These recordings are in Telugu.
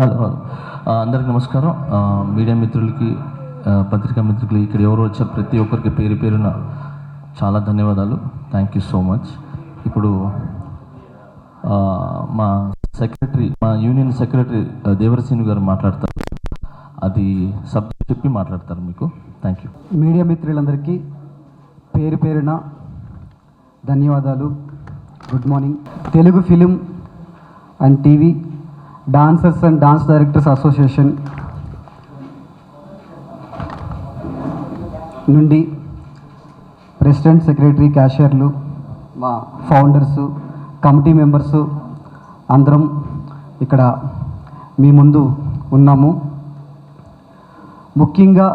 హలో అందరికి నమస్కారం. మీడియా మిత్రులకి, పత్రికా మిత్రులకి, ఇక్కడ ఎవరు వచ్చే ప్రతి ఒక్కరికి పేరు పేరున చాలా ధన్యవాదాలు. Thank you so much. ఇప్పుడు మా యూనియన్ సెక్రటరీ దేవరసీను గారు మాట్లాడతారు. అది సబ్జెక్ట్ చెప్పి మాట్లాడతారు మీకు. Thank you. మీడియా మిత్రులందరికీ పేరు పేరున ధన్యవాదాలు. Good morning. Telugu film and TV dancers and dance directors association నుండి ప్రెసిడెంట్, సెక్రటరీ, క్యాషియర్లు, మా ఫౌండర్సు, కమిటీ మెంబర్సు అందరం ఇక్కడ మీ ముందు ఉన్నాము. ముఖ్యంగా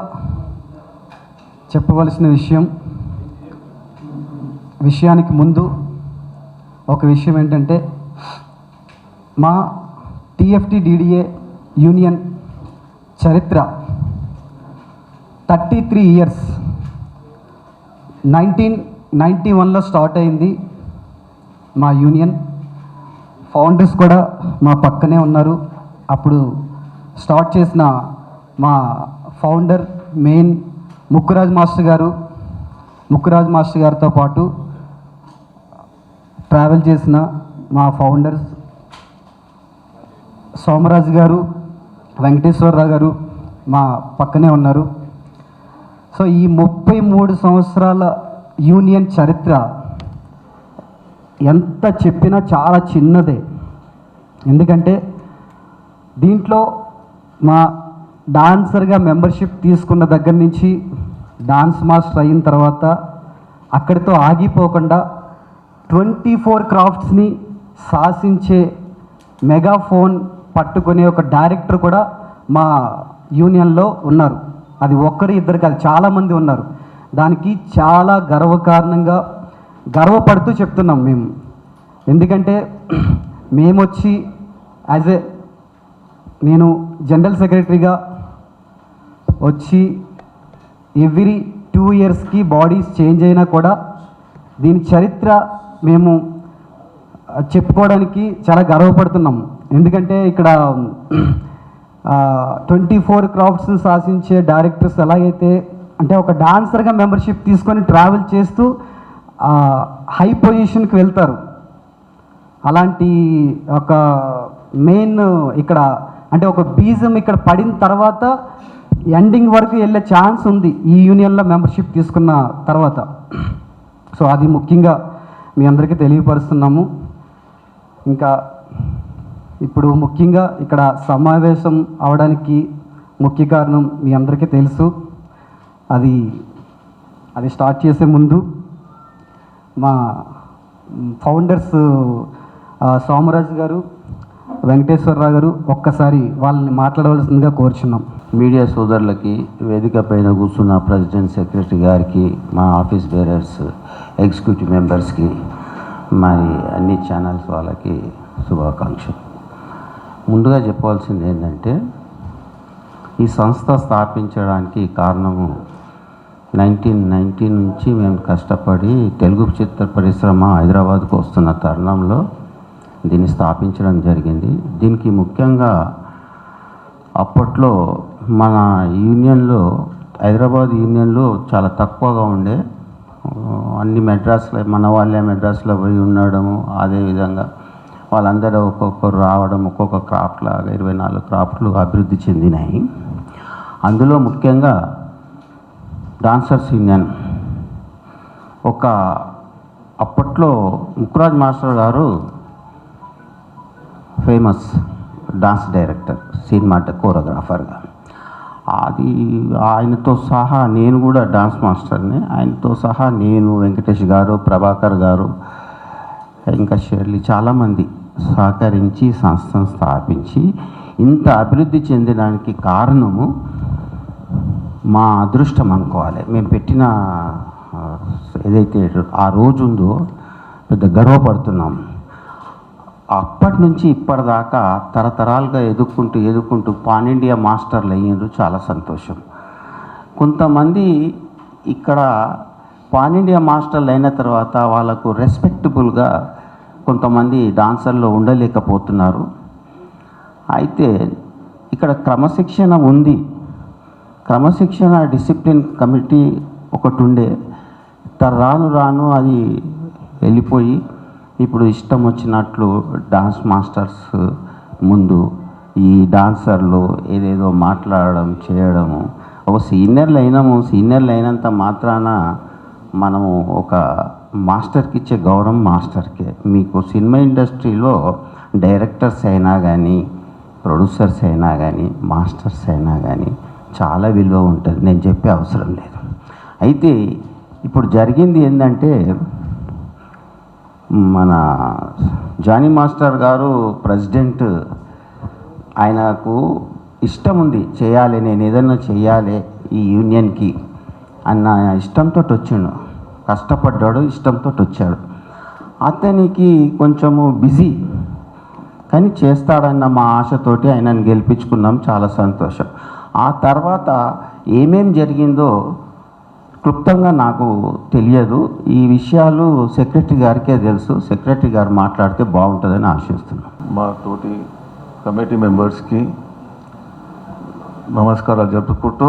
చెప్పవలసిన విషయానికి ముందు ఒక విషయం ఏంటంటే, మా TFT-DDA యూనియన్ చరిత్ర 33 ఇయర్స్. 1991లో స్టార్ట్ అయింది మా యూనియన్. ఫౌండర్స్ కూడా మా పక్కనే ఉన్నారు. అప్పుడు స్టార్ట్ చేసిన మా ఫౌండర్ మెయిన్ ముక్కురాజ్ మాస్టర్ గారితో పాటు ట్రావెల్ చేసిన మా ఫౌండర్స్ సోమరాజు గారు, వెంకటేశ్వరరావు గారు మా పక్కనే ఉన్నారు. సో ఈ 33 సంవత్సరాల యూనియన్ చరిత్ర ఎంత చెప్పినా చాలా చిన్నదే. ఎందుకంటే దీంట్లో మా డాన్సర్గా మెంబర్షిప్ తీసుకున్న దగ్గర నుంచి డాన్స్ మాస్టర్ అయిన తర్వాత అక్కడితో ఆగిపోకుండా 24 క్రాఫ్ట్స్ని శాసించే మెగాఫోన్ పట్టుకునే ఒక డైరెక్టర్ కూడా మా యూనియన్లో ఉన్నారు. అది ఒక్కరు ఇద్దరు కాదు, చాలామంది ఉన్నారు. దానికి చాలా గర్వకారణంగా గర్వపడుతూ చెప్తున్నాం మేము. ఎందుకంటే మేము వచ్చి నేను జనరల్ సెక్రటరీగా వచ్చి ఎవ్రీ 2 ఇయర్స్కి బాడీస్ చేంజ్ అయినా కూడా దీని చరిత్ర మేము చెప్పుకోవడానికి చాలా గర్వపడుతున్నాం. ఎందుకంటే ఇక్కడ 24 క్రాఫ్ట్స్ని శాసించే డైరెక్టర్స్ ఎలాగైతే అంటే ఒక డాన్సర్గా మెంబర్షిప్ తీసుకొని ట్రావెల్ చేస్తూ హై పొజిషన్కి వెళ్తారు, అలాంటి ఒక మెయిన్ ఇక్కడ అంటే ఒక బీజం ఇక్కడ పడిన తర్వాత ఎండింగ్ వరకు వెళ్ళే ఛాన్స్ ఉంది ఈ యూనియన్లో మెంబర్షిప్ తీసుకున్న తర్వాత. సో అది ముఖ్యంగా మీ అందరికీ తెలియపరుస్తున్నాము. ఇంకా ఇప్పుడు ముఖ్యంగా ఇక్కడ సమావేశం అవడానికి ముఖ్య కారణం మీ అందరికీ తెలుసు. అది స్టార్ట్ చేసే ముందు మా ఫౌండర్స్ సోమరాజు గారు, వెంకటేశ్వరరావు గారు ఒక్కసారి వాళ్ళని మాట్లాడవలసిందిగా కోరుచున్నాం. మీడియా సోదరులకి, వేదిక పైన కూర్చున్న ప్రెసిడెంట్, సెక్రటరీ గారికి, మా ఆఫీస్ బేరర్స్, ఎగ్జిక్యూటివ్ మెంబర్స్కి, మరి అన్ని ఛానల్స్ వాళ్ళకి శుభాకాంక్షలు. ముందుగా చెప్పవలసింది ఏంటంటే, ఈ సంస్థ స్థాపించడానికి కారణము 1990 నుంచి మేము కష్టపడి తెలుగు చిత్ర పరిశ్రమ హైదరాబాద్కు వస్తున్న తరుణంలో దీన్ని స్థాపించడం జరిగింది. దీనికి ముఖ్యంగా అప్పట్లో మన యూనియన్లో, హైదరాబాద్ యూనియన్లో చాలా తక్కువగా ఉండే, అన్ని మెడ్రాస్లో మన వాళ్ళే మెడ్రాస్లో పోయి ఉండడము, అదేవిధంగా వాళ్ళందరూ ఒక్కొక్కరు రావడం, ఒక్కొక్క క్రాఫ్ట్ లాగా 24 క్రాఫ్ట్లు అభివృద్ధి చెందినాయి. అందులో ముఖ్యంగా డాన్సర్స్ యూనియన్ అప్పట్లో ముక్కురాజ్ మాస్టర్ గారు ఫేమస్ డాన్స్ డైరెక్టర్, సినిమా కోరియోగ్రాఫర్గా. అది ఆయనతో సహా నేను కూడా డాన్స్ మాస్టర్ని. ఆయనతో సహా నేను, వెంకటేష్ గారు, ప్రభాకర్ గారు, ఇంకా షెర్లీ చాలామంది సహకరించి సంస్థను స్థాపించి ఇంత అభివృద్ధి చెందడానికి కారణము మా అదృష్టం అనుకోవాలి. మేము పెట్టిన ఏదైతే ఆ రోజు ఉందో పెద్ద గర్వపడుతున్నాం. అప్పటి నుంచి ఇప్పటిదాకా తరతరాలుగా ఎదుక్కుంటూ పాన్ ఇండియా మాస్టర్లు అయ్యారు. చాలా సంతోషం. కొంతమంది ఇక్కడ పాన్ ఇండియా మాస్టర్లు అయిన తర్వాత వాళ్ళకు రెస్పెక్టబుల్గా కొంతమంది డాన్సర్లు ఉండలేకపోతున్నారు. అయితే ఇక్కడ క్రమశిక్షణ ఉంది. క్రమశిక్షణ డిసిప్లిన్ కమిటీ ఒకటి ఉండే, రాను రాను అది వెళ్ళిపోయి ఇప్పుడు ఇష్టం వచ్చినట్లు డాన్స్ మాస్టర్స్ ముందు ఈ డాన్సర్లు ఏదేదో మాట్లాడడం చేయడము. ఒక సీనియర్లు అయినంత మాత్రాన మనము ఒక మాస్టర్కి ఇచ్చే గౌరవం మాస్టర్కే. మీకు సినిమా ఇండస్ట్రీలో డైరెక్టర్స్ అయినా కానీ, ప్రొడ్యూసర్స్ అయినా కానీ, మాస్టర్స్ అయినా కానీ చాలా విలువ ఉంటుంది, నేను చెప్పే అవసరం లేదు. అయితే ఇప్పుడు జరిగింది ఏంటంటే, మన జానీ మాస్టర్ గారు ప్రెసిడెంట్, ఆయనకు ఇష్టం ఉంది చేయాలి, నేను ఏదైనా చేయాలి ఈ యూనియన్కి అన్న ఇష్టంతో వచ్చిండు, కష్టపడ్డాడు, ఇష్టంతో వచ్చాడు. అతనికి కొంచెము బిజీ, కానీ చేస్తాడన్న మా ఆశతోటి ఆయనను గెలిపించుకున్నాం, చాలా సంతోషం. ఆ తర్వాత ఏమేం జరిగిందో క్లుప్తంగా నాకు తెలియదు, ఈ విషయాలు సెక్రటరీ గారికే తెలుసు. సెక్రటరీ గారు మాట్లాడితే బాగుంటుందని ఆశిస్తున్నాం. మా తోటి కమిటీ మెంబర్స్కి నమస్కారాలు చెప్పుకుంటూ,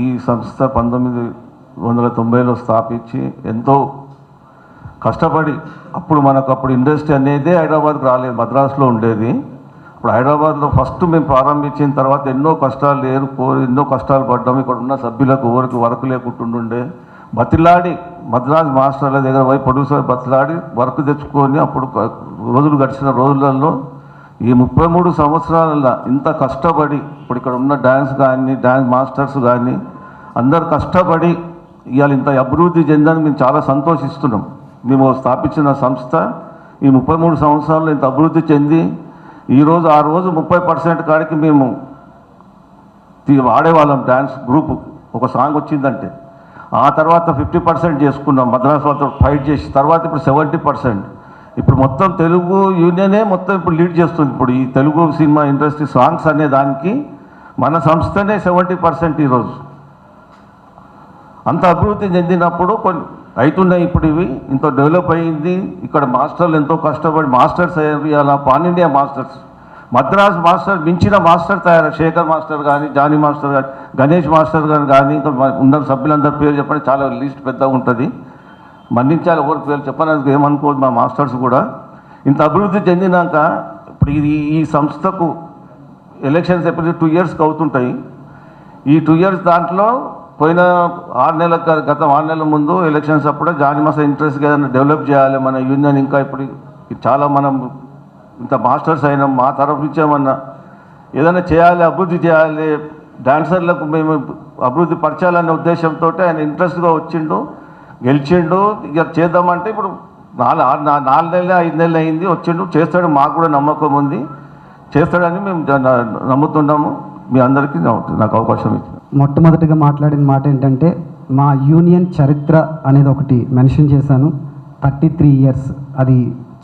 ఈ సంస్థ 1990లో స్థాపించి ఎంతో కష్టపడి, అప్పుడు ఇండస్ట్రీ అనేది హైదరాబాద్కి రాలేదు, మద్రాసులో ఉండేది. ఇప్పుడు హైదరాబాద్లో ఫస్ట్ మేము ప్రారంభించిన తర్వాత ఎన్నో కష్టాలు ఎన్నో కష్టాలు పడ్డాము. ఇక్కడ ఉన్న సభ్యులకు ఎవరికి వర్క్ లేకుంటుండే, బతిలాడి మద్రాసు మాస్టర్ల దగ్గర పోయి ప్రొడ్యూసర్ బతిలాడి వర్క్ తెచ్చుకొని అప్పుడు రోజులు గడిచిన రోజులలో ఈ 33 సంవత్సరాలలో ఇంత కష్టపడి ఇప్పుడు ఇక్కడ ఉన్న డ్యాన్స్ మాస్టర్స్ కానీ అందరు కష్టపడి ఇవాళ ఇంత అభివృద్ధి చెందని మేము చాలా సంతోషిస్తున్నాం. మేము స్థాపించిన సంస్థ ఈ 33 సంవత్సరాల్లో ఇంత అభివృద్ధి చెంది ఈరోజు ఆ రోజు 30% కాడికి మేము వాడేవాళ్ళం. డ్యాన్స్ గ్రూప్ ఒక సాంగ్ వచ్చిందంటే ఆ తర్వాత 50% చేసుకున్నాం, మద్రాసు వాళ్ళతో ఫైట్ చేసి. తర్వాత ఇప్పుడు 70%. ఇప్పుడు మొత్తం తెలుగు యూనియనే మొత్తం ఇప్పుడు లీడ్ చేస్తుంది. ఇప్పుడు ఈ తెలుగు సినిమా ఇండస్ట్రీ సాంగ్స్ అనే దానికి మన సంస్థనే 70% ఈరోజు. అంత అభివృద్ధి చెందినప్పుడు కొన్ని అవుతున్నాయి. ఇప్పుడు ఇవి ఇంత డెవలప్ అయ్యింది. ఇక్కడ మాస్టర్లు ఎంతో కష్టపడి మాస్టర్స్ అయ్యారు. Pan India masters, Madras master మించిన మాస్టర్ తయారు. శేఖర్ మాస్టర్ కానీ, జానీ మాస్టర్ కానీ, గణేష్ మాస్టర్ కానీ ఇంకా ఉన్న సభ్యులందరి పేరు చెప్పండి, చాలా లిస్ట్ పెద్దగా ఉంటుంది, మన్నించాలి. ఎవరి పేరు చెప్పడానికి ఏమనుకోదు. మా మాస్టర్స్ కూడా ఇంత అభివృద్ధి చెందినాక ఇప్పుడు ఈ సంస్థకు ఎలక్షన్స్ ఎప్పుడు 2 ఇయర్స్కి అవుతుంటాయి. ఈ 2 ఇయర్స్ దాంట్లో పోయిన 6 నెలల గత 6 నెలల ముందు ఎలక్షన్స్ అప్పుడే జానీ మాస్టర్ ఇంట్రెస్ట్గా ఏదైనా డెవలప్ చేయాలి మన యూనియన్, ఇంకా ఇప్పుడు చాలా మనం ఇంత మాస్టర్స్ అయినా మా తరఫు నుంచి ఏమన్నా ఏదైనా చేయాలి, అభివృద్ధి చేయాలి, డాన్సర్లకు మేము అభివృద్ధి పరచాలనే ఉద్దేశంతో ఆయన ఇంట్రెస్ట్గా వచ్చిండు, గెలిచిండు. ఇక చేద్దామంటే ఇప్పుడు 4 నెలలు 5 నెలలు అయింది, వచ్చిండు, చేస్తాడు. మాకు కూడా నమ్మకం ఉంది, చేస్తాడని మేము నమ్ముతున్నాము. మీ అందరికీ నాకు అవకాశం ఇచ్చింది. మొట్టమొదటిగా మాట్లాడిన మాట ఏంటంటే, మా యూనియన్ చరిత్ర అనేది ఒకటి మెన్షన్ చేశాను. 33 ఇయర్స్, అది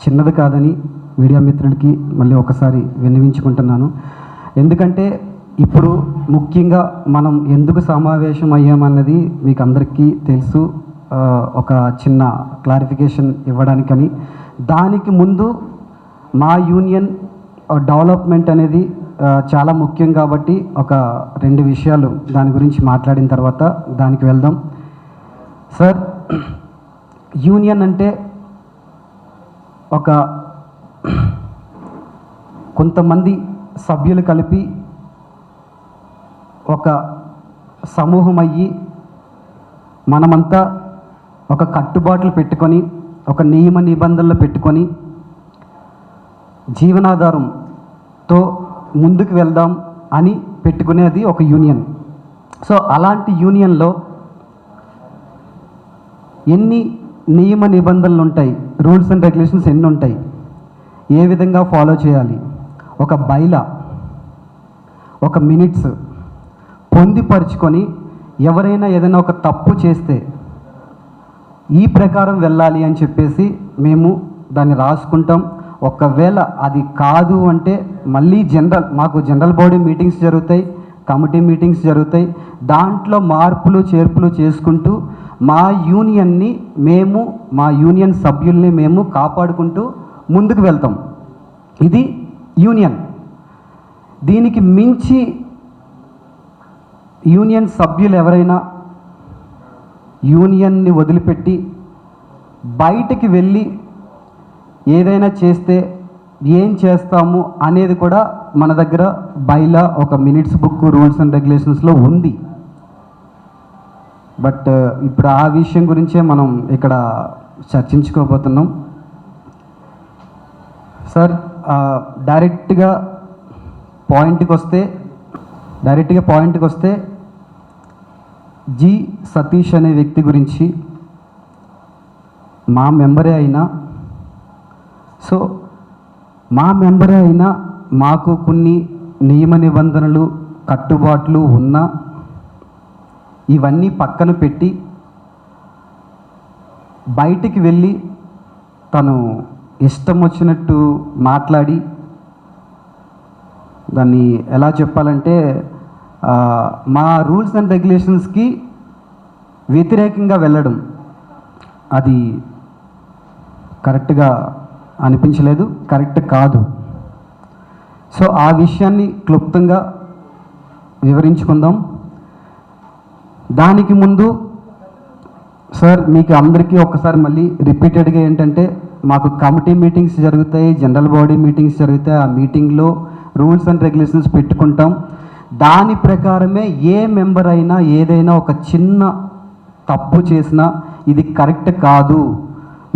చిన్నది కాదని మీడియా మిత్రులకి మళ్ళీ ఒకసారి విన్నవించుకుంటున్నాను. ఎందుకంటే ఇప్పుడు ముఖ్యంగా మనం ఎందుకు సమావేశం అయ్యామన్నది మీకు అందరికీ తెలుసు. ఒక చిన్న క్లారిఫికేషన్ ఇవ్వడానికని. దానికి ముందు మా యూనియన్ డెవలప్మెంట్ అనేది చాలా ముఖ్యం కాబట్టి ఒక 2 విషయాలు దాని గురించి మాట్లాడిన తర్వాత దానికి వెళ్దాం. సార్, యూనియన్ అంటే ఒక కొంతమంది సభ్యులు కలిపి ఒక సమూహం అయ్యి మనమంతా ఒక కట్టుబాట్లు పెట్టుకొని, ఒక నియమ నిబంధనలు పెట్టుకొని జీవనాధారంతో ముందుకు వెళ్దాం అని పెట్టుకునేది ఒక యూనియన్. సో అలాంటి యూనియన్లో ఎన్ని నియమ నిబంధనలు ఉంటాయి, రూల్స్ అండ్ రెగ్యులేషన్స్ ఎన్ని ఉంటాయి, ఏ విధంగా ఫాలో చేయాలి, ఒక బైలా, ఒక మినిట్స్ పొందిపరుచుకొని ఎవరైనా ఏదైనా ఒక తప్పు చేస్తే ఈ ప్రకారం వెళ్ళాలి అని చెప్పేసి మేము దాన్ని రాసుకుంటాం. ఒకవేళ అది కాదు అంటే మళ్ళీ మాకు జనరల్ బాడీ మీటింగ్స్ జరుగుతాయి, కమిటీ మీటింగ్స్ జరుగుతాయి. దాంట్లో మార్పులు చేర్పులు చేసుకుంటూ మా యూనియన్ని మా యూనియన్ సభ్యుల్ని మేము కాపాడుకుంటూ ముందుకు వెళ్తాం. ఇది యూనియన్. దీనికి మించి యూనియన్ సభ్యులు ఎవరైనా యూనియన్ని వదిలిపెట్టి బయటికి వెళ్ళి ఏదైనా చేస్తే ఏం చేస్తాము అనేది కూడా మన దగ్గర బైలా ఒక మినిట్స్ బుక్ రూల్స్ అండ్ రెగ్యులేషన్స్లో ఉంది. బట్ ఇప్పుడు ఆ విషయం గురించే మనం ఇక్కడ చర్చించుకోబోతున్నాం. సార్ డైరెక్ట్గా పాయింట్కి వస్తే జి సతీష్ అనే వ్యక్తి గురించి మా మెంబరే అయినా మాకు కొన్ని నియమ నిబంధనలు కట్టుబాట్లు ఉన్నా ఇవన్నీ పక్కన పెట్టి బయటికి వెళ్ళి తను ఇష్టం వచ్చినట్టు మాట్లాడి దాన్ని ఎలా చెప్పాలంటే మా రూల్స్ అండ్ రెగ్యులేషన్స్కి వ్యతిరేకంగా వెళ్ళడం అది కరెక్ట్గా అనిపించలేదు, కరెక్ట్ కాదు. సో ఆ విషయాన్ని క్లుప్తంగా వివరించుకుందాం. దానికి ముందు సార్ మీకు అందరికీ ఒకసారి మళ్ళీ రిపీటెడ్గా ఏంటంటే మాకు కమిటీ మీటింగ్స్ జరుగుతాయి, జనరల్ బాడీ మీటింగ్స్ జరుగుతాయి. ఆ మీటింగ్లో రూల్స్ అండ్ రెగ్యులేషన్స్ పెట్టుకుంటాం. దాని ప్రకారమే ఏ మెంబర్ అయినా ఏదైనా ఒక చిన్న తప్పు చేసినా ఇది కరెక్ట్ కాదు,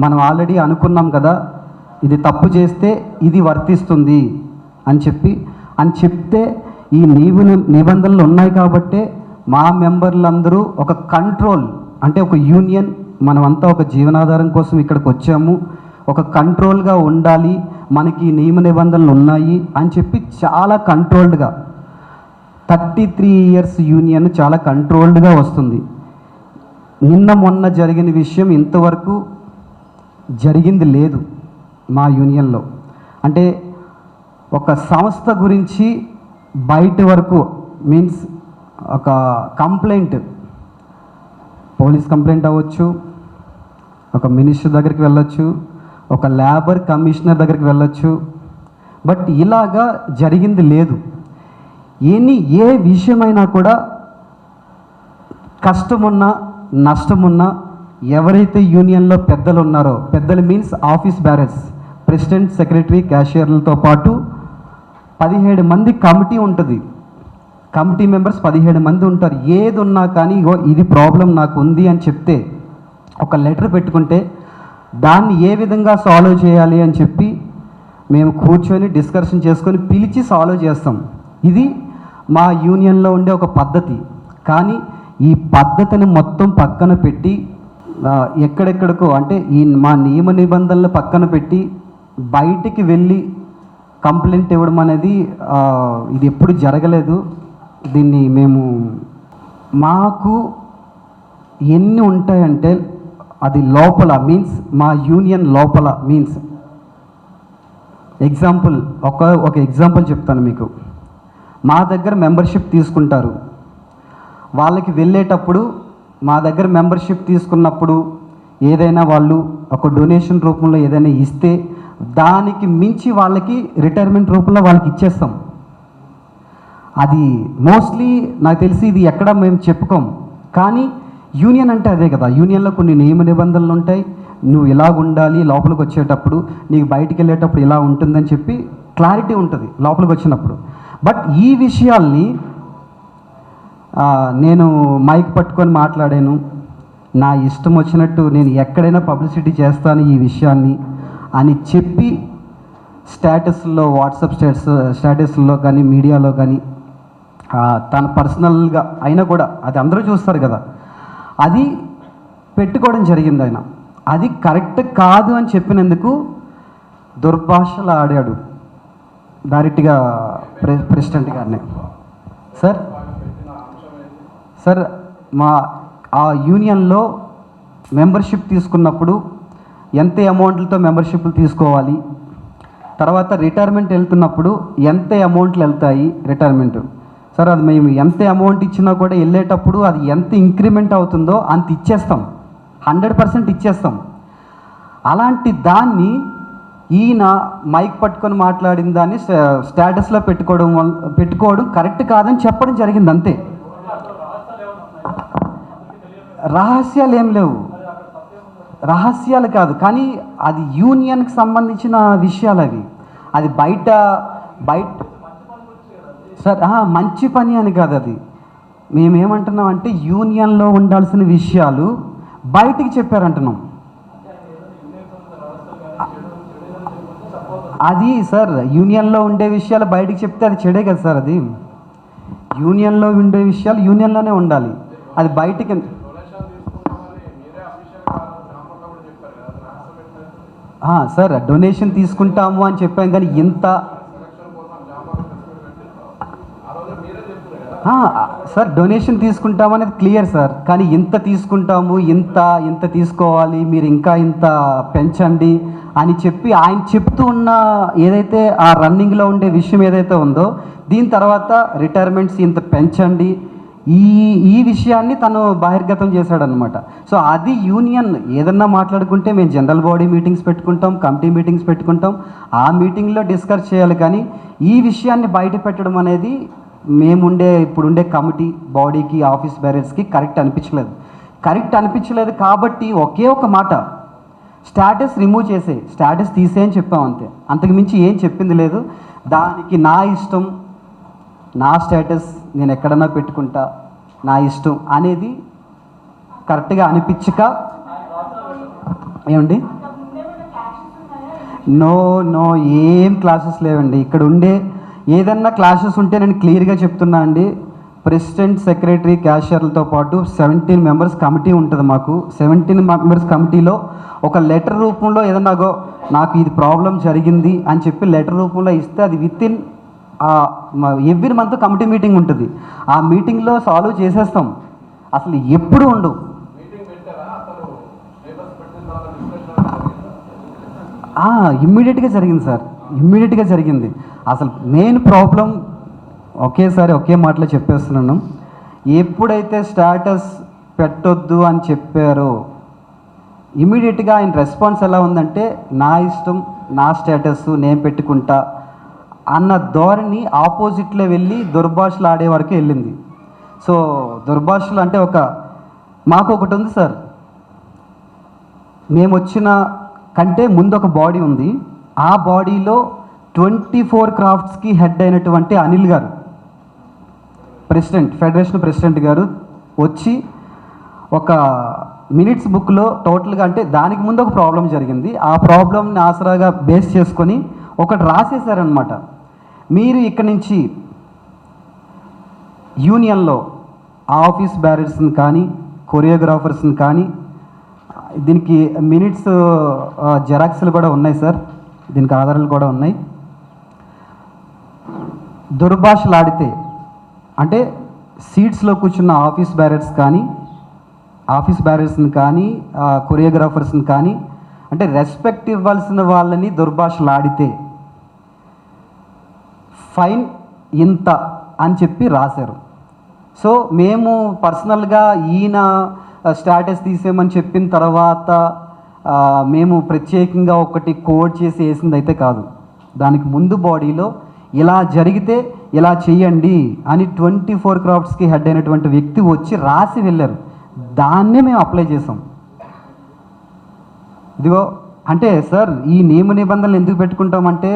మనం ఆల్రెడీ అనుకున్నాం కదా, ఇది తప్పు చేస్తే ఇది వర్తిస్తుంది అని చెప్తే ఈ నిబంధనలు ఉన్నాయి కాబట్టే మా మెంబర్లందరూ ఒక కంట్రోల్ అంటే ఒక యూనియన్ మనమంతా ఒక జీవనాధారం కోసం ఇక్కడికి వచ్చాము, ఒక కంట్రోల్గా ఉండాలి, మనకి నియమ నిబంధనలు ఉన్నాయి అని చెప్పి చాలా కంట్రోల్డ్గా 33 years యూనియన్ చాలా కంట్రోల్డ్గా వస్తుంది. నిన్న మొన్న జరిగిన విషయం ఇంతవరకు జరిగింది లేదు మా యూనియన్లో. అంటే ఒక సంస్థ గురించి బయట వరకు మీన్స్ ఒక కంప్లైంట్, పోలీస్ కంప్లైంట్ అవ్వచ్చు, ఒక మినిస్టర్ దగ్గరికి వెళ్ళొచ్చు, ఒక లేబర్ కమిషనర్ దగ్గరికి వెళ్ళొచ్చు. బట్ ఇలాగా జరిగింది లేదు. ఏ విషయమైనా కూడా కష్టమున్నా నష్టమున్నా ఎవరైతే యూనియన్లో పెద్దలు ఉన్నారో, పెద్దలు means office bearers, president, secretary, క్యాషియర్లతో పాటు 17 మంది కమిటీ ఉంటుంది. కమిటీ మెంబర్స్ 17 మంది ఉంటారు. ఏది ఉన్నా కానీ ఇది ప్రాబ్లం నాకు ఉంది అని చెప్తే ఒక లెటర్ పెట్టుకుంటే దాన్ని ఏ విధంగా సాల్వ్ చేయాలి అని చెప్పి మేము కూర్చొని డిస్కషన్ చేసుకొని పిలిచి సాల్వ్ చేస్తాం. ఇది మా యూనియన్లో ఉండే ఒక పద్ధతి. కానీ ఈ పద్ధతిని మొత్తం పక్కన పెట్టి ఎక్కడెక్కడికో అంటే ఈ మా నియమ నిబంధనలు పక్కన పెట్టి బయటికి వెళ్ళి కంప్లైంట్ ఇవ్వడం అనేది ఇది ఎప్పుడు జరగలేదు. దీన్ని మాకు ఎన్ని ఉంటాయంటే అది లోపల మీన్స్ మా యూనియన్ లోపల మీన్స్ ఎగ్జాంపుల్ ఒక ఎగ్జాంపుల్ చెప్తాను మీకు. మా దగ్గర మెంబర్షిప్ తీసుకుంటారు. వాళ్ళకి వెళ్ళేటప్పుడు మా దగ్గర మెంబర్షిప్ తీసుకున్నప్పుడు ఏదైనా వాళ్ళు ఒక డొనేషన్ రూపంలో ఏదైనా ఇస్తే దానికి మించి వాళ్ళకి రిటైర్మెంట్ రూపంలో వాళ్ళకి ఇచ్చేస్తాం. అది మోస్ట్లీ నాకు తెలిసి ఇది ఎక్కడ మేము చెప్పుకోం. కానీ యూనియన్ అంటే అదే కదా, యూనియన్లో కొన్ని నియమ నిబంధనలు ఉంటాయి. నువ్వు ఇలాగ ఉండాలి, లోపలికి వచ్చేటప్పుడు నీకు బయటికి వెళ్ళేటప్పుడు ఇలా ఉంటుందని చెప్పి క్లారిటీ ఉంటుంది లోపలికి వచ్చినప్పుడు. బట్ ఈ విషయాల్ని నేను మైక్ పట్టుకొని మాట్లాడాను, నా ఇష్టం వచ్చినట్టు నేను ఎక్కడైనా పబ్లిసిటీ చేస్తాను ఈ విషయాన్ని అని చెప్పి స్టేటస్లో, వాట్సాప్ స్టేటస్లో కానీ మీడియాలో కానీ తన పర్సనల్గా అయినా కూడా అది అందరూ చూస్తారు కదా, అది పెట్టుకోవడం జరిగింది. ఆయన అది కరెక్ట్ కాదు అని చెప్పినందుకు దుర్భాషలు ఆడాడు డైరెక్ట్గా ప్రెసిడెంట్ గారిని. సార్ మా ఆ యూనియన్లో మెంబర్షిప్ తీసుకున్నప్పుడు ఎంత అమౌంట్లతో మెంబర్షిప్లు తీసుకోవాలి, తర్వాత రిటైర్మెంట్ వెళ్తున్నప్పుడు ఎంత అమౌంట్లు వెళ్తాయి రిటైర్మెంట్. సార్ అది మేము ఎంత అమౌంట్ ఇచ్చినా కూడా వెళ్ళేటప్పుడు అది ఎంత ఇంక్రిమెంట్ అవుతుందో అంత ఇచ్చేస్తాం, 100% ఇచ్చేస్తాం. అలాంటి దాన్ని ఈయన మైక్ పట్టుకొని మాట్లాడిన దాన్ని స్టేటస్లో పెట్టుకోవడం కరెక్ట్ కాదని చెప్పడం జరిగింది అంతే. రహస్యాలు ఏం లేవు, రహస్యాలు కాదు, కానీ అది యూనియన్కి సంబంధించిన విషయాలు అవి. అది బయట సార్ మంచి పని అని కాదు, అది మేమేమంటున్నాం అంటే యూనియన్లో ఉండాల్సిన విషయాలు బయటికి చెప్పారంటున్నాం. అది సార్ యూనియన్లో ఉండే విషయాలు బయటికి చెప్తే అది చెడే కదా సార్. అది యూనియన్లో ఉండే విషయాలు యూనియన్లోనే ఉండాలి, అది బయటికి. సార్ డొనేషన్ తీసుకుంటాము అని చెప్పాం, కానీ ఇంత సార్ డొనేషన్ తీసుకుంటాము అనేది క్లియర్ సార్, కానీ ఇంత తీసుకుంటాము, ఇంత తీసుకోవాలి, మీరు ఇంకా ఇంత పెంచండి అని చెప్పి ఆయన చెప్తూ ఉన్న ఏదైతే ఆ రన్నింగ్లో ఉండే విషయం ఏదైతే ఉందో, దీని తర్వాత రిటైర్మెంట్స్ ఇంత పెంచండి, ఈ విషయాన్ని తను బహిర్గతం చేశాడనమాట. సో అది యూనియన్ ఏదన్నా మాట్లాడుకుంటే మేము జనరల్ బాడీ మీటింగ్స్ పెట్టుకుంటాం, కమిటీ మీటింగ్స్ పెట్టుకుంటాం, ఆ మీటింగ్లో డిస్కస్ చేయాలి. కానీ ఈ విషయాన్ని బయట పెట్టడం అనేది ఇప్పుడుండే కమిటీ బాడీకి, ఆఫీస్ బేరర్స్కి కరెక్ట్ అనిపించలేదు. కాబట్టి ఒకే ఒక మాట, స్టేటస్ రిమూవ్ చేసే, స్టేటస్ తీసేయని చెప్పాం అంతే, అంతకు మించి ఏం చెప్పింది లేదు. దానికి నా ఇష్టం, నా స్టేటస్ నేను ఎక్కడన్నా పెట్టుకుంటా, నా ఇష్టం అనేది కరెక్ట్గా అనిపించక ఏమండి నో ఏం క్లాసెస్ లేవండి. ఇక్కడ ఉండే ఏదన్నా క్లాసెస్ ఉంటే నేను క్లియర్గా చెప్తున్నా అండి. ప్రెసిడెంట్, సెక్రటరీ, క్యాషియర్లతో పాటు 17 మెంబర్స్ కమిటీ ఉంటుంది మాకు. 17 మెంబర్స్ కమిటీలో ఒక లెటర్ రూపంలో ఏదన్నా నాకు ఇది ప్రాబ్లం జరిగింది అని చెప్పి లెటర్ రూపంలో ఇస్తే అది within every month committee meeting ఉంటుంది, ఆ మీటింగ్లో సాల్వ్ చేసేస్తాం. అసలు ఎప్పుడు ఉండవు. ఇమ్మీడియట్గా జరిగింది సార్, ఇమ్మీడియట్గా జరిగింది. అసలు మెయిన్ ప్రాబ్లం ఒకే మాటలో చెప్పేస్తున్నాను, ఎప్పుడైతే స్టేటస్ పెట్టొద్దు అని చెప్పారో ఇమ్మీడియట్గా ఆయన రెస్పాన్స్ ఎలా ఉందంటే, నా ఇష్టం, నా స్టేటస్ నేను పెట్టుకుంటా అన్న ధోరణి ఆపోజిట్లో వెళ్ళి దుర్భాషలు ఆడే వరకు వెళ్ళింది. సో దుర్భాషలు అంటే మాకు ఒకటి ఉంది సార్, మేము వచ్చిన కంటే ముందు ఒక బాడీ ఉంది, ఆ బాడీలో 24 క్రాఫ్ట్స్కి హెడ్ అయినటువంటి అనిల్ గారు, ఫెడరేషన్ ప్రెసిడెంట్ గారు వచ్చి ఒక మినిట్స్ బుక్లో టోటల్గా, అంటే దానికి ముందు ఒక ప్రాబ్లం జరిగింది, ఆ ప్రాబ్లంని ఆసరాగా బేస్ చేసుకొని ఒకటి రాసేసారనమాట. మీరు ఇక్కడి నుంచి యూనియన్లో ఆఫీస్ బ్యారర్స్ని కానీ, కొరియోగ్రాఫర్స్ని కానీ, దీనికి మినిట్స్ జెరాక్స్లు కూడా ఉన్నాయి సార్, దీనికి ఆధారాలు కూడా ఉన్నాయి. దుర్భాషలాడితే అంటే సీట్స్లో కూర్చున్న ఆఫీస్ బ్యారర్స్ని కానీ కొరియోగ్రాఫర్స్ని కానీ, అంటే రెస్పెక్ట్ ఇవ్వాల్సిన వాళ్ళని దుర్భాషలాడితే ఫైన్ ఇంత అని చెప్పి రాశారు. సో మేము పర్సనల్గా ఈయన స్టేటస్ తీసేయమని చెప్పిన తర్వాత మేము ప్రత్యేకంగా ఒకటి కోడ్ చేసి వేసింది అయితే కాదు. దానికి ముందు బాడీలో ఇలా జరిగితే ఇలా చెయ్యండి అని 24 క్రాఫ్ట్స్కి హెడ్ అయినటువంటి వ్యక్తి వచ్చి రాసి వెళ్ళారు, దాన్నే మేము అప్లై చేసాం. ఇదిగో అంటే సార్ ఈ నియమ నిబంధనలు ఎందుకు పెట్టుకుంటామంటే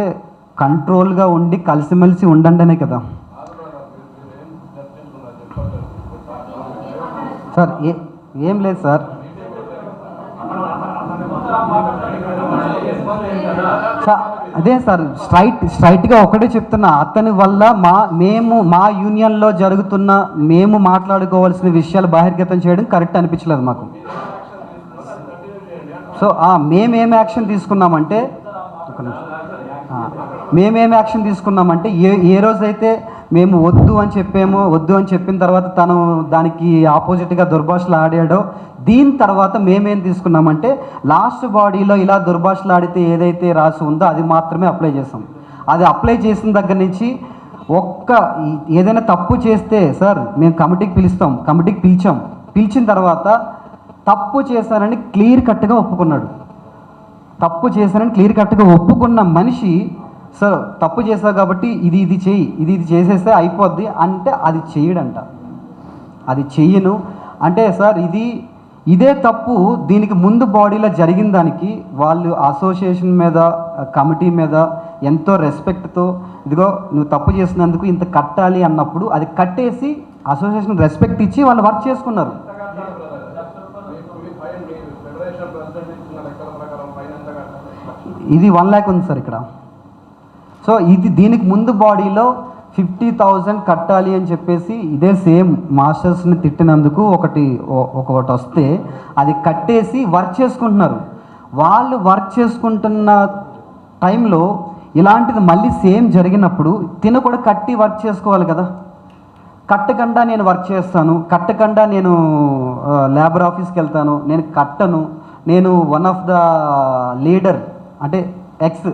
కంట్రోల్గా ఉండి కలిసిమెలిసి ఉండండి అనే కదా సార్. ఏం లేదు సార్, అదే సార్ స్ట్రైట్గా ఒకటే చెప్తున్నా, అతని వల్ల మా యూనియన్లో జరుగుతున్న మేము మాట్లాడుకోవాల్సిన విషయాలు బహిర్గతం చేయడం కరెక్ట్ అనిపించలేదు మాకు. సో మేమేం యాక్షన్ తీసుకున్నామంటే ఏ రోజైతే మేము వద్దు అని చెప్పిన తర్వాత తను దానికి ఆపోజిట్గా దుర్భాషలు ఆడాడో, దీని తర్వాత మేమేం తీసుకున్నామంటే లాస్ట్ బాడీలో ఇలా దుర్భాషలు ఆడితే ఏదైతే రాసి ఉందో అది మాత్రమే అప్లై చేసాం. అది అప్లై చేసిన దగ్గర నుంచి ఏదైనా తప్పు చేస్తే సార్ మేము కమిటీకి పిలిచిన తర్వాత తప్పు చేశానని క్లియర్ కట్గా ఒప్పుకున్నాడు. తప్పు చేశానని క్లియర్ కట్గా ఒప్పుకున్న మనిషి సార్ తప్పు చేశావు కాబట్టి ఇది చెయ్యి ఇది చేసేస్తే అయిపోద్ది అంటే అది చెయ్యడంట. అది చెయ్యను అంటే సార్ ఇదే తప్పు దీనికి ముందు బాడీలో జరిగిన దానికి వాళ్ళు అసోసియేషన్ మీద కమిటీ మీద ఎంతో రెస్పెక్ట్తో ఇదిగో నువ్వు తప్పు చేసినందుకు ఇంత కట్టాలి అన్నప్పుడు అది కట్టేసి అసోసియేషన్ రెస్పెక్ట్ ఇచ్చి వాళ్ళు వర్క్ చేసుకున్నారు. ఇది 1 lakh ఉంది సార్ ఇక్కడ. సో దీనికి ముందు బాడీలో 50,000 కట్టాలి అని చెప్పేసి ఇదే సేమ్ మాస్టర్స్ని తిట్టినందుకు ఒకటి వస్తే అది కట్టేసి వర్క్ చేసుకుంటున్నారు. వాళ్ళు వర్క్ చేసుకుంటున్న టైంలో ఇలాంటిది మళ్ళీ సేమ్ జరిగినప్పుడు తిన కూడా కట్టి వర్క్ చేసుకోవాలి కదా. కట్టకుండా నేను వర్క్ చేస్తాను, కట్టకుండా నేను లేబర్ ఆఫీస్కి వెళ్తాను, నేను కట్టను, నేను వన్ ఆఫ్ ద లీడర్ అంటే ఎక్స్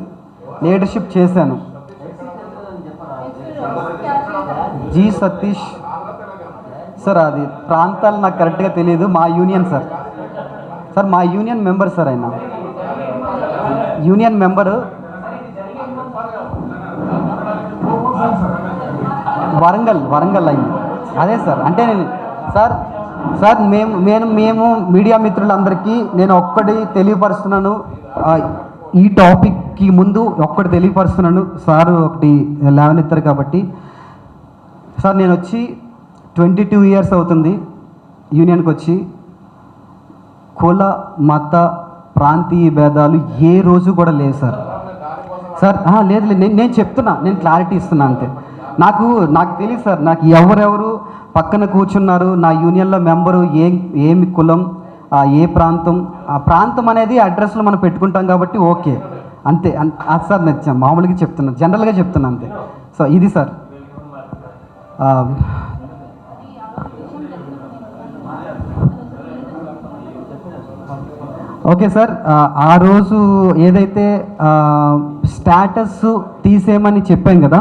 లీడర్షిప్ చేశాను. జి సతీష్ సార్, అది ప్రాంతాలు నాకు కరెక్ట్గా తెలియదు. మా యూనియన్ సార్ మా యూనియన్ మెంబర్ సార్, ఆయన యూనియన్ మెంబరు వరంగల్ అయింది. అదే సార్ అంటే సార్ మేము మీడియా మిత్రులందరికీ నేను ఒక్కటి తెలియపరుస్తున్నాను. ఈ టాపిక్కి ముందు ఒక్కటి తెలియపరుస్తున్నాను. సార్ ఒకటి లేవనెత్తారు కాబట్టి సార్ నేను వచ్చి 22 years అవుతుంది యూనియన్కి వచ్చి. కుల మత ప్రాంతీయ భేదాలు ఏ రోజు కూడా లేవు సార్. లేదు నేను చెప్తున్నా, నేను క్లారిటీ ఇస్తున్నా అంతే. నాకు తెలియదు సార్, నాకు ఎవరెవరు పక్కన కూర్చున్నారు, నా యూనియన్లో మెంబరు ఏమి కులం, ఏ ప్రాంతం, ఆ ప్రాంతం అనేది అడ్రస్లో మనం పెట్టుకుంటాం కాబట్టి ఓకే అంతే. సార్ నచ్చా మామూలుగా చెప్తున్నా, జనరల్గా చెప్తున్నా అంతే. సో ఇది సార్. ఓకే సార్, ఆ రోజు ఏదైతే స్టేటస్ తీసేయమని చెప్పాం కదా,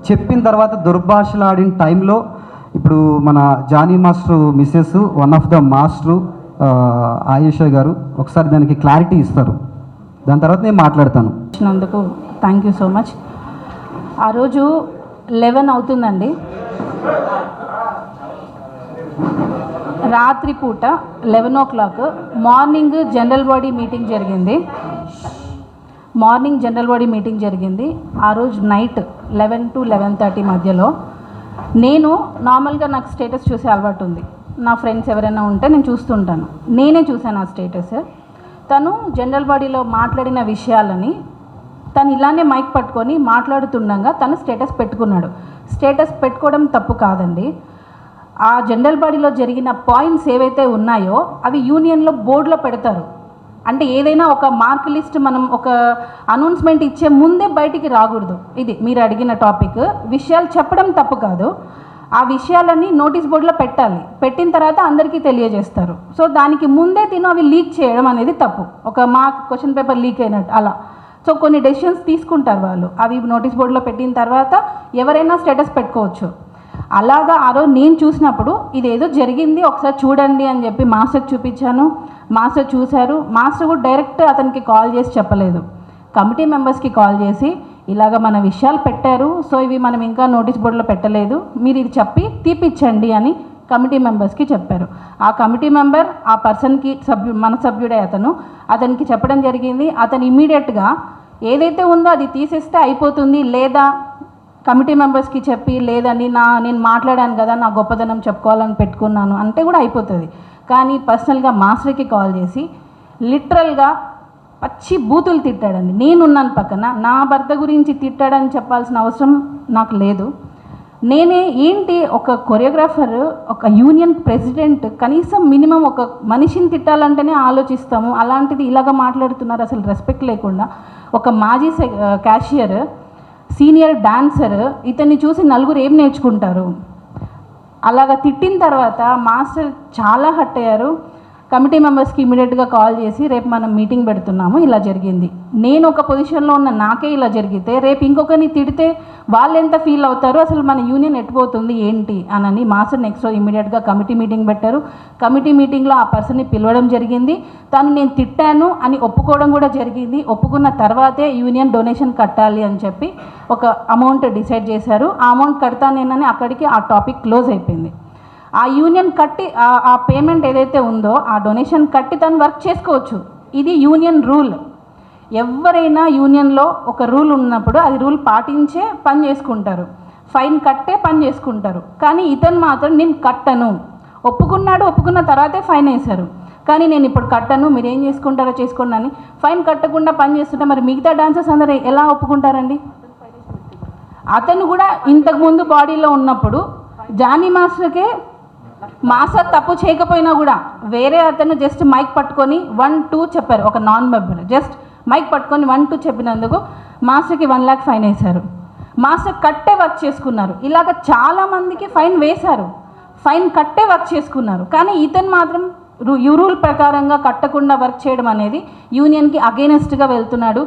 చెప్పిన తర్వాత దుర్భాషలు ఆడిన టైంలో ఇప్పుడు మన Jani master Mrs one of the master Ayesha గారు ఒకసారి దానికి క్లారిటీ ఇస్తారు. దాని తర్వాత నేను మాట్లాడతాను. అందుకు థ్యాంక్ యూ సో మచ్. ఆ రోజు 11 అవుతుందండి, రాత్రి పూట 11 o'clock morning general body meeting జరిగింది. ఆ రోజు నైట్ 11 to 11:30 మధ్యలో నేను నార్మల్గా నాకు స్టేటస్ చూసే అలవాటు ఉంది. నా ఫ్రెండ్స్ ఎవరైనా ఉంటే నేను చూస్తుంటాను. నేనే చూశాను ఆ స్టేటస్. తను జనరల్ బాడీలో మాట్లాడిన విషయాలని తను ఇలానే మైక్ పట్టుకొని మాట్లాడుతుండగా తను స్టేటస్ పెట్టుకున్నాడు. స్టేటస్ పెట్టుకోవడం తప్పు కాదండి. ఆ జనరల్ బాడీలో జరిగిన పాయింట్స్ ఏవైతే ఉన్నాయో అవి యూనియన్లో బోర్డులో పెడతారు. అంటే ఏదైనా ఒక మార్క్ లిస్ట్ మనం ఒక అనౌన్స్మెంట్ ఇచ్చే ముందే బయటికి రాకూడదు. ఇది మీరు అడిగిన టాపిక్. విషయాలు చెప్పడం తప్పు కాదు, ఆ విషయాలన్నీ నోటీస్ బోర్డులో పెట్టాలి. పెట్టిన తర్వాత అందరికీ తెలియజేస్తారు. సో దానికి ముందే అవి లీక్ చేయడం అనేది తప్పు. ఒక మార్క్ క్వశ్చన్ పేపర్ లీక్ అయినట్టు అలా. సో కొన్ని డెసిషన్స్ తీసుకుంటారు వాళ్ళు. అవి నోటీస్ బోర్డులో పెట్టిన తర్వాత ఎవరైనా స్టేటస్ పెట్టుకోవచ్చు. అలాగా ఆ రోజు నేను చూసినప్పుడు ఇదేదో జరిగింది ఒకసారి చూడండి అని చెప్పి మాస్టర్కి చూపించాను. మాస్టర్ చూశారు. మాస్టర్ కూడా డైరెక్ట్ అతనికి కాల్ చేసి చెప్పలేదు, కమిటీ మెంబర్స్కి కాల్ చేసి ఇలాగ మన విషయాలు పెట్టారు, సో ఇవి మనం ఇంకా నోటీస్ బోర్డులో పెట్టలేదు, మీరు ఇది చెప్పి తీపిచ్చండి అని కమిటీ మెంబర్స్కి చెప్పారు. ఆ కమిటీ మెంబర్ ఆ పర్సన్కి మన సభ్యుడే అతనికి చెప్పడం జరిగింది. అతను ఇమ్మీడియట్గా ఏదైతే ఉందో అది తీసేస్తే అయిపోతుంది, లేదా కమిటీ మెంబర్స్కి చెప్పి లేదని నేను మాట్లాడాను కదా, నా గొప్పదనం చెప్పుకోవాలని పెట్టుకున్నాను అంటే కూడా అయిపోతుంది. కానీ పర్సనల్గా మాస్టర్కి కాల్ చేసి లిటరల్గా పచ్చి బూతులు తిట్టాడండి. నేనున్నాను పక్కన, నా భర్త గురించి తిట్టాడని చెప్పాల్సిన అవసరం నాకు లేదు. ఏంటి ఒక కొరియోగ్రాఫర్, ఒక యూనియన్ ప్రెసిడెంట్, కనీసం మినిమం ఒక మనిషిని తిట్టాలంటేనే ఆలోచిస్తాము. అలాంటిది ఇలాగ మాట్లాడుతున్నారు అసలు రెస్పెక్ట్ లేకుండా. ఒక మాజీ క్యాషియర్, సీనియర్ డాన్సర్, ఇతన్ని చూసి నలుగురు ఏం నేర్చుకుంటారు? అలాగ తిట్టిన తర్వాత మాస్టర్ చాలా హర్ట్ అయ్యారు. కమిటీ మెంబర్స్కి ఇమీడియట్గా కాల్ చేసి రేపు మనం మీటింగ్ పెడుతున్నాము, ఇలా జరిగింది. నేను ఒక పొజిషన్లో ఉన్న నాకే ఇలా జరిగితే రేపు ఇంకొకరిని తిడితే వాళ్ళు ఎంత ఫీల్ అవుతారు, అసలు మన యూనియన్ ఎట్టుపోతుంది ఏంటి అని మాస్టర్ నెక్స్ట్ రోజు ఇమీడియట్గా కమిటీ మీటింగ్ పెట్టారు. కమిటీ మీటింగ్లో ఆ పర్సన్ని పిలవడం జరిగింది. తను నేను తిట్టాను అని ఒప్పుకోవడం కూడా జరిగింది. ఒప్పుకున్న తర్వాతే యూనియన్ డొనేషన్ కట్టాలి అని చెప్పి ఒక అమౌంట్ డిసైడ్ చేశారు. ఆ అమౌంట్ కడతానేనని అక్కడికి ఆ టాపిక్ క్లోజ్ అయిపోయింది. ఆ యూనియన్ కట్టి ఆ పేమెంట్ ఏదైతే ఉందో ఆ డొనేషన్ కట్టి తను వర్క్ చేసుకోవచ్చు. ఇది యూనియన్ రూల్. ఎవరైనా యూనియన్లో ఒక రూల్ ఉన్నప్పుడు అది రూల్ పాటించే పని చేసుకుంటారు, ఫైన్ కట్టే పని చేసుకుంటారు. కానీ ఇతను మాత్రం నేను కట్టను ఒప్పుకున్నాడు. ఒప్పుకున్న తర్వాతే ఫైన్ వేశారు. కానీ నేను ఇప్పుడు కట్టను, మీరు ఏం చేసుకుంటారో చేసుకోండి అని ఫైన్ కట్టకుండా పని చేస్తుంటే మరి మిగతా డాన్సర్స్ అందరూ ఎలా ఒప్పుకుంటారండి? అతను కూడా ఇంతకుముందు బాడీలో ఉన్నప్పుడు జానీ మాస్టర్కే మాస్టర్ తప్పు చేయకపోయినా కూడా వేరే అతను జస్ట్ మైక్ పట్టుకొని 1, 2 చెప్పారు. ఒక నాన్ మెంబర్ జస్ట్ మైక్ పట్టుకొని 1, 2 చెప్పినందుకు మాస్టర్కి 1 lakh ఫైన్ వేశారు. మాస్టర్ కట్టే వర్క్ చేసుకున్నారు. ఇలాగ చాలామందికి ఫైన్ వేశారు, ఫైన్ కట్టే వర్క్ చేసుకున్నారు. కానీ ఇతను మాత్రం రూల్ ప్రకారంగా కట్టకుండా వర్క్ చేయడం అనేది యూనియన్కి అగెయినెస్ట్గా వెళ్తున్నాడు.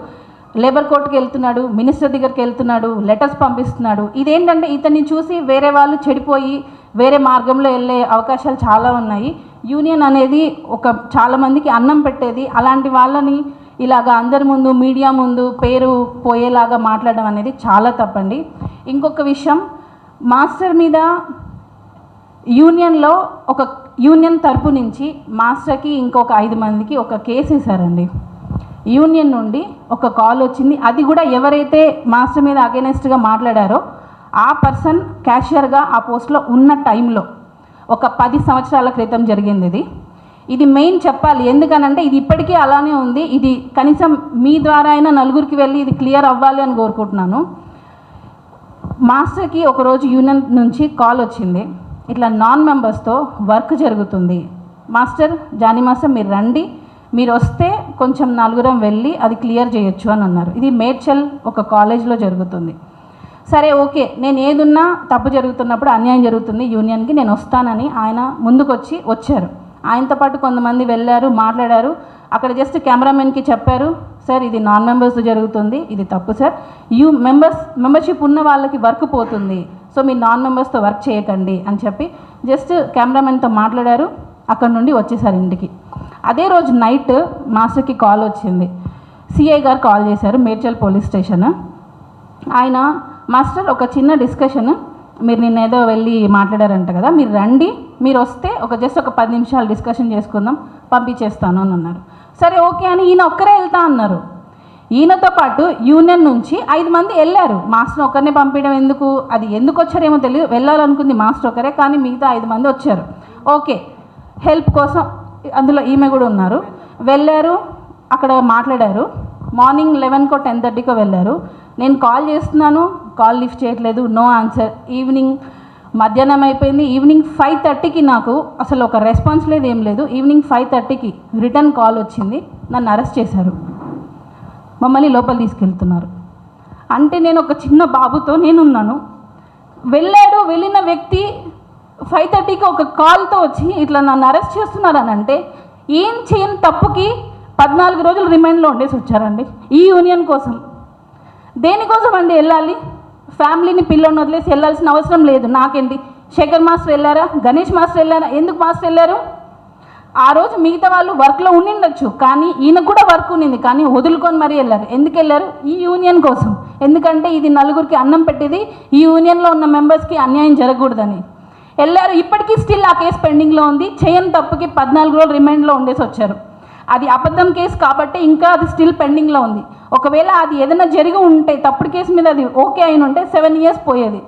లేబర్ కోర్టుకి వెళ్తున్నాడు, మినిస్టర్ దగ్గరికి వెళ్తున్నాడు, లెటర్స్ పంపిస్తున్నాడు. ఇదేంటంటే ఇతన్ని చూసి వేరే వాళ్ళు చెడిపోయి వేరే మార్గంలో వెళ్ళే అవకాశాలు చాలా ఉన్నాయి. యూనియన్ అనేది చాలామందికి అన్నం పెట్టేది. అలాంటి వాళ్ళని ఇలాగ అందరి ముందు మీడియా ముందు పేరు పోయేలాగా మాట్లాడడం అనేది చాలా తప్పండి. ఇంకొక విషయం, మాస్టర్ మీద యూనియన్లో ఒక యూనియన్ తరపు నుంచి మాస్టర్కి ఇంకొక 5 మందికి ఒక కేసు వేశారండి. యూనియన్ నుండి ఒక కాల్ వచ్చింది. అది కూడా ఎవరైతే మాస్టర్ మీద అగెనెస్ట్గా మాట్లాడారో ఆ పర్సన్ క్యాషియర్గా ఆ పోస్ట్లో ఉన్న టైంలో ఒక 10 సంవత్సరాల క్రితం జరిగింది. ఇది మెయిన్ చెప్పాలి, ఎందుకనంటే ఇది ఇప్పటికీ అలానే ఉంది. ఇది కనీసం మీ ద్వారా అయినా నలుగురికి వెళ్ళి ఇది క్లియర్ అవ్వాలి అని కోరుకుంటున్నాను. మాస్టర్కి ఒకరోజు యూనియన్ నుంచి కాల్ వచ్చింది, ఇట్లా నాన్ మెంబర్స్తో వర్క్ జరుగుతుంది, మాస్టర్ జానీ మాస్టర్ మీరు రండి, మీరు వస్తే కొంచెం నలుగురం వెళ్ళి అది క్లియర్ చేయొచ్చు అని అన్నారు. ఇది మేడ్చల్ ఒక కాలేజ్లో జరుగుతుంది. సరే ఓకే, నేను ఏదున్నా తప్పు జరుగుతున్నప్పుడు అన్యాయం జరుగుతుంది యూనియన్కి, నేను వస్తానని ఆయన ముందుకొచ్చి వచ్చారు. ఆయనతో పాటు కొంతమంది వెళ్ళారు, మాట్లాడారు. అక్కడ జస్ట్ కెమెరామెన్కి చెప్పారు, సార్ ఇది నాన్ మెంబర్స్ జరుగుతుంది, ఇది తప్పు సార్, మెంబర్షిప్ ఉన్న వాళ్ళకి వర్క్ పోతుంది, సో మీరు నాన్ మెంబర్స్తో వర్క్ చేయకండి అని చెప్పి జస్ట్ కెమెరామెన్తో మాట్లాడారు. అక్కడ నుండి వచ్చేసారు ఇంటికి. అదే రోజు నైట్ మాస్టర్కి కాల్ వచ్చింది. సిఐ గారు కాల్ చేశారు, మేడ్చల్ పోలీస్ స్టేషన్. ఆయన మాస్టర్ ఒక చిన్న డిస్కషన్, మీరు నిన్నేదో వెళ్ళి మాట్లాడారంట కదా, మీరు రండి, మీరు వస్తే జస్ట్ ఒక 10 నిమిషాలు డిస్కషన్ చేసుకుందాం, పంపించేస్తాను అని అన్నారు. సరే ఓకే అని ఈయన ఒక్కరే వెళ్తా అన్నారు. ఈయనతో పాటు యూనియన్ నుంచి 5 మంది వెళ్ళారు. మాస్టర్ ఒక్కరినే పంపించడం ఎందుకు, అది ఎందుకు వచ్చారేమో తెలియదు, వెళ్ళాలనుకుంది మాస్టర్ ఒకరే, కానీ మిగతా 5 మంది వచ్చారు. ఓకే, హెల్ప్ కోసం అందులో ఈమె కూడా ఉన్నారు. వెళ్ళారు, అక్కడ మాట్లాడారు. మార్నింగ్ 11కో 10:30కో వెళ్ళారు. నేను కాల్ చేస్తున్నాను, కాల్ లిఫ్ట్ చేయట్లేదు, నో ఆన్సర్. ఈవినింగ్ మధ్యాహ్నం అయిపోయింది. ఈవినింగ్ 5:30కి నాకు అసలు ఒక రెస్పాన్స్ లేదు, ఏం లేదు. ఈవినింగ్ 5:30కి రిటర్న్ కాల్ వచ్చింది, నన్ను అరెస్ట్ చేశారు, మమ్మల్ని లోపల తీసుకెళ్తున్నారు. అంటే నేను ఒక చిన్న బాబుతో నేనున్నాను. వెళ్ళిన వ్యక్తి 5:30కి ఒక కాల్తో వచ్చి ఇట్లా నన్ను అరెస్ట్ చేస్తున్నారని అంటే ఏం చేయని తప్పుకి 14 రోజులు రిమైండ్లో ఉండేసి వచ్చారండి ఈ యూనియన్ కోసం. దేనికోసం అండి వెళ్ళాలి? ఫ్యామిలీని పిల్లని వదిలేసి వెళ్ళాల్సిన అవసరం లేదు. నాకేంటి, శేఖర్ మాస్టర్ వెళ్ళారా, గణేష్ మాస్టర్ వెళ్ళారా, ఎందుకు మాస్టర్ వెళ్ళారు? ఆ రోజు మిగతా వాళ్ళు వర్క్లో ఉండిండొచ్చు, కానీ ఈయన కూడా వర్క్ ఉండింది, కానీ వదులుకొని మరీ వెళ్ళారు. ఎందుకు వెళ్ళారు? ఈ యూనియన్ కోసం. ఎందుకంటే ఇది నలుగురికి అన్నం పెట్టేది, ఈ యూనియన్లో ఉన్న మెంబర్స్కి అన్యాయం జరగకూడదని వెళ్ళారు. ఇప్పటికీ స్టిల్ ఆ కేసు పెండింగ్లో ఉంది. చేయని తప్పుకి 14 రోజులు రిమైండ్లో ఉండేసి వచ్చారు. అది అబద్ధం కేసు కాబట్టి ఇంకా అది స్టిల్ పెండింగ్లో ఉంది. ఒకవేళ అది ఏదైనా జరిగి ఉంటే, తప్పుడు కేసు మీద అది ఓకే అయిన ఉంటే 7 years పోయేది,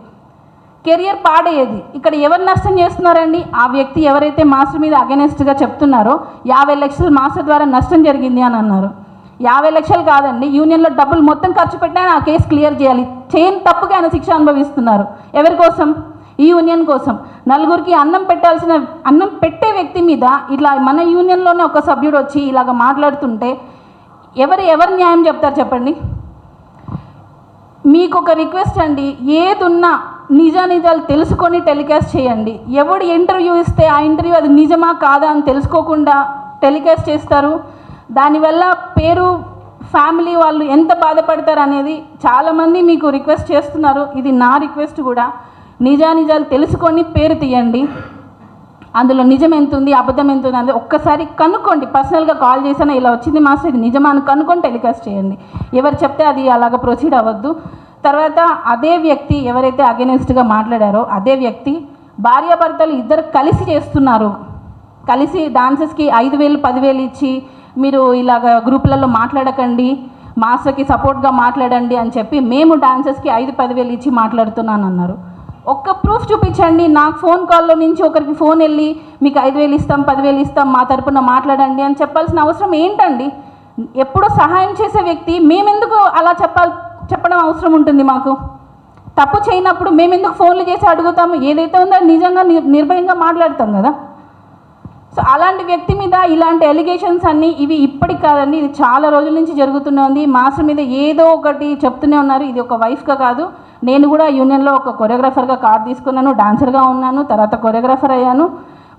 కెరియర్ పాడయ్యేది. ఇక్కడ ఎవరు నష్టం చేస్తున్నారండి? ఆ వ్యక్తి ఎవరైతే మాస్టర్ మీద అగెనెస్ట్గా చెప్తున్నారో 50 లక్షలు మాస్టర్ ద్వారా నష్టం జరిగింది అని అన్నారు. 50 లక్షలు కాదండి, యూనియన్లో డబ్బులు మొత్తం ఖర్చు పెట్టినా ఆ కేసు క్లియర్ చేయాలి. చేయని తప్పుగా ఆయన శిక్ష అనుభవిస్తున్నారు. ఎవరి కోసం? ఈ యూనియన్ కోసం. నలుగురికి అన్నం పెట్టే వ్యక్తి మీద ఇట్లా మన యూనియన్లోనే ఒక సభ్యుడు వచ్చి ఇలాగ మాట్లాడుతుంటే ఎవరు న్యాయం చెప్తారు చెప్పండి? మీకు ఒక రిక్వెస్ట్ అండి, ఏదున్నా నిజాలు తెలుసుకొని టెలికాస్ట్ చేయండి. ఎవడు ఇంటర్వ్యూ ఇస్తే ఆ ఇంటర్వ్యూ అది నిజమా కాదా అని తెలుసుకోకుండా టెలికాస్ట్ చేస్తారు. దానివల్ల పేరు ఫ్యామిలీ వాళ్ళు ఎంత బాధపడతారు అనేది చాలామంది మీకు రిక్వెస్ట్ చేస్తున్నారు. ఇది నా రిక్వెస్ట్ కూడా, నిజాలు తెలుసుకొని పేరు తీయండి. అందులో నిజం ఎంత ఉంది, అబద్ధం ఎంత ఉంది అనేది ఒక్కసారి కనుక్కోండి. పర్సనల్గా కాల్ చేసినా ఇలా వచ్చింది మాస్టర్, ఇది నిజమా అని కనుక్కొని టెలికాస్ట్ చేయండి. ఎవరు చెప్తే అది అలాగ ప్రొసీడ్ అవ్వద్దు. తర్వాత అదే వ్యక్తి ఎవరైతే అగెనిస్ట్గా మాట్లాడారో అదే వ్యక్తి భార్యాభర్తలు ఇద్దరు కలిసి చేస్తున్నారు, కలిసి డాన్సెస్కి 5,000 10,000 ఇచ్చి మీరు ఇలాగ గ్రూపులలో మాట్లాడకండి, మాస్టర్కి సపోర్ట్గా మాట్లాడండి అని చెప్పి మేము డాన్సెస్కి 5,000-10,000 ఇచ్చి మాట్లాడుతున్నాను అన్నారు. ఒక్క ప్రూఫ్ చూపించండి. నాకు ఫోన్ కాల్లో నుంచి ఒకరికి ఫోన్ వెళ్ళి మీకు 5,000 ఇస్తాం 10,000 ఇస్తాం మా తరపున మాట్లాడండి అని చెప్పాల్సిన అవసరం ఏంటండి? ఎప్పుడో సహాయం చేసే వ్యక్తి మేమెందుకు అలా చెప్పడం అవసరం ఉంటుంది? మాకు తప్పు చేయనప్పుడు మేమెందుకు ఫోన్లు చేసి అడుగుతాము? ఏదైతే ఉందో నిజంగా నిర్భయంగా మాట్లాడతాం కదా. సో అలాంటి వ్యక్తి మీద ఇలాంటి ఎలిగేషన్స్ అన్నీ ఇవి ఇప్పటికి కాదండి, ఇది చాలా రోజుల నుంచి జరుగుతూనే ఉంది. మాస్టర్ మీద ఏదో ఒకటి చెప్తూనే ఉన్నారు. ఇది ఒక వైఫ్గా కాదు, నేను కూడా యూనియన్లో ఒక కొరియోగ్రాఫర్గా కార్డు తీసుకున్నాను, డాన్సర్గా ఉన్నాను, తర్వాత కొరియోగ్రాఫర్ అయ్యాను.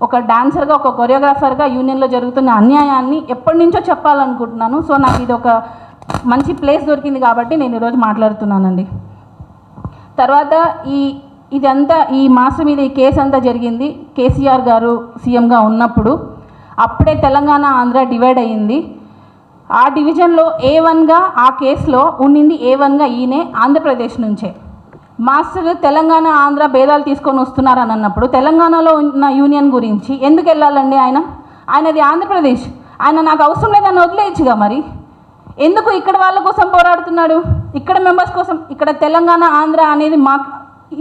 ఒక డాన్సర్గా ఒక కొరియోగ్రాఫర్గా యూనియన్లో జరుగుతున్న అన్యాయాన్ని ఎప్పటి నుంచో చెప్పాలనుకుంటున్నాను. సో నాకు ఇది ఒక మంచి ప్లేస్ దొరికింది కాబట్టి నేను ఈరోజు మాట్లాడుతున్నానండి. తర్వాత ఇదంతా ఈ మాస్టర్ మీద ఈ కేసు అంతా జరిగింది కేసీఆర్ గారు సీఎంగా ఉన్నప్పుడు. అప్పుడే తెలంగాణ ఆంధ్ర డివైడ్ అయ్యింది. ఆ డివిజన్లో A1గా ఆ కేసులో ఉండింది A1గా ఈయనే ఆంధ్రప్రదేశ్ నుంచే. మాస్టర్ తెలంగాణ ఆంధ్ర భేదాలు తీసుకొని వస్తున్నారని అన్నప్పుడు తెలంగాణలో ఉన్న యూనియన్ గురించి ఎందుకు వెళ్ళాలండి? ఆయనది ఆంధ్రప్రదేశ్, ఆయన నాకు అవసరం లేదని వదిలేయచ్చుగా. మరి ఎందుకు ఇక్కడ వాళ్ళ కోసం పోరాడుతున్నాడు? ఇక్కడ మెంబర్స్ కోసం. ఇక్కడ తెలంగాణ ఆంధ్ర అనేది మాకు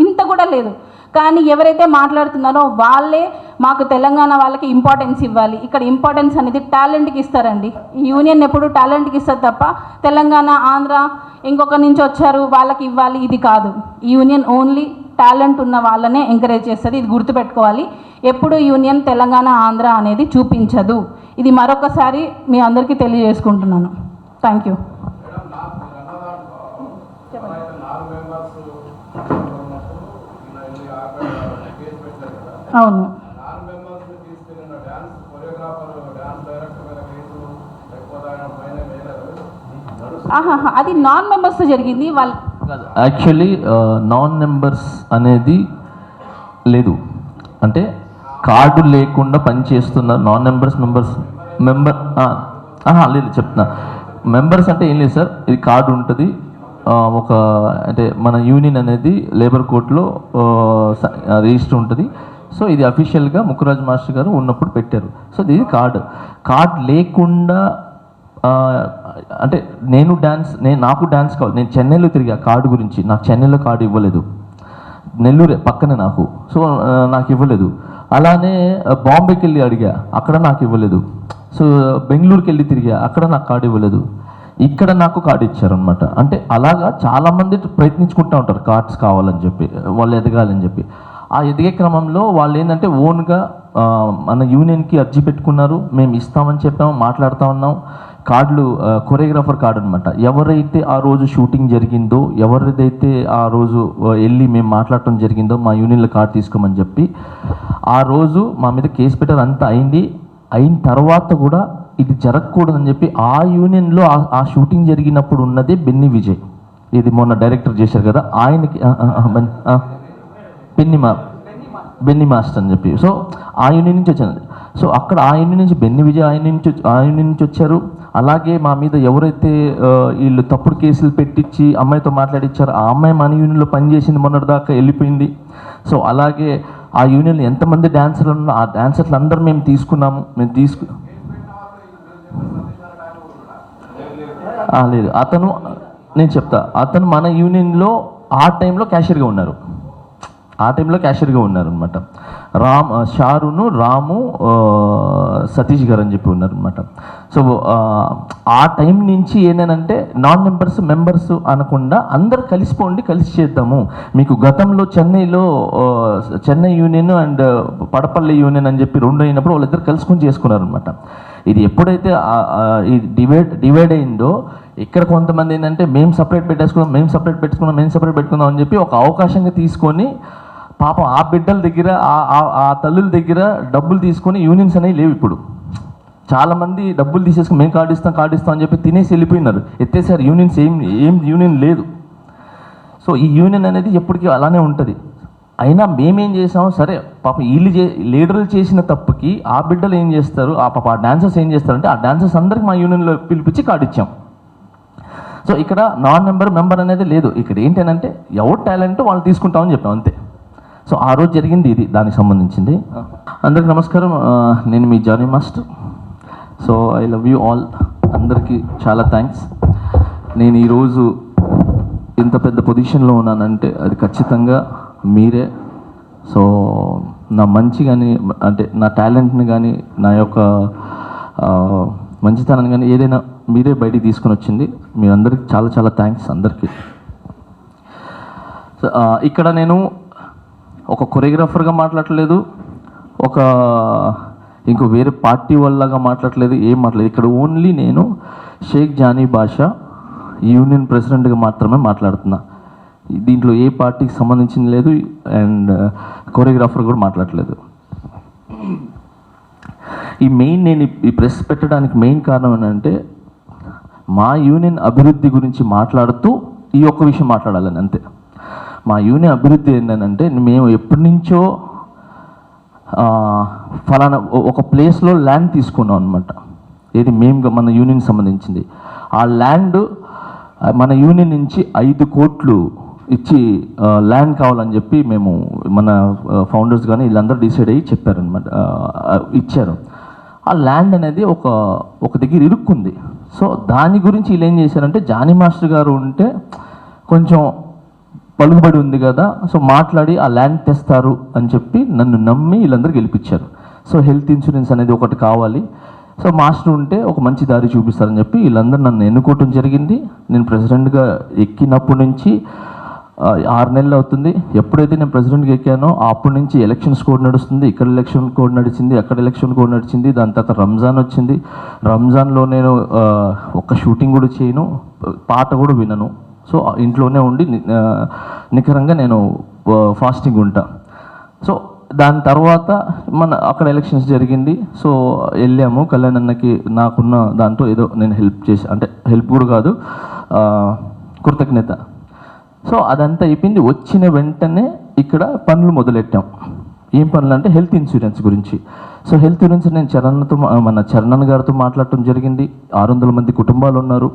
ఇంత కూడా లేదు. కానీ ఎవరైతే మాట్లాడుతున్నారో వాళ్ళే మాకు తెలంగాణ వాళ్ళకి ఇంపార్టెన్స్ ఇవ్వాలి, ఇక్కడ ఇంపార్టెన్స్ అనేది టాలెంట్కి ఇస్తారండి. ఈ యూనియన్ ఎప్పుడు టాలెంట్కి ఇస్తారు తప్ప తెలంగాణ ఆంధ్ర ఇంకొక నుంచి వచ్చారు వాళ్ళకి ఇవ్వాలి ఇది కాదు. ఈ యూనియన్ ఓన్లీ టాలెంట్ ఉన్న వాళ్ళనే ఎంకరేజ్ చేస్తుంది. ఇది గుర్తుపెట్టుకోవాలి. ఎప్పుడు యూనియన్ తెలంగాణ ఆంధ్ర అనేది చూపించదు. ఇది మరొకసారి మీ అందరికీ తెలియజేసుకుంటున్నాను. Thank you. అవును, అది నాన్ మెంబర్స్తో జరిగింది. వాళ్ళు యాక్చువల్లీ నాన్ మెంబర్స్ అనేది లేదు, అంటే కార్డు లేకుండా పనిచేస్తున్న నాన్ మెంబర్స్ లేదు చెప్తున్నా. మెంబర్స్ అంటే ఏం లేదు సార్, ఇది కార్డు ఉంటుంది. ఒక అంటే మన యూనియన్ అనేది లేబర్ కోర్టులో రిజిస్టర్ ఉంటుంది. సో ఇది అఫీషియల్గా ముక్కురాజ్ మాస్టర్ గారు ఉన్నప్పుడు పెట్టారు. సో ఇది కార్డ్ లేకుండా అంటే నాకు డ్యాన్స్ కావాలి. నేను చెన్నైలో తిరిగా కార్డు గురించి, నాకు చెన్నైలో కార్డు ఇవ్వలేదు. నెల్లూరే పక్కనే నాకు, సో నాకు ఇవ్వలేదు. అలానే బాంబేకి వెళ్ళి అడిగా, అక్కడ నాకు ఇవ్వలేదు. సో బెంగళూరుకి వెళ్ళి తిరిగా, అక్కడ నాకు కార్డు ఇవ్వలేదు. ఇక్కడ నాకు కార్డు ఇచ్చారనమాట. అంటే అలాగా చాలామంది ప్రయత్నించుకుంటూ ఉంటారు కార్డ్స్ కావాలని చెప్పి, వాళ్ళు ఎదగాలని చెప్పి. ఆ ఎదిగే క్రమంలో వాళ్ళు ఏంటంటే ఓన్గా మన యూనియన్కి అర్జీ పెట్టుకున్నారు. మేము ఇస్తామని చెప్పాము, మాట్లాడుతూ ఉన్నాం. కార్డులు కొరియోగ్రాఫర్ కార్డు అనమాట. ఎవరైతే ఆ రోజు షూటింగ్ జరిగిందో, ఎవరిదైతే ఆ రోజు వెళ్ళి మేము మాట్లాడటం జరిగిందో మా యూనియన్లో కార్డు తీసుకోమని చెప్పి ఆ రోజు మా మీద కేసు పెట్టారు. అంతా అయిన తర్వాత కూడా ఇది జరగకూడదని చెప్పి ఆ యూనియన్లో ఆ షూటింగ్ జరిగినప్పుడు ఉన్నదే బెన్నీ విజయ్, ఇది మొన్న డైరెక్టర్ చేశారు కదా, ఆయనకి బెన్నీ మాస్టర్ అని చెప్పి. సో ఆ యూనియన్ నుంచి వచ్చాను. సో అక్కడ ఆ యూనియన్ నుంచి బెన్నీ విజయ్ ఆ యూనియన్ నుంచి వచ్చారు. అలాగే మా మీద ఎవరైతే వీళ్ళు తప్పుడు కేసులు పెట్టించి అమ్మాయితో మాట్లాడిచ్చారో ఆ అమ్మాయి మన యూనియన్లో పనిచేసింది, మొన్నటిదాకా వెళ్ళిపోయింది. సో అలాగే ఆ యూనియన్లో ఎంతమంది డాన్సర్లు ఉన్నారో ఆ డాన్సర్లు అందరూ మేము తీసుకున్నాము. లేదు, నేను చెప్తా, అతను మన యూనియన్లో ఆ టైంలో క్యాషియర్గా ఉన్నారు అనమాట. షారును రాము సతీష్ గారు అని చెప్పి ఉన్నారనమాట. సో ఆ టైం నుంచి ఏంటంటే నాన్ మెంబర్స్ అనకుండా అందరు కలిసిపోండి, కలిసి చేద్దాము. మీకు గతంలో చెన్నై యూనియన్ అండ్ పడపల్లి యూనియన్ అని చెప్పి రెండు అయినప్పుడు వాళ్ళిద్దరు కలుసుకొని చేసుకున్నారనమాట. ఇది ఎప్పుడైతే డివైడ్ అయిందో ఇక్కడ కొంతమంది ఏంటంటే మేము సపరేట్ పెట్టుకుందాం అని చెప్పి ఒక అవకాశంగా తీసుకొని పాపం ఆ బిడ్డల దగ్గర ఆ తల్లుల దగ్గర డబ్బులు తీసుకొని యూనియన్స్ అనేవి లేవు ఇప్పుడు. చాలామంది డబ్బులు తీసేసుకుని మేము కార్డు ఇస్తాం అని చెప్పి తినేసి వెళ్ళిపోయినారు, ఎత్తేసారు. యూనియన్స్ ఏం యూనియన్ లేదు. సో ఈ యూనియన్ అనేది ఎప్పటికీ అలానే ఉంటుంది. అయినా మేమేం చేసాం, సరే పాపం వీళ్ళు లీడర్లు చేసిన తప్పుకి ఆ బిడ్డలు ఏం చేస్తారు, ఆ పాప ఆ డాన్సర్స్ ఏం చేస్తారంటే ఆ డాన్సర్స్ అందరికి మా యూనియన్లో పిలిపించి కార్డు ఇచ్చాం. సో ఇక్కడ మెంబర్ అనేది లేదు. ఇక్కడ ఏంటంటే ఎవరు టాలెంట్ వాళ్ళు తీసుకుంటామని చెప్పాం అంతే. సో ఆ రోజు జరిగింది ఇది, దానికి సంబంధించింది. అందరికి నమస్కారం, నేను మీ Jani master. So I love you all. అందరికీ చాలా థ్యాంక్స్. నేను ఈరోజు ఇంత పెద్ద పొజిషన్లో ఉన్నానంటే అది ఖచ్చితంగా మీరే. సో నా మంచి కానీ అంటే నా టాలెంట్ని కానీ నా యొక్క మంచితనాన్ని కానీ ఏదైనా మీరే బయటికి తీసుకొని వచ్చింది. మీరందరికీ చాలా చాలా థ్యాంక్స్ అందరికీ. ఇక్కడ నేను ఒక కొరియోగ్రాఫర్గా మాట్లాడలేదు, ఇంకో వేరే పార్టీ వాళ్ళగా మాట్లాడలేదు, ఏం మాట్లాడలేదు. ఇక్కడ ఓన్లీ నేను షేక్ జానీ బాషా యూనియన్ ప్రెసిడెంట్గా మాత్రమే మాట్లాడుతున్నా. దీంట్లో ఏ పార్టీకి సంబంధించింది లేదు అండ్ కొరియోగ్రాఫర్ కూడా మాట్లాడలేదు. నేను ఈ ప్రెస్ పెట్టడానికి మెయిన్ కారణం ఏంటంటే మా యూనియన్ అభివృద్ధి గురించి మాట్లాడుతూ ఈ ఒక్క విషయం మాట్లాడాలని అంతే. మా యూనియన్ అభివృద్ధి ఏంటంటే మేము ఎప్పటి నుంచో ఫలానా ఒక ప్లేస్లో ల్యాండ్ తీసుకున్నాం అనమాట. ఏది మేము మన యూనియన్ సంబంధించింది. ఆ ల్యాండ్ మన యూనియన్ నుంచి 5 కోట్లు ఇచ్చి ల్యాండ్ కావాలని చెప్పి మేము మన ఫౌండర్స్ కానీ వీళ్ళందరూ డిసైడ్ అయ్యి చెప్పారనమాట, ఇచ్చారు. ఆ ల్యాండ్ అనేది ఒక దగ్గర ఇరుక్కుంది. సో దాని గురించి వీళ్ళు ఏం చేశారంటే జానీ మాస్టర్ గారు ఉంటే కొంచెం పలుకుబడి ఉంది కదా, సో మాట్లాడి ఆ ల్యాండ్ తెస్తారు అని చెప్పి నన్ను నమ్మి వీళ్ళందరూ గెలిపించారు. సో హెల్త్ ఇన్సూరెన్స్ అనేది ఒకటి కావాలి, సో మాస్టర్ ఉంటే ఒక మంచి దారి చూపిస్తారని చెప్పి వీళ్ళందరూ నన్ను ఎన్నుకోవటం జరిగింది. నేను ప్రెసిడెంట్గా ఎక్కినప్పటి నుంచి 6 నెలలు అవుతుంది. ఎప్పుడైతే నేను ప్రెసిడెంట్గా ఎక్కానో అప్పటి నుంచి ఎలక్షన్స్ కోడ్ నడుస్తుంది. ఇక్కడ ఎలక్షన్ కోడ్ నడిచింది, అక్కడ ఎలక్షన్ కోడ్ నడిచింది. దాని తర్వాత రంజాన్ వచ్చింది. రంజాన్లో నేను ఒక్క షూటింగ్ కూడా చేయను, పాట కూడా వినను. సో ఇంట్లోనే ఉండి నికరంగా నేను ఫాస్టింగ్ ఉంటా. సో దాని తర్వాత అక్కడ ఎలక్షన్స్ జరిగింది. సో వెళ్ళాము కళ్యాణ్ అన్నకి నాకున్న దాంట్లో ఏదో నేను హెల్ప్ చేసి, అంటే హెల్ప్ కూడా కాదు, కృతజ్ఞత. సో అదంతా అయిపోయింది. వచ్చిన వెంటనే ఇక్కడ పనులు మొదలెట్టాం. ఏం పనులు అంటే హెల్త్ ఇన్సూరెన్స్ గురించి. సో హెల్త్ ఇన్సూరెన్స్ నేను మన చరణ్ గారితో మాట్లాడటం జరిగింది. 600 మంది కుటుంబాలు ఉన్నారు.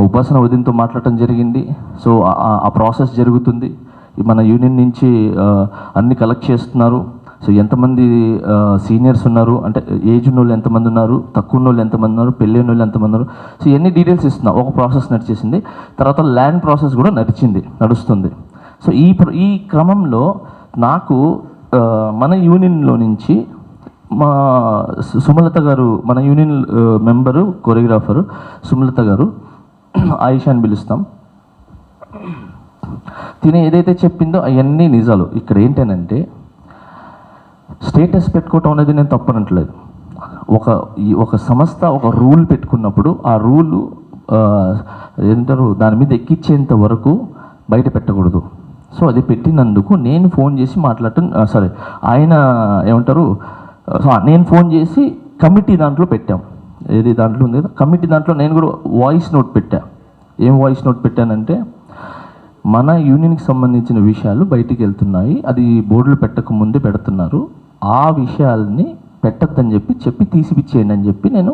ఉపాసన వదినతో మాట్లాడటం జరిగింది. సో ఆ ప్రాసెస్ జరుగుతుంది. మన యూనియన్ నుంచి అన్ని కలెక్ట్ చేస్తున్నారు. సో ఎంతమంది సీనియర్స్ ఉన్నారు, అంటే ఏజ్ ఉన్న వాళ్ళు ఎంతమంది ఉన్నారు, తక్కువ ఉన్న వాళ్ళు ఎంతమంది ఉన్నారు, పెళ్ళైన వాళ్ళు ఎంతమంది ఉన్నారు, సో ఇవన్నీ డీటెయిల్స్ ఇస్తున్నాం. ఒక ప్రాసెస్ నడిచేసింది. తర్వాత ల్యాండ్ ప్రాసెస్ కూడా నడుస్తుంది. సో ఈ క్రమంలో నాకు మన యూనియన్లో నుంచి మా సుమలత గారు, మన యూనియన్ మెంబరు కొరియోగ్రాఫరు సుమలత గారు, ఆయిషాని పిలుస్తాం, తినే ఏదైతే చెప్పిందో అవన్నీ నిజాలు. ఇక్కడ ఏంటంటే స్టేటస్ పెట్టుకోవటం అనేది నేను తప్పనట్లేదు. ఒక సంస్థ ఒక రూల్ పెట్టుకున్నప్పుడు ఆ రూలు ఏంటారు దాని మీద ఎక్కించేంత వరకు బయట పెట్టకూడదు. సో అది పెట్టినందుకు నేను ఫోన్ చేసి మాట్లాడటం, ఆయన ఏమంటారు, నేను ఫోన్ చేసి కమిటీ దాంట్లో పెట్టాం. ఏది దాంట్లో ఉంది కదా కమిటీ, దాంట్లో నేను కూడా వాయిస్ నోట్ పెట్టా. ఏం వాయిస్ నోట్ పెట్టానంటే మన యూనియన్కి సంబంధించిన విషయాలు బయటికి వెళ్తున్నాయి, అది బోర్డులు పెట్టక ముందే పెడుతున్నారు, ఆ విషయాల్ని పెట్టద్దని చెప్పి తీసిపిచ్చేయండి అని చెప్పి నేను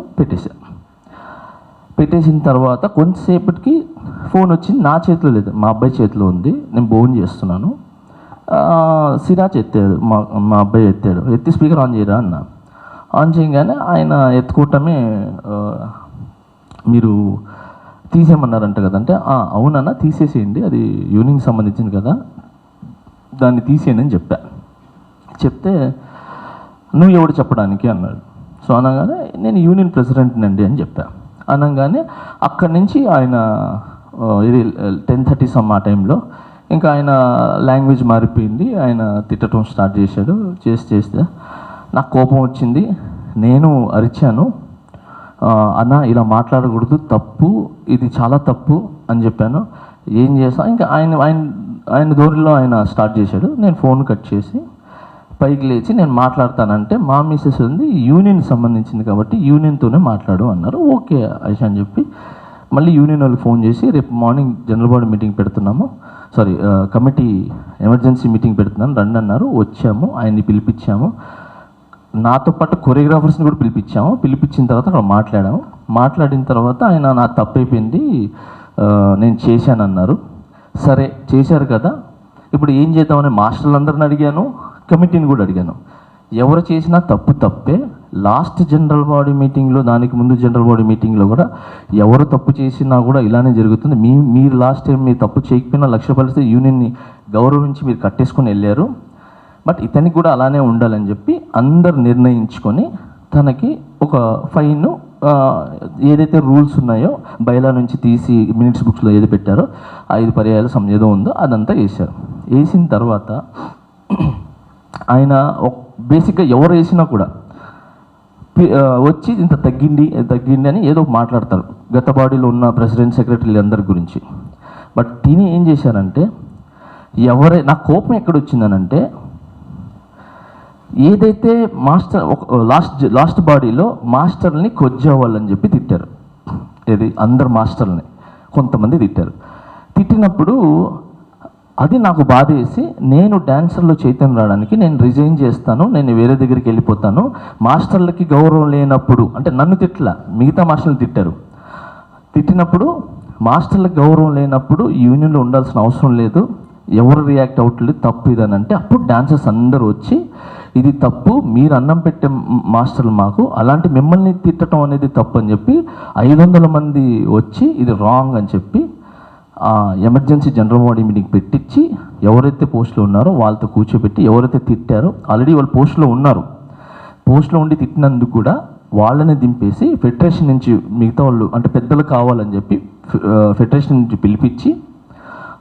పెట్టేసిన తర్వాత కొంతసేపటికి ఫోన్ వచ్చింది. నా చేతిలో లేదు, మా అబ్బాయి చేతిలో ఉంది. నేను ఫోన్ చేస్తున్నాను. సిరాజ్ ఎత్తాడు, మా అబ్బాయి ఎత్తి స్పీకర్ ఆన్ చేయరా అన్న. ఆన్ చేయగానే ఆయన ఎత్తుకోవటమే, మీరు తీసేయమన్నారంట కదంటే, అవునన్నా తీసేసేయండి, అది యూనియన్కి సంబంధించింది కదా, దాన్ని తీసేయండి అని చెప్తే నువ్వు ఎవడు చెప్పడానికి అన్నాడు. సో అనగానే నేను యూనియన్ ప్రెసిడెంట్నండి అని అనగానే అక్కడి నుంచి ఆయన ఇది 10:30 ఆ టైంలో ఇంకా ఆయన లాంగ్వేజ్ మారిపోయింది. ఆయన తిట్టడం స్టార్ట్ చేశాడు. చేస్తే నాకు కోపం వచ్చింది. నేను అరిచాను, అన్న ఇలా మాట్లాడకూడదు, తప్పు, ఇది చాలా తప్పు అని చెప్పాను. ఏం చేసా ఇంకా ఆయన ధోరణిలో ఆయన స్టార్ట్ చేశాడు. నేను ఫోన్ కట్ చేసి పైకి లేచి నేను మాట్లాడతానంటే మా మిస్సెస్ ఉంది యూనియన్ సంబంధించింది కాబట్టి యూనియన్తోనే మాట్లాడు అన్నారు. ఓకే ఐషా అని చెప్పి మళ్ళీ యూనియన్ వాళ్ళకి ఫోన్ చేసి రేపు మార్నింగ్ జనరల్ బాడీ మీటింగ్ పెడుతున్నాము, సారీ కమిటీ ఎమర్జెన్సీ మీటింగ్ పెడుతున్నాను రండి అన్నారు. వచ్చాము, ఆయన్ని పిలిపించాము, నాతో పాటు కొరియోగ్రాఫర్స్ని కూడా పిలిపించాము. పిలిపించిన తర్వాత అక్కడ మాట్లాడిన తర్వాత ఆయన నా తప్పైపోయింది నేను చేశానన్నారు. సరే చేశారు కదా, ఇప్పుడు ఏం చేద్దామని మాస్టర్లందరిని అడిగాను, కమిటీని కూడా అడిగాను. ఎవరు చేసినా తప్పే. లాస్ట్ జనరల్ బాడీ మీటింగ్లో, దానికి ముందు జనరల్ బాడీ మీటింగ్లో కూడా ఎవరు తప్పు చేసినా కూడా ఇలానే జరుగుతుంది. మీరు లాస్ట్ టైం మీరు తప్పు చేయకపోయినా 1,00,000 రూపాయలు యూనియన్ని గౌరవించి మీరు కట్టేసుకొని వెళ్ళారు, బట్ ఇతనికి కూడా అలానే ఉండాలని చెప్పి అందరు నిర్ణయించుకొని తనకి ఒక ఫైన్ ఏదైతే రూల్స్ ఉన్నాయో బైలా నుంచి తీసి మినిట్స్ బుక్స్లో ఏది పెట్టారో 5 పర్యాయాలు ఏదో ఉందో అదంతా వేశారు. వేసిన తర్వాత ఆయన బేసిక్గా ఎవరు వేసినా కూడా వచ్చి ఇంత తగ్గింది అని ఏదో మాట్లాడతారు గత బాడీలో ఉన్న ప్రెసిడెంట్ సెక్రటరీలు అందరి గురించి. బట్ తిని ఏం చేశారంటే నా కోపం ఎక్కడొచ్చిందనంటే ఏదైతే మాస్టర్ లాస్ట్ బాడీలో మాస్టర్ని కొజ్జావాళ్ళని చెప్పి తిట్టారు. ఏది అందరు మాస్టర్ని కొంతమంది తిట్టారు. తిట్టినప్పుడు అది నాకు బాధ వేసి నేను డ్యాన్సర్లో చైతన్యం రావడానికి నేను రిజైన్ చేస్తాను, నేను వేరే దగ్గరికి వెళ్ళిపోతాను. మాస్టర్లకి గౌరవం లేనప్పుడు అంటే నన్ను తిట్టలా, మిగతా మాస్టర్లు తిట్టారు. తిట్టినప్పుడు మాస్టర్లకు గౌరవం లేనప్పుడు యూనియన్లో ఉండాల్సిన అవసరం లేదు, ఎవరు రియాక్ట్ అవ్వట్లేదు, తప్పు ఇదని అంటే అప్పుడు డాన్సర్స్ అందరూ వచ్చి ఇది తప్పు, మీరు అన్నం పెట్టే మాస్టర్లు మాకు, అలాంటి మిమ్మల్ని తిట్టడం అనేది తప్పు అని చెప్పి 500 మంది వచ్చి ఇది రాంగ్ అని చెప్పి ఎమర్జెన్సీ జనరల్ బాడీ మీటింగ్ పెట్టించి ఎవరైతే పోస్టులో ఉన్నారో వాళ్ళతో కూర్చోబెట్టి ఎవరైతే తిట్టారో ఆల్రెడీ వాళ్ళు పోస్టులో ఉన్నారు, పోస్టులో ఉండి తిట్టినందుకు కూడా వాళ్ళని దింపేసి ఫెడరేషన్ నుంచి మిగతా వాళ్ళు అంటే పెద్దలు కావాలని చెప్పి ఫెడరేషన్ నుంచి పిలిపించి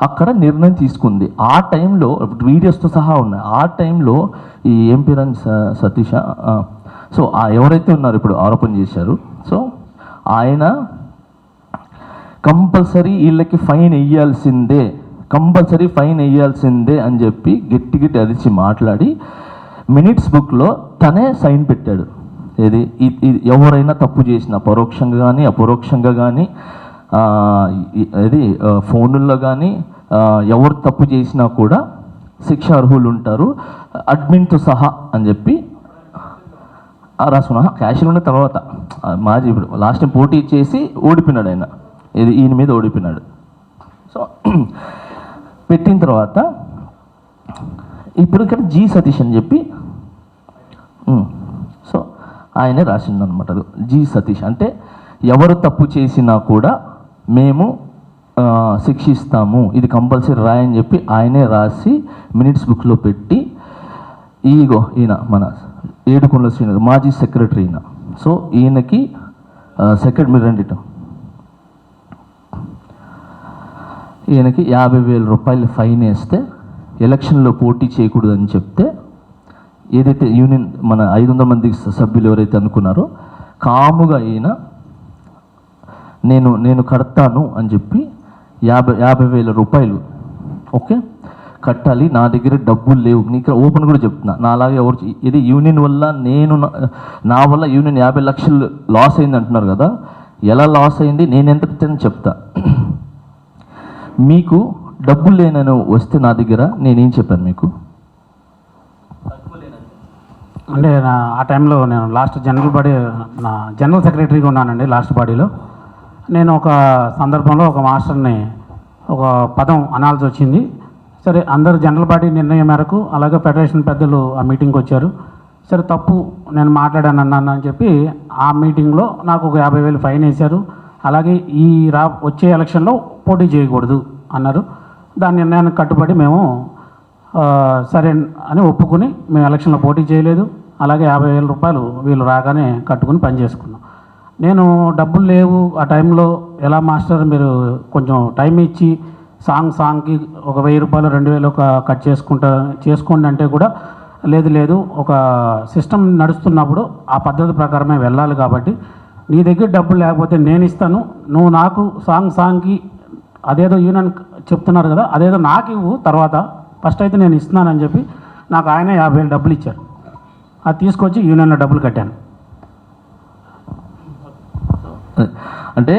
అక్కడ నిర్ణయం తీసుకుంది. ఆ టైంలో వీడియోస్తో సహా ఉన్నాయి. ఆ టైంలో ఈ ఏం పేరని సతీష, సో ఎవరైతే ఉన్నారు ఇప్పుడు ఆరోపణ చేశారు, సో ఆయన కంపల్సరీ వీళ్ళకి ఫైన్ వేయాల్సిందే అని చెప్పి గట్టి అరిచి మాట్లాడి మినిట్స్ బుక్లో తనే సైన్ పెట్టాడు. ఇది ఎవరైనా తప్పు చేసిన పరోక్షంగా కానీ అపరోక్షంగా కానీ ఇది ఫోనుల్లో కానీ ఎవరు తప్పు చేసినా కూడా శిక్ష అర్హులు ఉంటారు అడ్మిన్తో సహా అని చెప్పి రాసుకున్నా. క్యాషియర్ ఉన్న తర్వాత మాజీ ఇప్పుడు లాస్ట్ టైం పోటీ చేసి ఓడిపోయినాడు ఆయన, ఇది ఈయన మీద ఓడిపోయినాడు. సో పెట్టిన తర్వాత ఇప్పుడు ఇక్కడ జి సతీష్ అని చెప్పి సో ఆయనే రాసిందనమాట. జి సతీష్ అంటే ఎవరు తప్పు చేసినా కూడా మేము శిక్షిస్తాము, ఇది కంపల్సరీ రాయని చెప్పి ఆయనే రాసి మినిట్స్ బుక్లో పెట్టి ఈయన మన ఏడుకొండల శ్రీనగర్ మాజీ సెక్రటరీ ఈయన. సో ఈయనకి మీరు రండి, ఈయనకి 50,000 రూపాయలు ఫైన్ వేస్తే ఎలక్షన్లో పోటీ చేయకూడదని చెప్తే ఏదైతే యూనియన్ మన 500 మంది సభ్యులు ఎవరైతే అనుకున్నారో కాముగా ఈయన నేను కడతాను అని చెప్పి 50,000 రూపాయలు ఓకే కట్టాలి, నా దగ్గర డబ్బులు లేవు, నీకు ఓపెన్ కూడా చెప్తున్నా, నాలాగే ఎవరు ఇది యూనియన్ వల్ల నా వల్ల యూనియన్ 50 లక్షలు లాస్ అయింది అంటున్నారు కదా, ఎలా లాస్ అయింది నేను ఎంత పెట్టానని చెప్తా. మీకు డబ్బులు లేనని వస్తే నా దగ్గర నేనేం చెప్పాను మీకు అంటే ఆ టైంలో నేను లాస్ట్ జనరల్ బాడీ నా జనరల్ సెక్రటరీగా ఉన్నానండి. లాస్ట్ బాడీలో నేను ఒక సందర్భంలో ఒక మాస్టర్ని ఒక పదం అనాల్సి వచ్చింది. సరే అందరూ జనరల్ బాడీ నిర్ణయం మేరకు అలాగే ఫెడరేషన్ పెద్దలు ఆ మీటింగ్కి వచ్చారు. సరే తప్పు నేను మాట్లాడాను అన్నాను అని చెప్పి ఆ మీటింగ్లో నాకు ఒక 50,000 ఫైన్ వేశారు. అలాగే వచ్చే ఎలక్షన్లో పోటీ చేయకూడదు అన్నారు. దాని నిర్ణయానికి కట్టుబడి మేము సరే అని ఒప్పుకుని మేము ఎలక్షన్లో పోటీ చేయలేదు. అలాగే 50,000 రూపాయలు వీళ్ళు రాగానే కట్టుకుని పని చేసుకున్నాం. నేను డబ్బులు లేవు ఆ టైంలో, ఎలా మాస్టర్ మీరు కొంచెం టైం ఇచ్చి సాంగ్కి ఒక 1,000 రూపాయలు 2,000 కట్ చేసుకోండి అంటే కూడా లేదు ఒక సిస్టమ్ నడుస్తున్నప్పుడు ఆ పద్ధతి ప్రకారమే వెళ్ళాలి కాబట్టి నీ దగ్గర డబ్బులు లేకపోతే నేను ఇస్తాను, నువ్వు నాకు సాంగ్కి అదేదో యూనియన్ చెప్తున్నారు కదా అదేదో నాకు ఇవ్వు, తర్వాత ఫస్ట్ అయితే నేను ఇస్తున్నానని చెప్పి నాకు ఆయన 50,000 డబ్బులు ఇచ్చారు. అది తీసుకొచ్చి యూనియన్లో డబ్బులు కట్టాను. అంటే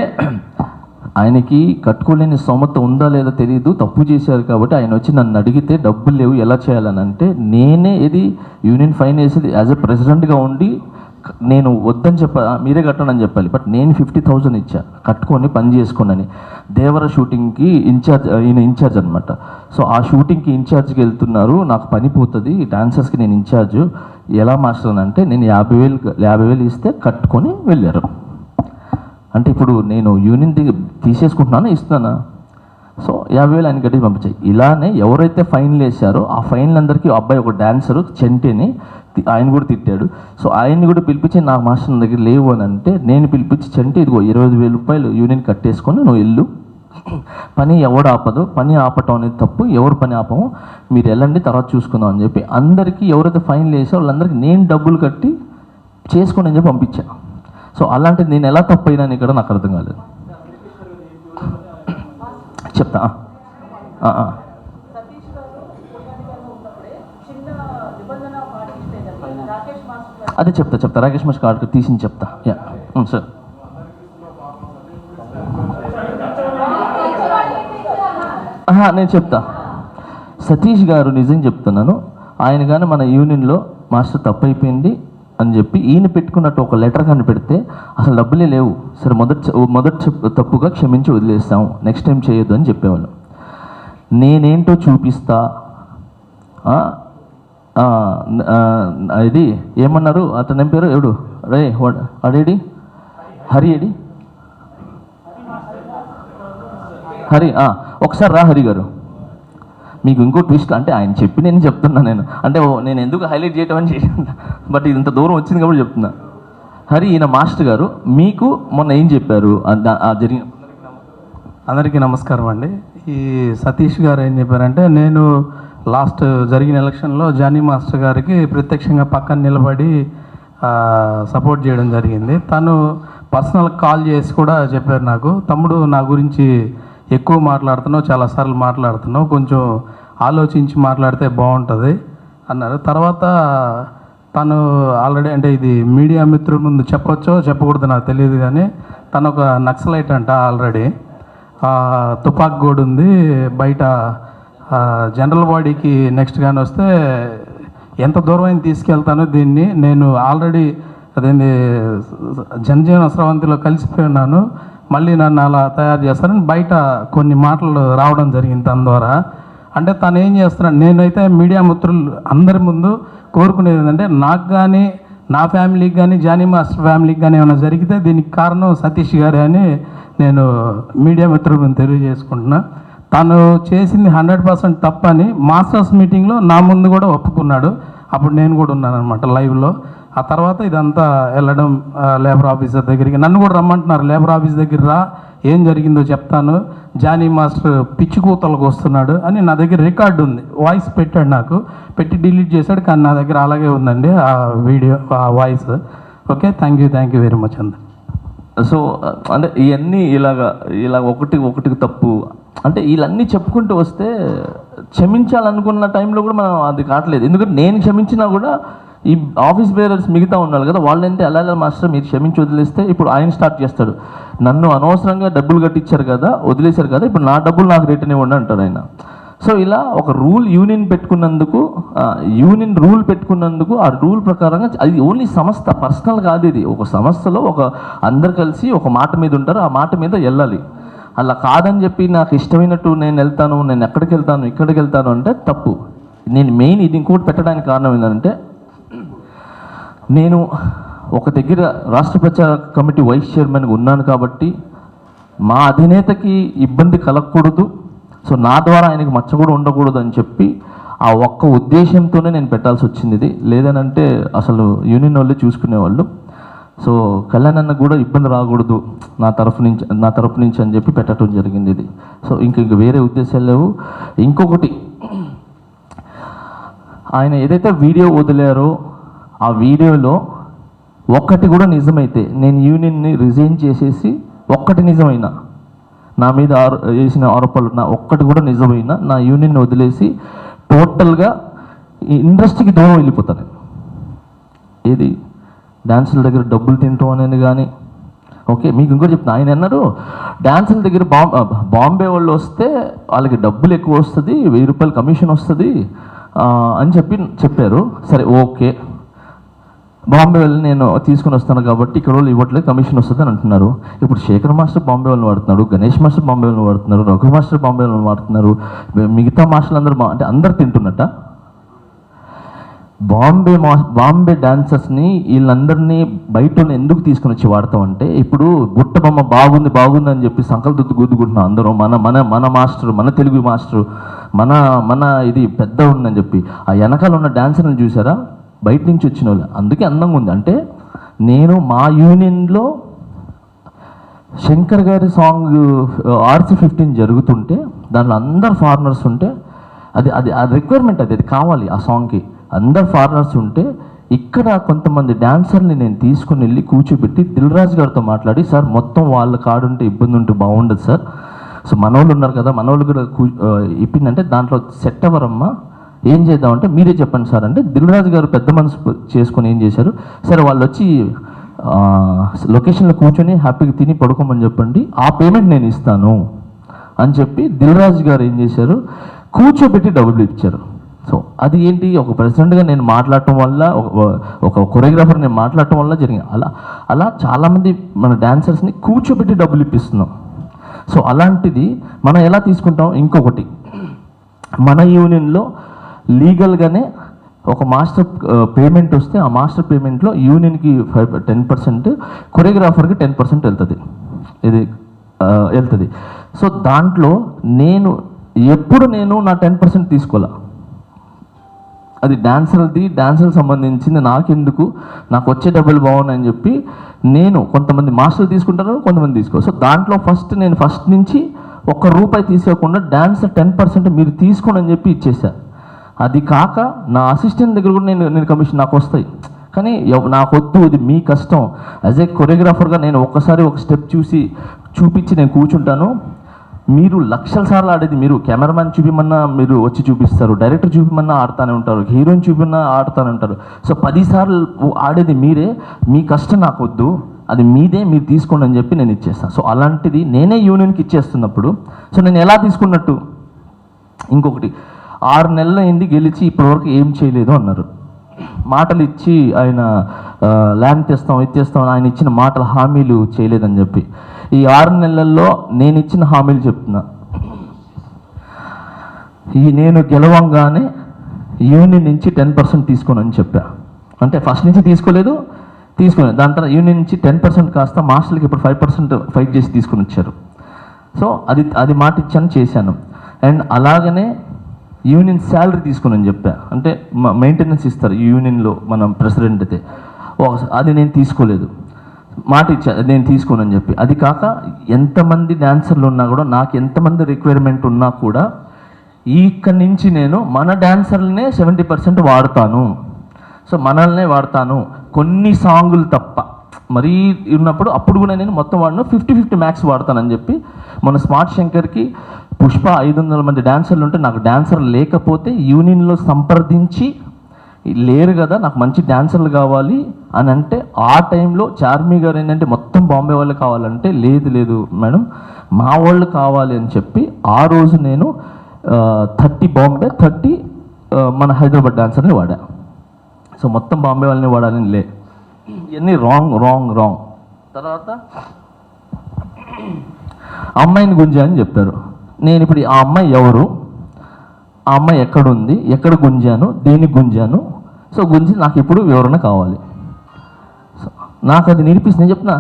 ఆయనకి కట్టుకోలేని స్తోమత ఉందా లేదా తెలియదు, తప్పు చేశారు కాబట్టి ఆయన వచ్చి నన్ను అడిగితే డబ్బులు లేవు ఎలా చేయాలని అంటే నేనే ఇది యూనియన్ ఫైన్ వేసేది యాజ్ ఎ ప్రెసిడెంట్గా ఉండి నేను వద్దని మీరే కట్టండి అని చెప్పాలి. బట్ నేను 50,000 ఇచ్చా కట్టుకొని పని చేసుకోనని. దేవర షూటింగ్కి ఇన్ఛార్జ్ అనమాట. సో ఆ షూటింగ్కి ఇన్ఛార్జ్కి వెళ్తున్నారు, నాకు పని పోతుంది, డాన్సర్స్కి నేను ఇన్ఛార్జ్, ఎలా మాస్టర్ అని అంటే నేను 50,000 ఇస్తే కట్టుకొని వెళ్ళారు. అంటే ఇప్పుడు నేను యూనియన్ తీసేసుకుంటున్నానా ఇస్తున్నానా? సో 50,000 ఆయన కట్టి పంపించాయి. ఇలానే ఎవరైతే ఫైన్లు వేశారో ఆ ఫైన్లందరికీ అబ్బాయి ఒక డాన్సరు చెంటిని ఆయన కూడా తిట్టాడు. సో ఆయన్ని కూడా పిలిపించి నాకు మాస్టర్ నా దగ్గర లేవు అని అంటే నేను పిలిపించి చెంటి ఇదిగో 25,000 రూపాయలు యూనియన్ కట్టేసుకొని నువ్వు వెళ్ళు, పని ఎవడు ఆపదు, పని ఆపటం అనేది తప్పు, ఎవరు పని ఆపము, మీరు వెళ్ళండి తర్వాత చూసుకుందాం అని చెప్పి అందరికీ ఎవరైతే ఫైన్లు వేసారో వాళ్ళందరికీ నేను డబ్బులు కట్టి చేసుకోండి అని చెప్పి పంపించాను. సో అలాంటిది నేను ఎలా తప్పు అయినాను ఇక్కడ నాకు అర్థం కాలేదు. చెప్తా అదే చెప్తా రాకేష్ మాస్టర్ కార్డు తీసి చెప్తా. Yeah sir. నేను చెప్తా. సతీష్ గారు నిజం చెప్తున్నాను, ఆయన కానీ మన యూనియన్లో మాస్టర్ తప్పు అయిపోయింది అని చెప్పి ఈయన పెట్టుకున్నట్టు ఒక లెటర్ కానీ పెడితే అసలు డబ్బులే లేవు, సరే మొదటి తప్పుగా క్షమించి వదిలేస్తాము, నెక్స్ట్ టైం చేయొద్దు అని చెప్పేవాళ్ళు. నేనేంటో చూపిస్తా, ఇది ఏమన్నారు అతని పేరు ఎవడు రే అడేడి హరి ఒకసారి రా హరి గారు. మీకు ఇంకో ట్విస్ట్ అంటే ఆయన చెప్పి నేను చెప్తున్నా, నేను ఎందుకు హైలైట్ చేయటం అని చేసిన, బట్ ఇది ఇంత దూరం వచ్చింది కాబట్టి చెప్తున్నా. హరి ఈయన మాస్టర్ గారు మీకు మొన్న ఏం చెప్పారు జరిగిన? అందరికీ నమస్కారం అండి. ఈ సతీష్ గారు ఏం చెప్పారంటే, నేను లాస్ట్ జరిగిన ఎలక్షన్లో జానీ మాస్టర్ గారికి ప్రత్యక్షంగా పక్కన నిలబడి సపోర్ట్ చేయడం జరిగింది. తను పర్సనల్ కాల్ చేసి కూడా చెప్పారు నాకు, తమ్ముడు నా గురించి ఎక్కువ మాట్లాడుతున్నావు, చాలాసార్లు మాట్లాడుతున్నావు, కొంచెం ఆలోచించి మాట్లాడితే బాగుంటుంది అన్నారు. తర్వాత తను ఆల్రెడీ అంటే ఇది మీడియా మిత్రుల ముందు చెప్పొచ్చో చెప్పకూడదు నాకు తెలియదు, కానీ తను ఒక నక్సలైట్ అంట. ఆల్రెడీ తుపాకు గోడు ఉంది బయట, జనరల్ బాడీకి నెక్స్ట్ కానీ వస్తే ఎంత దూరం అయినా తీసుకెళ్తానో దీన్ని, నేను ఆల్రెడీ అదేంది జనజీవన స్రవంతిలో కలిసిపోయి ఉన్నాను, మళ్ళీ నన్ను అలా తయారు చేస్తారని బయట కొన్ని మాటలు రావడం జరిగింది తన ద్వారా. అంటే తను ఏం చేస్తున్నాడు, నేనైతే మీడియా మిత్రులు అందరి ముందు కోరుకునేది ఏంటంటే, నాకు కానీ నా ఫ్యామిలీకి కానీ జానీ మాస్టర్ ఫ్యామిలీకి కానీ ఏమైనా జరిగితే దీనికి కారణం సతీష్ గారే అని నేను మీడియా మిత్రులను తెలియజేసుకుంటున్నా. తను చేసింది 100% తప్పని మాస్టర్స్ మీటింగ్లో నా ముందు కూడా ఒప్పుకున్నాడు. అప్పుడు నేను కూడా ఉన్నాను అనమాట లైవ్లో. ఆ తర్వాత ఇదంతా వెళ్ళడం లేబర్ ఆఫీసర్ దగ్గరికి, నన్ను కూడా రమ్మంటున్నారు, లేబర్ ఆఫీస్ దగ్గర రా, ఏం జరిగిందో చెప్తాను, జానీ మాస్టర్ పిచ్చి కూతలకు వస్తున్నాడు అని నా దగ్గర రికార్డు ఉంది, వాయిస్ పెట్టాడు, నాకు పెట్టి డిలీట్ చేశాడు, కానీ నా దగ్గర అలాగే ఉందండి ఆ వీడియో, ఆ voice. Okay, thank you very much అండి. సో అంటే ఇవన్నీ ఇలాగ ఒకటికి తప్పు అంటే వీళ్ళన్నీ చెప్పుకుంటూ వస్తే క్షమించాలనుకున్న టైంలో కూడా మనం అది కావట్లేదు. ఎందుకంటే నేను క్షమించినా కూడా ఈ ఆఫీస్ బేరర్స్ మిగతా ఉన్నారు కదా, వాళ్ళంటే ఎలా మాస్టర్ మీరు క్షమించి వదిలేస్తే ఇప్పుడు ఆయన స్టార్ట్ చేస్తాడు, నన్ను అనవసరంగా డబ్బులు కట్టించారు కదా, వదిలేశారు కదా, ఇప్పుడు నా డబ్బులు నాకు రిటర్న్ ఇవ్వండి అంటారు ఆయన. సో ఇలా ఒక యూనియన్ రూల్ పెట్టుకున్నందుకు ఆ రూల్ ప్రకారంగా అది ఓన్లీ సంస్థ, పర్సనల్ కాదు, ఇది ఒక సంస్థలో అందరు కలిసి ఒక మాట మీద ఉంటారు, ఆ మాట మీద వెళ్ళాలి. అలా కాదని చెప్పి నాకు ఇష్టమైనట్టు నేను వెళ్తాను, నేను ఇక్కడికి వెళ్తాను అంటే తప్పు. నేను మెయిన్ ఇది ఇంకోటి పెట్టడానికి కారణం ఏంటంటే, నేను ఒక దగ్గర రాష్ట్ర ప్రచార కమిటీ వైస్ చైర్మన్గా ఉన్నాను కాబట్టి మా అధినేతకి ఇబ్బంది కలగకూడదు, సో నా ద్వారా ఆయనకి మచ్చ కూడా ఉండకూడదు అని చెప్పి ఆ ఒక్క ఉద్దేశంతోనే నేను పెట్టాల్సి వచ్చింది ఇది. లేదనంటే అసలు యూనియన్ వాళ్ళే చూసుకునేవాళ్ళు. సో కళ్యాణ్ అన్న కూడా ఇబ్బంది రాకూడదు నా తరఫు నుంచి అని చెప్పి పెట్టడం జరిగింది ఇది. సో ఇంక వేరే ఉద్దేశాలు లేవు. ఇంకొకటి, ఆయన ఏదైతే వీడియో వదిలారో ఆ వీడియోలో ఒక్కటి కూడా నిజమైతే, నేను యూనియన్ని రిజైన్ చేసేసి ఒక్కటి నిజమైనా, నా మీద వేసిన ఆరోపణలు ఒక్కటి కూడా నిజమైనా, నా యూనియన్ని వదిలేసి టోటల్గా ఈ ఇండస్ట్రీకి దూరం వెళ్ళిపోతాను. ఏది డాన్సుల దగ్గర డబ్బులు తింటాం అనేది కానీ, ఓకే మీకు ఇంకోటి చెప్తున్నా, ఆయన అన్నారు డాన్సుల దగ్గర బాంబే వాళ్ళు వస్తే వాళ్ళకి డబ్బులు ఎక్కువ వస్తుంది, 1000 రూపాయలు కమిషన్ వస్తుంది అని చెప్పారు. సరే ఓకే, బాంబే వెళ్ళి నేను తీసుకుని వస్తాను కాబట్టి ఇక్కడ వాళ్ళు ఇవ్వట్లేదు, కమిషన్ వస్తుంది అని అంటున్నారు. ఇప్పుడు శేఖర్ మాస్టర్ బాంబే వాళ్ళని వాడుతున్నాడు, గణేష్ మాస్టర్ బాంబే వాళ్ళని వాడుతున్నారు, రఘు మాస్టర్ బాంబే వాళ్ళని వాడుతున్నారు, మిగతా మాస్టర్లు అందరూ అంటే అందరు తింటున్నట్ట. బాంబే డాన్సర్స్ని వీళ్ళందరినీ బయట ఎందుకు తీసుకుని వచ్చి వాడతామంటే, ఇప్పుడు బుట్ట బొమ్మ బాగుంది అని చెప్పి సంకల్ప గుద్దుకుంటున్నాం అందరం, మన మాస్టర్, మన తెలుగు మాస్టర్, మన ఇది పెద్ద ఉందని చెప్పి. ఆ వెనకాల ఉన్న డాన్సర్ని చూసారా, బయట నుంచి వచ్చిన వాళ్ళు, అందుకే అందంగా ఉంది. అంటే నేను మా యూనియన్లో శంకర్ గారి సాంగ్ RC15 జరుగుతుంటే దాంట్లో అందరు ఫారినర్స్ ఉంటే అది రిక్వైర్మెంట్, అది కావాలి ఆ సాంగ్కి, అందరు ఫారినర్స్ ఉంటే ఇక్కడ కొంతమంది డాన్సర్ని నేను తీసుకుని వెళ్ళి కూర్చోబెట్టి దిల్ రాజు గారితో మాట్లాడి, సార్ మొత్తం వాళ్ళ కాడుంటే ఇబ్బంది ఉంటే బాగుండదు సార్, సో మనోళ్ళు ఉన్నారు కదా, మనోళ్ళు కూడా ఇప్పిందంటే దాంట్లో సెట్ అవ్వరమ్మా, ఏం చేద్దామంటే మీరే చెప్పండి సార్ అంటే దిల్ రాజు గారు పెద్ద మనసు చేసుకొని ఏం చేశారు, సరే వాళ్ళు వచ్చి లొకేషన్లో కూర్చొని హ్యాపీగా తిని పడుకోమని చెప్పండి, ఆ పేమెంట్ నేను ఇస్తాను అని చెప్పి దిల్ రాజు గారు ఏం చేశారు, కూర్చోబెట్టి డబ్బులు ఇచ్చారు. సో అది ఏంటి, ఒక ప్రెసిడెంట్గా నేను మాట్లాడటం వల్ల, ఒక కొరియోగ్రాఫర్ నేను మాట్లాడటం వల్ల జరిగింది. అలా చాలామంది మన డాన్సర్స్ని కూర్చోబెట్టి డబ్బులు ఇప్పిస్తున్నాం. సో అలాంటిది మనం ఎలా తీసుకుంటాం. ఇంకొకటి, మన యూనియన్లో లీగల్గానే ఒక మాస్టర్ పేమెంట్ వస్తే ఆ మాస్టర్ పేమెంట్లో యూనియన్కి 10%, కొరియోగ్రాఫర్కి 10% వెళ్తుంది, ఇది వెళ్తుంది. సో దాంట్లో నేను నా 10% తీసుకోలే, అది డాన్సర్కి సంబంధించింది, నాకెందుకు, నాకు వచ్చే డబ్బులు బాగున్నాయని చెప్పి నేను, కొంతమంది మాస్టర్లు తీసుకుంటారు, కొంతమంది తీసుకో. సో దాంట్లో నేను ఫస్ట్ నుంచి ₹1 తీసుకోకుండా డాన్సర్ 10% మీరు తీసుకోండి అని చెప్పి ఇచ్చేసా. అది కాక నా అసిస్టెంట్ దగ్గర కూడా నేను కమిషన్ నాకు వస్తాయి, కానీ నాకు వద్దు, ఇది మీ కష్టం. యాజ్ ఏ కొరియోగ్రాఫర్గా నేను ఒక్కసారి ఒక స్టెప్ చూపించి నేను కూర్చుంటాను. మీరు లక్షల సార్లు ఆడేది మీరు, కెమెరామ్యాన్ చూపిమన్నా మీరు వచ్చి చూపిస్తారు, డైరెక్టర్ చూపిమన్నా ఆడుతూనే ఉంటారు, హీరోయిన్ చూపిమన్నా ఆడుతూనే ఉంటారు. సో 10 సార్లు ఆడేది మీరే, మీ కష్టం నాకు వద్దు, అది మీదే, మీరు తీసుకోండి అని చెప్పి నేను ఇచ్చేస్తాను. సో అలాంటిది నేనే యూనియన్కి ఇచ్చేస్తున్నప్పుడు సో నేను ఎలా తీసుకున్నట్టు. ఇంకొకటి, 6 నెలలు అయింది గెలిచి ఇప్పటివరకు ఏం చేయలేదు అన్నారు. మాటలు ఇచ్చి ఆయన ల్యాండ్ తెస్తాం ఆయన ఇచ్చిన మాటల హామీలు చేయలేదని చెప్పి, ఈ 6 నెలల్లో నేను ఇచ్చిన హామీలు చెప్తున్నా. నేను గెలవంగానే యూనియన్ నుంచి 10% తీసుకోనని చెప్పా. అంటే ఫస్ట్ నుంచి తీసుకోలేదు, దాని తర్వాత యూనియన్ నుంచి 10% కాస్త మాస్టర్లకి ఇప్పుడు 5% ఫైట్ చేసి తీసుకుని వచ్చారు. సో అది మాట ఇచ్చాను, చేశాను. అండ్ అలాగనే యూనియన్ శాలరీ తీసుకుని చెప్పా, అంటే మెయింటెనెన్స్ ఇస్తారు యూనియన్లో మనం ప్రెసిడెంట్ అయితే, అది నేను తీసుకోలేదు, మాట ఇచ్చా నేను తీసుకోనని చెప్పి. అది కాక ఎంతమంది డాన్సర్లు ఉన్నా కూడా, నాకు ఎంతమంది రిక్వైర్మెంట్ ఉన్నా కూడా ఇక్కడి నుంచి నేను మన డాన్సర్లనే 70% వాడతాను. సో మనల్నే వాడతాను, కొన్ని సాంగులు తప్ప మరీ ఉన్నప్పుడు అప్పుడు కూడా నేను మొత్తం వాడిన 50-50 మ్యాక్స్ వాడతానని చెప్పి. మన స్మార్ట్ శంకర్కి పుష్ప 500 మంది డాన్సర్లు ఉంటే నాకు డాన్సర్ లేకపోతే యూనియన్లో సంప్రదించి, లేరు కదా నాకు మంచి డాన్సర్లు కావాలి అని అంటే, ఆ టైంలో చార్మి గారు ఏంటంటే మొత్తం బాంబే వాళ్ళు కావాలంటే, లేదు మేడం మా వాళ్ళు కావాలి అని చెప్పి ఆ రోజు నేను 30 బాంబే 30 మన హైదరాబాద్ డాన్సర్ని వాడా. సో మొత్తం బాంబే వాళ్ళని వాడాలని ఇవన్నీ రాంగ్. తర్వాత అమ్మాయిని గుంజా అని చెప్పారు. నేను ఇప్పుడు ఆ అమ్మాయి ఎవరు, ఆ అమ్మాయి ఎక్కడుంది, ఎక్కడ గుంజాను, దేనికి గుంజాను, సో గుంజి నాకు ఇప్పుడు వివరణ కావాలి. నాకు అది నిరూపిస్తుంది. నేను చెప్తున్నా,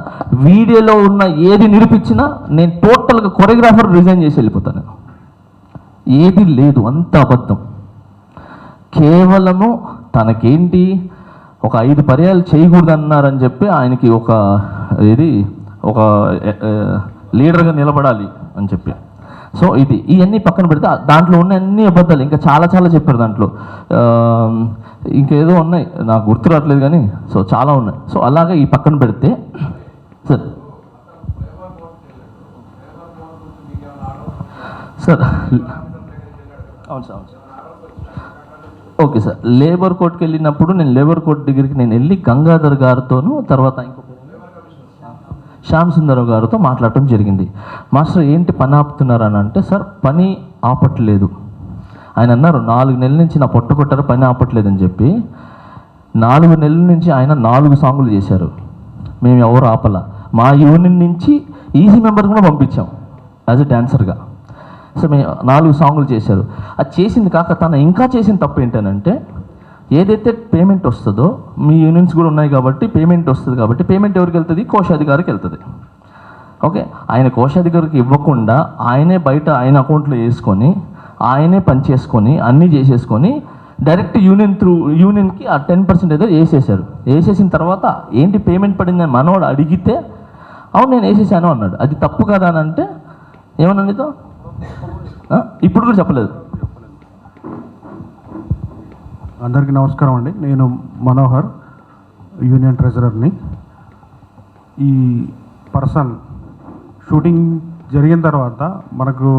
వీడియోలో ఉన్న ఏది నిరూపించినా నేను టోటల్గా కొరియోగ్రాఫర్ రిజైన్ చేసి వెళ్ళిపోతాను. ఏది లేదు, అంత అబద్ధం. కేవలము తనకేంటి ఒక 5 పర్యాలు చేయకూడదు అన్నారని చెప్పి ఆయనకి ఒక లీడర్గా నిలబడాలి అని చెప్పి. సో ఇవన్నీ పక్కన పెడితే దాంట్లో ఉన్న అన్ని అబద్ధాలు, ఇంకా చాలా చెప్పారు దాంట్లో, ఇంకేదో ఉన్నాయి నాకు గుర్తు రావట్లేదు కానీ, సో చాలా ఉన్నాయి. సో అలాగా ఈ పక్కన పెడితే సార్ అవును సార్ ఓకే సార్. లేబర్ కోర్టుకి వెళ్ళినప్పుడు నేను లేబర్ కోర్ట్ దగ్గరికి నేను వెళ్ళి గంగాధర్ గారితోనూ తర్వాత ఇంకొక శ్యామ్ సుందర్ గారితో మాట్లాడటం జరిగింది. మాస్టర్ ఏంటి పని ఆపుతున్నారు అని అంటే, సార్ పని ఆపట్లేదు. ఆయన అన్నారు 4 నెలల నుంచి నా పొట్ట కొట్టారు పని ఆపట్లేదని చెప్పి. 4 నెలల నుంచి ఆయన 4 సాంగులు చేశారు. మేము ఎవరు ఆపల. మా యూనియన్ నుంచి ఈజీ మెంబర్ కూడా పంపించాం యాజ్ ఎ డాన్సర్గా. సో మేము 4 సాంగులు చేశారు. అది చేసింది కాక తను ఇంకా చేసిన తప్పు ఏంటనంటే, ఏదైతే పేమెంట్ వస్తుందో మీ యూనియన్స్ కూడా ఉన్నాయి కాబట్టి పేమెంట్ వస్తుంది కాబట్టి పేమెంట్ ఎవరికి వెళ్తుంది? కోశాధికారికి వెళ్తుంది. ఓకే, ఆయన కోశాధికారికి ఇవ్వకుండా ఆయనే బయట ఆయన అకౌంట్లో వేసుకొని ఆయనే పని చేసుకొని అన్నీ చేసేసుకొని డైరెక్ట్ యూనియన్కి ఆ 10% ఏదో వేసేసారు. వేసేసిన తర్వాత ఏంటి పేమెంట్ పడిందని మనవాడు అడిగితే అవును నేను వేసేసాను అన్నాడు. అది తప్పు కదా అని అంటే ఏమన్నా నీతో ఇప్పుడు కూడా చెప్పలేదు. అందరికీ నమస్కారం అండి. నేను మనోహర్, యూనియన్ ట్రెజరర్ని. ఈ పర్సన్ షూటింగ్ జరిగిన తర్వాత మనకు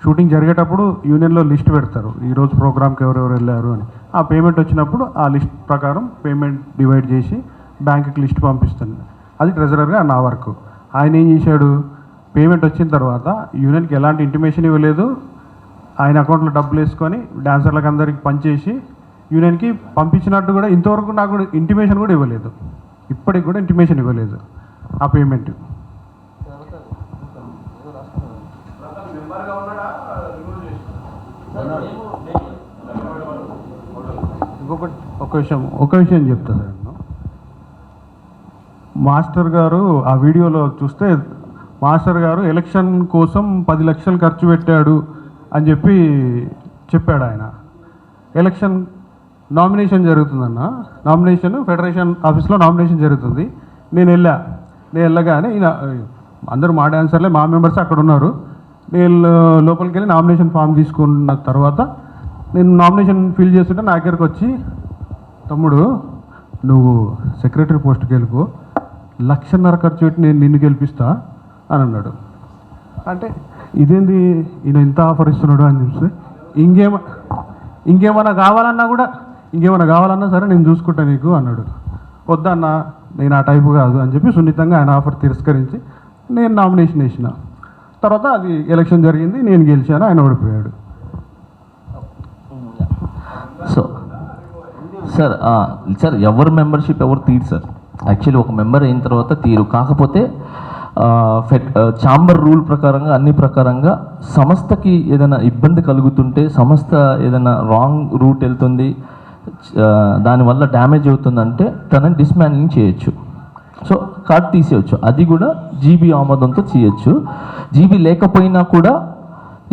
షూటింగ్ జరిగేటప్పుడు యూనియన్లో లిస్ట్ పెడతారు, ఈరోజు ప్రోగ్రామ్కి ఎవరెవరు వెళ్ళారు అని. ఆ పేమెంట్ వచ్చినప్పుడు ఆ లిస్ట్ ప్రకారం పేమెంట్ డివైడ్ చేసి బ్యాంకుకి లిస్ట్ పంపిస్తుంది. అది ట్రెజరర్గా నా వర్క్. ఆయన ఏం చేశాడు, పేమెంట్ వచ్చిన తర్వాత యూనియన్కి ఎలాంటి ఇంటిమేషన్ ఇవ్వలేదు. ఆయన అకౌంట్లో డబ్బులు వేసుకొని డాన్సర్లకు అందరికి పనిచేసి యూనియన్కి పంపించినట్టు కూడా ఇంతవరకు నాకు ఇంటిమేషన్ కూడా ఇవ్వలేదు. ఇప్పటికి కూడా ఇంటిమేషన్ ఇవ్వలేదు ఆ పేమెంట్. ఇంకొకటి ఒక విషయం చెప్తా సార్. మాస్టర్ గారు ఆ వీడియోలో చూస్తే మాస్టర్ గారు ఎలక్షన్ కోసం 10 లక్షలు ఖర్చు పెట్టాడు అని చెప్పాడు ఆయన. ఎలక్షన్ నామినేషన్ జరుగుతుందన్న, నామినేషన్ ఫెడరేషన్ ఆఫీస్లో నామినేషన్ జరుగుతుంది. నేను వెళ్ళగానే ఈయన అందరూ మా డాన్సర్లే, మా మెంబర్స్ అక్కడ ఉన్నారు. నేను లోపలికి వెళ్ళి నామినేషన్ ఫామ్ తీసుకున్న తర్వాత నేను నామినేషన్ ఫిల్ చేస్తుంటే నా దగ్గరకు వచ్చి, తమ్ముడు నువ్వు సెక్రటరీ పోస్ట్కి వెళ్ళిపో, 1.5 లక్షలు ఖర్చు పెట్టి నేను నిన్ను గెలిపిస్తా అని అన్నాడు. అంటే ఇదేంది ఈయన ఇంత ఆఫర్ ఇస్తున్నాడు అని చూస్తే ఇంకేమన్నా కావాలన్నా సరే నేను చూసుకుంటా నీకు అన్నాడు. వద్దన్నా నేను ఆ టైపు కాదు అని చెప్పి సున్నితంగా ఆయన ఆఫర్ తిరస్కరించి నేను నామినేషన్ వేసిన. తర్వాత అది ఎలక్షన్ జరిగింది, నేను గెలిచాను, ఆయన ఓడిపోయాడు. సో సార్ ఎవరు మెంబర్షిప్ ఎవరు తీరు సార్. యాక్చువల్లీ ఒక మెంబర్ అయిన తర్వాత తీరు. కాకపోతే ఛాంబర్ రూల్ ప్రకారంగా అన్ని ప్రకారంగా సంస్థకి ఏదైనా ఇబ్బంది కలుగుతుంటే, సంస్థ ఏదైనా రాంగ్ రూట్ వెళ్తుంది, దానివల్ల డ్యామేజ్ అవుతుందంటే తనని డిస్మాండ్లింగ్ చేయొచ్చు. సో కార్డు తీసేయచ్చు. అది కూడా జీబీ ఆమోదంతో చేయొచ్చు. జీబీ లేకపోయినా కూడా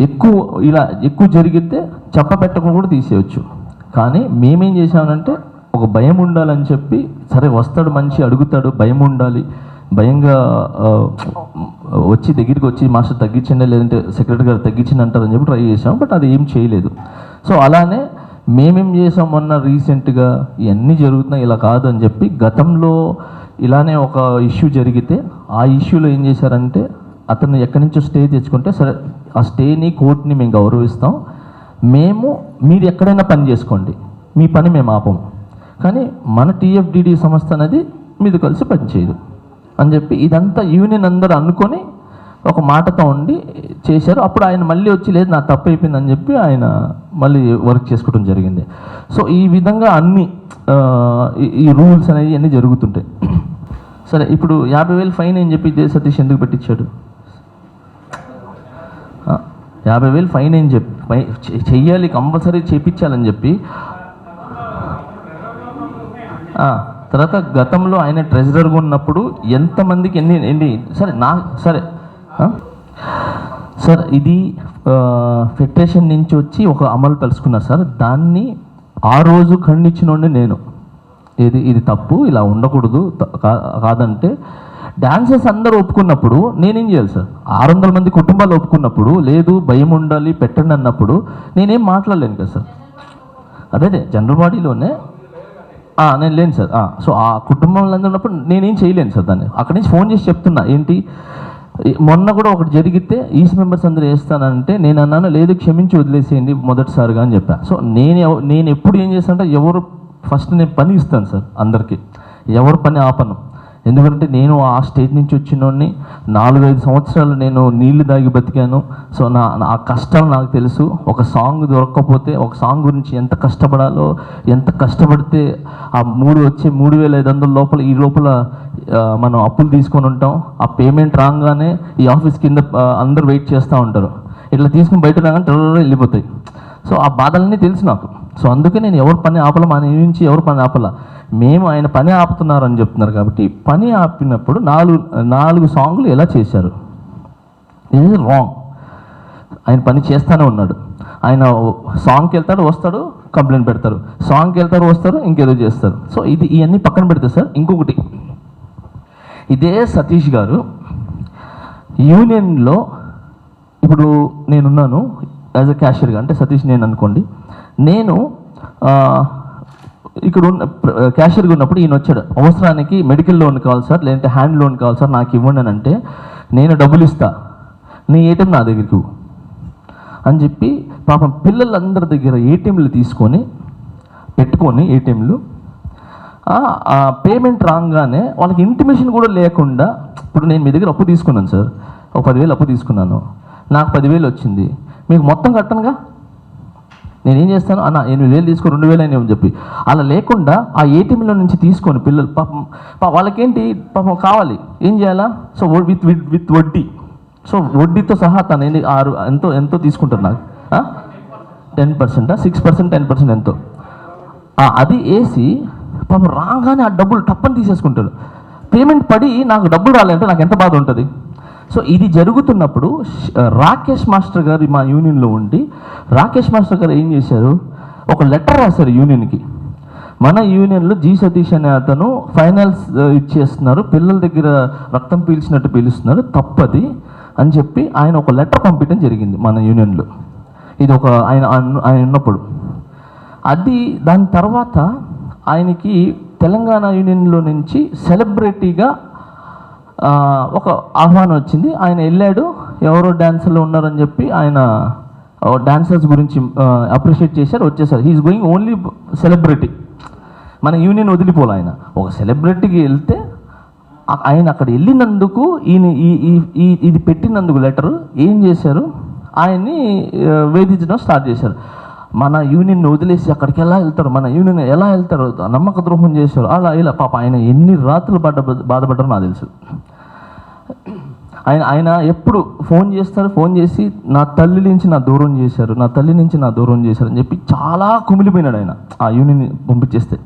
ఎక్కువ జరిగితే చెప్పపెట్టకుండా కూడా తీసేయచ్చు. కానీ మేమేం చేసామంటే ఒక భయం ఉండాలని చెప్పి, సరే వస్తాడు మనిషి అడుగుతాడు, భయం ఉండాలి, భయంగా వచ్చి దగ్గరికి వచ్చి మాస్టర్ తగ్గించండి లేదంటే సెక్రటరీ గారు తగ్గించండి అంటారని చెప్పి ట్రై చేసాం. బట్ అది ఏం చేయలేదు. సో అలానే మేమేం చేసాం మొన్న రీసెంట్గా ఇవన్నీ జరుగుతున్నాయి ఇలా కాదు అని చెప్పి, గతంలో ఇలానే ఒక ఇష్యూ జరిగితే ఆ ఇష్యూలో ఏం చేశారంటే అతను ఎక్కడి నుంచో స్టే తెచ్చుకుంటే, సరే ఆ స్టేని కోర్టుని మేము గౌరవిస్తాం, మీరు ఎక్కడైనా పని చేసుకోండి, మీ పని మేము ఆపము, కానీ మన టీఎఫ్డిడి సంస్థ అనేది మీది కలిసి పనిచేయదు అని చెప్పి ఇదంతా యూనియన్ అందరూ అనుకొని ఒక మాటతో ఉండి చేశారు. అప్పుడు ఆయన మళ్ళీ వచ్చి లేదు నా తప్పు అయిపోయిందని చెప్పి ఆయన మళ్ళీ వర్క్ చేసుకోవడం జరిగింది. సో ఈ విధంగా ఈ రూల్స్ అనేవి అన్నీ జరుగుతుంటాయి. సరే ఇప్పుడు 50,000 ఫైన్ అని చెప్పి ఇదే సతీష్ ఎందుకు పెట్టించాడు? 50,000 ఫైన్ అని చెప్పి చెయ్యాలి, కంపల్సరీ చేయించాలని చెప్పి. తర్వాత గతంలో ఆయన ట్రెజరర్గా ఉన్నప్పుడు ఎంతమందికి ఎన్ని సరే సార్ ఇది ఫెడరేషన్ నుంచి వచ్చి ఒక అమలు తెలుసుకున్నారు సార్. దాన్ని ఆ రోజు ఖండించినోండి నేను, ఇది తప్పు, ఇలా ఉండకూడదు కాదంటే డాన్సర్స్ అందరూ ఒప్పుకున్నప్పుడు నేనేం చేయాలి సార్? 600 మంది కుటుంబాలు ఒప్పుకున్నప్పుడు లేదు భయం ఉండాలి పెట్టండి అన్నప్పుడు నేనేం మాట్లాడలేను కదా సార్. అదే జనరల్ బాడీలోనే నేను లేను సార్. సో ఆ కుటుంబంలో అందరూ ఉన్నప్పుడు నేనేం చేయలేను సార్. దాన్ని అక్కడి నుంచి ఫోన్ చేసి చెప్తున్నా, ఏంటి మొన్న కూడా ఒకటి జరిగితే ఈసీ మెంబర్స్ అందరూ వేస్తానంటే నేను అన్నాను లేదు క్షమించి వదిలేసేయండి మొదటిసారిగా అని చెప్పాను. సో నేను ఎప్పుడు ఏం చేస్తానంటే ఎవరు ఫస్ట్ నేను పని ఇస్తాను సార్ అందరికీ, ఎవరు పని ఆపను. ఎందుకంటే నేను ఆ స్టేజ్ నుంచి వచ్చినోడిని 4-5 సంవత్సరాలు నేను నీళ్లు దాగి బతికాను. సో ఆ కష్టాలు నాకు తెలుసు. ఒక సాంగ్ దొరకకపోతే ఒక సాంగ్ గురించి ఎంత కష్టపడాలో, ఎంత కష్టపడితే ఆ 3,500 లోపల ఈ లోపల మనం అప్పులు తీసుకొని ఉంటాం. ఆ పేమెంట్ రాగానే ఈ ఆఫీస్ కింద అందరూ వెయిట్ చేస్తూ ఉంటారు. ఇట్లా తీసుకుని బయట రాగానే వెళ్ళిపోతాయి. సో ఆ బాధలన్నీ తెలుసు నాకు. సో అందుకే నేను ఎవరు పని ఆపల, మన నుంచి ఎవరు పని ఆపల, మేము ఆయన పని ఆపుతున్నారని చెప్తున్నారు. కాబట్టి పని ఆపినప్పుడు 4 సాంగ్లు ఎలా చేశారు, ఇది రాంగ్. ఆయన పని చేస్తూనే ఉన్నాడు. ఆయన సాంగ్కి వెళ్తాడు వస్తాడు కంప్లైంట్ పెడతారు, సాంగ్కి వెళ్తారు వస్తారు ఇంకేదో చేస్తారు. సో ఇవన్నీ పక్కన పెడితే సార్ ఇంకొకటి, ఇదే సతీష్ గారు యూనియన్లో ఇప్పుడు నేనున్నాను యాజ్ అ క్యాషియర్గా, అంటే సతీష్ నేను అనుకోండి, నేను ఇక్కడ ఉన్న క్యాషియర్గా ఉన్నప్పుడు ఈయన వచ్చాడు, అవసరానికి మెడికల్ లోన్ కావాలి సార్, లేదంటే హ్యాండ్ లోన్ కావాలి సార్, నాకు ఇవ్వండి అని అంటే నేను డబ్బులు ఇస్తా, నీ ఏటీఎం నా దగ్గరికి అని చెప్పి పాపం పిల్లలందరి దగ్గర ఏటీఎంలు తీసుకొని పెట్టుకొని ఏటీఎంలు పేమెంట్ రాగానే వాళ్ళకి ఇంటిమేషన్ కూడా లేకుండా, ఇప్పుడు నేను మీ దగ్గర అప్పు తీసుకున్నాను సార్, ఒక 10,000 అప్పు తీసుకున్నాను, నాకు 10,000 వచ్చింది, మీకు మొత్తం కట్టనుగా, నేనేం చేస్తాను అన్న 8,000 తీసుకో 2,000 అని చెప్పి అలా లేకుండా ఆ ఏటీఎంలో నుంచి తీసుకొని పిల్లలు పాపం వాళ్ళకేంటి పాపం కావాలి ఏం చేయాలా, సో విత్ వడ్డీ, సో వడ్డీతో సహా తను ఎంతో తీసుకుంటారు నాకు 10%, 6%, 10% ఎంతో అది వేసి పాపం రాగానే ఆ డబ్బులు టప్పని తీసేసుకుంటాడు. పేమెంట్ పడి నాకు డబ్బులు రాలేదంటే నాకు ఎంత బాధ ఉంటుంది. సో ఇది జరుగుతున్నప్పుడు రాకేష్ మాస్టర్ గారు మా యూనియన్లో ఉండి, రాకేష్ మాస్టర్ గారు ఏం చేశారు, ఒక లెటర్ రాశారు యూనియన్కి, మన యూనియన్లో జి సతీష్ అనే అతను ఫైనాన్స్ ఇచ్చేస్తున్నారు, పిల్లల దగ్గర రక్తం పీల్చినట్టు పీలుస్తున్నారు, తప్పది అని చెప్పి ఆయన ఒక లెటర్ పంపించడం జరిగింది మన యూనియన్లో. ఇది ఒక ఆయన ఉన్నప్పుడు అది. దాని తర్వాత ఆయనకి తెలంగాణ యూనియన్లో నుంచి సెలబ్రిటీగా ఒక ఆహ్వానం వచ్చింది. ఆయన వెళ్ళాడు, ఎవరో డాన్సర్లు ఉన్నారని చెప్పి ఆయన డాన్సర్స్ గురించి అప్రిషియేట్ చేశారు, వచ్చేసారు. హీఈస్ గోయింగ్ ఓన్లీ సెలబ్రిటీ, మన యూనియన్ వదిలిపోలే. ఆయన ఒక సెలబ్రిటీకి వెళ్తే ఆయన అక్కడ వెళ్ళినందుకు ఈయన ఇది పెట్టినందుకు లెటరు ఏం చేశారు, ఆయన్ని వేధించడం స్టార్ట్ చేశారు. మన యూనియన్ వదిలేసి అక్కడికి ఎలా వెళ్తారు, మన యూనియన్ ఎలా వెళ్తారు, నమ్మక ద్రోహం చేశారు, అలా ఇలా పాప ఆయన ఎన్ని రాత్రులు బాధపడ్డారో నాకు తెలుసు. ఆయన ఎప్పుడు ఫోన్ చేస్తారు, ఫోన్ చేసి నా తల్లి నుంచి నా దూరం చేశారు, నా తల్లి నుంచి నా దూరం చేశారు అని చెప్పి చాలా కుమిలిపోయినాడు ఆయన ఆ యూనియన్ పంపించేస్తే.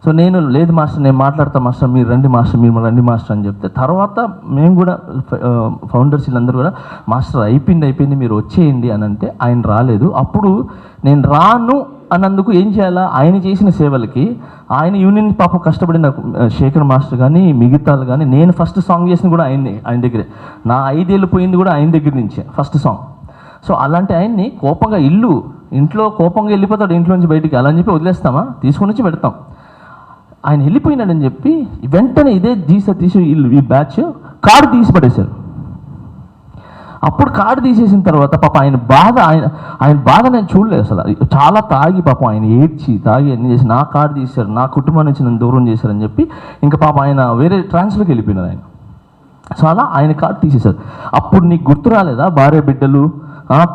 సో నేను లేదు మాస్టర్, నేను మాట్లాడతా మాస్టర్, మీరు రండి మాస్టర్, మీరు రండి మాస్టర్ అని చెప్తే, తర్వాత మేము కూడా ఫౌండర్స్ వీళ్ళందరూ కూడా మాస్టర్ అయిపోయింది మీరు వచ్చేయండి అని అంటే ఆయన రాలేదు. అప్పుడు నేను రాను అన్నందుకు ఏం చేయాలా, ఆయన చేసిన సేవలకి ఆయన యూనియన్ పాపం కష్టపడిన శేఖర్ మాస్టర్ కానీ మిగతాలు కానీ, నేను ఫస్ట్ సాంగ్ చేసిన కూడా ఆయన దగ్గరే, నా 5 ఏళ్ళు పోయింది కూడా ఆయన దగ్గర నుంచే ఫస్ట్ సాంగ్. సో అలాంటి ఆయన్ని కోపంగా ఇంట్లో కోపంగా వెళ్ళిపోతాడు ఇంట్లోంచి బయటికి, అలా అని చెప్పి వదిలేస్తామా, తీసుకొని వచ్చి పెడతాం. ఆయన వెళ్ళిపోయినాడని చెప్పి వెంటనే ఇదే జీ సతీష్ ఈ బ్యాచ్ కార్డు తీసి పడేశారు. అప్పుడు కార్డు తీసేసిన తర్వాత పాప ఆయన బాధ నేను చూడలేదు అసలు. చాలా తాగి పాపం ఆయన తాగి అన్ని చేసి నా కార్డు తీశారు, నా కుటుంబం నుంచి నన్ను దూరం చేశారని చెప్పి ఇంకా పాప ఆయన వేరే ట్రాన్స్లోకి వెళ్ళిపోయినారు ఆయన. సో అలా ఆయన కార్డు తీసేశారు. అప్పుడు నీకు గుర్తు రాలేదా, భార్య బిడ్డలు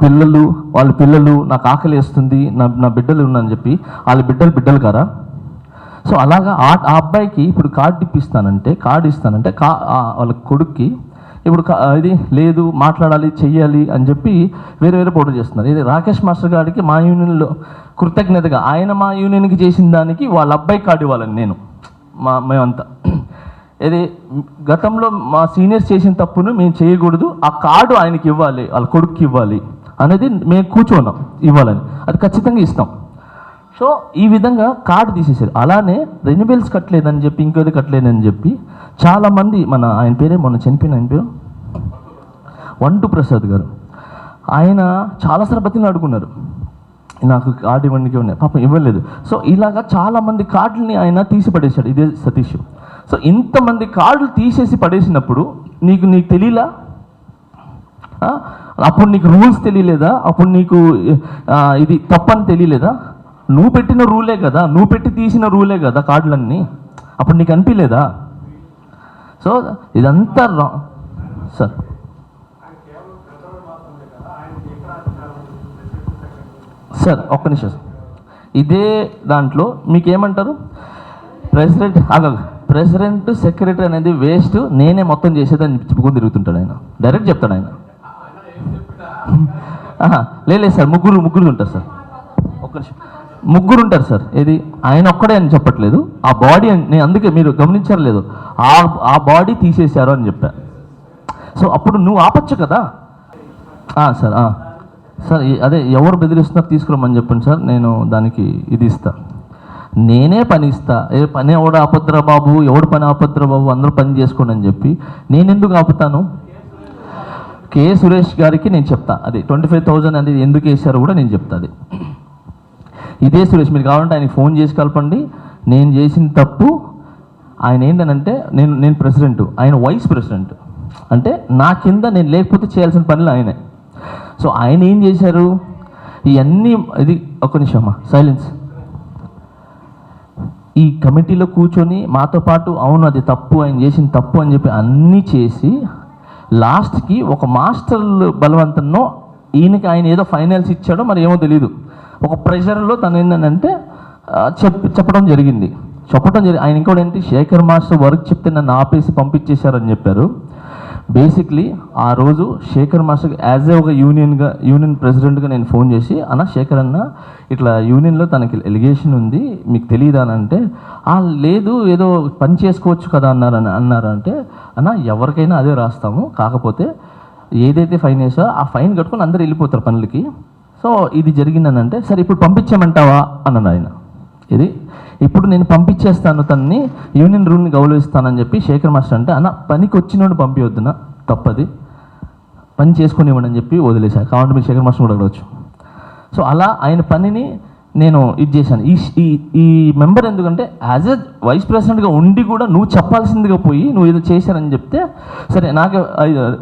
పిల్లలు, వాళ్ళ పిల్లలు నాకు ఆకలి వేస్తుంది, నా బిడ్డలు ఉన్నారని చెప్పి వాళ్ళ బిడ్డలు కారా. సో అలాగా ఆ అబ్బాయికి ఇప్పుడు కార్డు ఇస్తానంటే వాళ్ళ కొడుక్కి ఇప్పుడు ఇది లేదు, మాట్లాడాలి చెయ్యాలి అని చెప్పి వేరే పోటీ చేస్తున్నారు. ఇది రాకేష్ మాస్టర్ గారికి మా యూనియన్లో కృతజ్ఞతగా ఆయన మా యూనియన్కి చేసిన దానికి వాళ్ళ అబ్బాయి కార్డు ఇవ్వాలని మేమంతా ఇది గతంలో మా సీనియర్స్ చేసిన తప్పును మేము చేయకూడదు, ఆ కార్డు ఆయనకి ఇవ్వాలి, వాళ్ళ కొడుక్కి ఇవ్వాలి అనేది మేము కూర్చున్నాం ఇవ్వాలని, అది ఖచ్చితంగా ఇస్తాం. సో ఈ విధంగా కార్డు తీసేసారు. అలానే రెన్యువల్స్ కట్టలేదని చెప్పి ఇంకోది కట్టలేదని చెప్పి చాలామంది ఆయన పేరే మొన్న చనిపోయిన ఆయన పేరు వంటు ప్రసాద్ గారు, ఆయన చాలాసార్లు బతిని అడుగున్నారు నాకు కార్డు ఇవ్వండికి ఉన్నాయి, పాపం ఇవ్వలేదు. సో ఇలాగా చాలామంది కార్డులని ఆయన తీసి పడేశాడు ఇదే సతీష్. సో ఇంతమంది కార్డులు తీసేసి పడేసినప్పుడు నీకు తెలియలా అప్పుడు నీకు రూల్స్ తెలియలేదా? అప్పుడు నీకు ఇది తప్పని తెలియలేదా? నువ్వు పెట్టిన రూలే కదా, నువ్వు పెట్టి తీసిన రూలే కదా కార్డులన్నీ. అప్పుడు నీకు అనిపించలేదా? సో ఇదంతా సార్ సార్ ఒక్క నిమిషం. ఇదే దాంట్లో మీకేమంటారు, ప్రెసిడెంట్ సెక్రటరీ అనేది వేస్ట్, నేనే మొత్తం చేసేదని చెప్పుకొని తిరుగుతుంటాడు ఆయన. డైరెక్ట్ చెప్తాడు ఆయన. లేదు సార్, ముగ్గురు ఉంటారు సార్. ఒక్క నిమిషం, ముగ్గురు ఉంటారు సార్. ఏది ఆయన ఒక్కడే అని చెప్పట్లేదు, ఆ బాడీ నేను అందుకే మీరు గమనించారు లేదు, ఆ బాడీ తీసేశారు అని చెప్పా. సో అప్పుడు నువ్వు ఆపచ్చు కదా సార్. సార్ అదే ఎవరు బెదిరిస్తున్నారు తీసుకురమ్మని చెప్పండి సార్, నేను దానికి ఇది ఇస్తా, నేనే పని ఇస్తా. పని ఎవడు ఆపద్రా బాబు, ఎవడు పని ఆపద్రా బాబు, అందరూ పని చేసుకోండి అని చెప్పి నేను ఎందుకు ఆపుతాను? కే సురేష్ గారికి నేను చెప్తా, అది 25,000 అనేది ఎందుకు వేశారో కూడా నేను చెప్తా. అది ఇదే సురేష్, మీరు కావాలంటే ఆయనకి ఫోన్ చేసి కలపండి. నేను చేసిన తప్పు ఆయన ఏంటనంటే, నేను ప్రెసిడెంట్, ఆయన వైస్ ప్రెసిడెంట్, అంటే నా కింద నేను లేకపోతే చేయాల్సిన పనులు ఆయనే. సో ఆయన ఏం చేశారు ఇవన్నీ, ఇది ఒక్క నిమిషమ్మా సైలెన్స్. ఈ కమిటీలో కూర్చొని మాతో పాటు అవును అది తప్పు, ఆయన చేసిన తప్పు అని చెప్పి అన్నీ చేసి లాస్ట్కి ఒక మాస్టర్ బలవంతంలో ఈయనకి ఆయన ఏదో ఫైనల్స్ ఇచ్చాడో మరి ఏమో తెలీదు, ఒక ప్రెషర్లో తను ఏంటంటే చెప్పడం జరిగింది. ఆయన ఇంకోటి ఏంటి, శేఖర్ మాస్టర్ వర్క్ చెప్తే నన్ను ఆపేసి పంపించేశారని చెప్పారు. బేసిక్లీ ఆ రోజు శేఖర్ మాస్టర్కి యాజ్ ఏ ఒక యూనియన్ ప్రెసిడెంట్గా నేను ఫోన్ చేసి, అన్న శేఖర్ అన్న ఇట్లా యూనియన్లో తనకి ఎలిగేషన్ ఉంది, మీకు తెలియదా అని అంటే, లేదు ఏదో పని చేసుకోవచ్చు కదా అన్నారంటే, అన్న ఎవరికైనా అదే రాస్తాము, కాకపోతే ఏదైతే ఫైన్ వేసో ఆ ఫైన్ కట్టుకొని అందరూ వెళ్ళిపోతారు పనులకి. సో ఇది జరిగిందనంటే, సరే ఇప్పుడు పంపించమంటావా అన్నాడు ఆయన. ఇది ఇప్పుడు నేను పంపించేస్తాను తనని, యూనియన్ రూల్ని గౌరవిస్తానని చెప్పి శేఖర్ మాస్టర్ అంటే, అన్న పనికి వచ్చినోడు పంపించొద్దునా, తప్పది, పని చేసుకొని ఇవ్వండి అని చెప్పి వదిలేశాను. కాబట్టి మీరు శేఖర్ మాస్టర్ కూడా అడగవచ్చు. సో అలా ఆయన పనిని నేను ఇది చేశాను. ఈ మెంబర్ ఎందుకంటే యాజ్ ఎ వైస్ ప్రెసిడెంట్గా ఉండి కూడా నువ్వు చెప్పాల్సిందిగా పోయి నువ్వు ఏదో చేశారని చెప్తే, సరే నాకు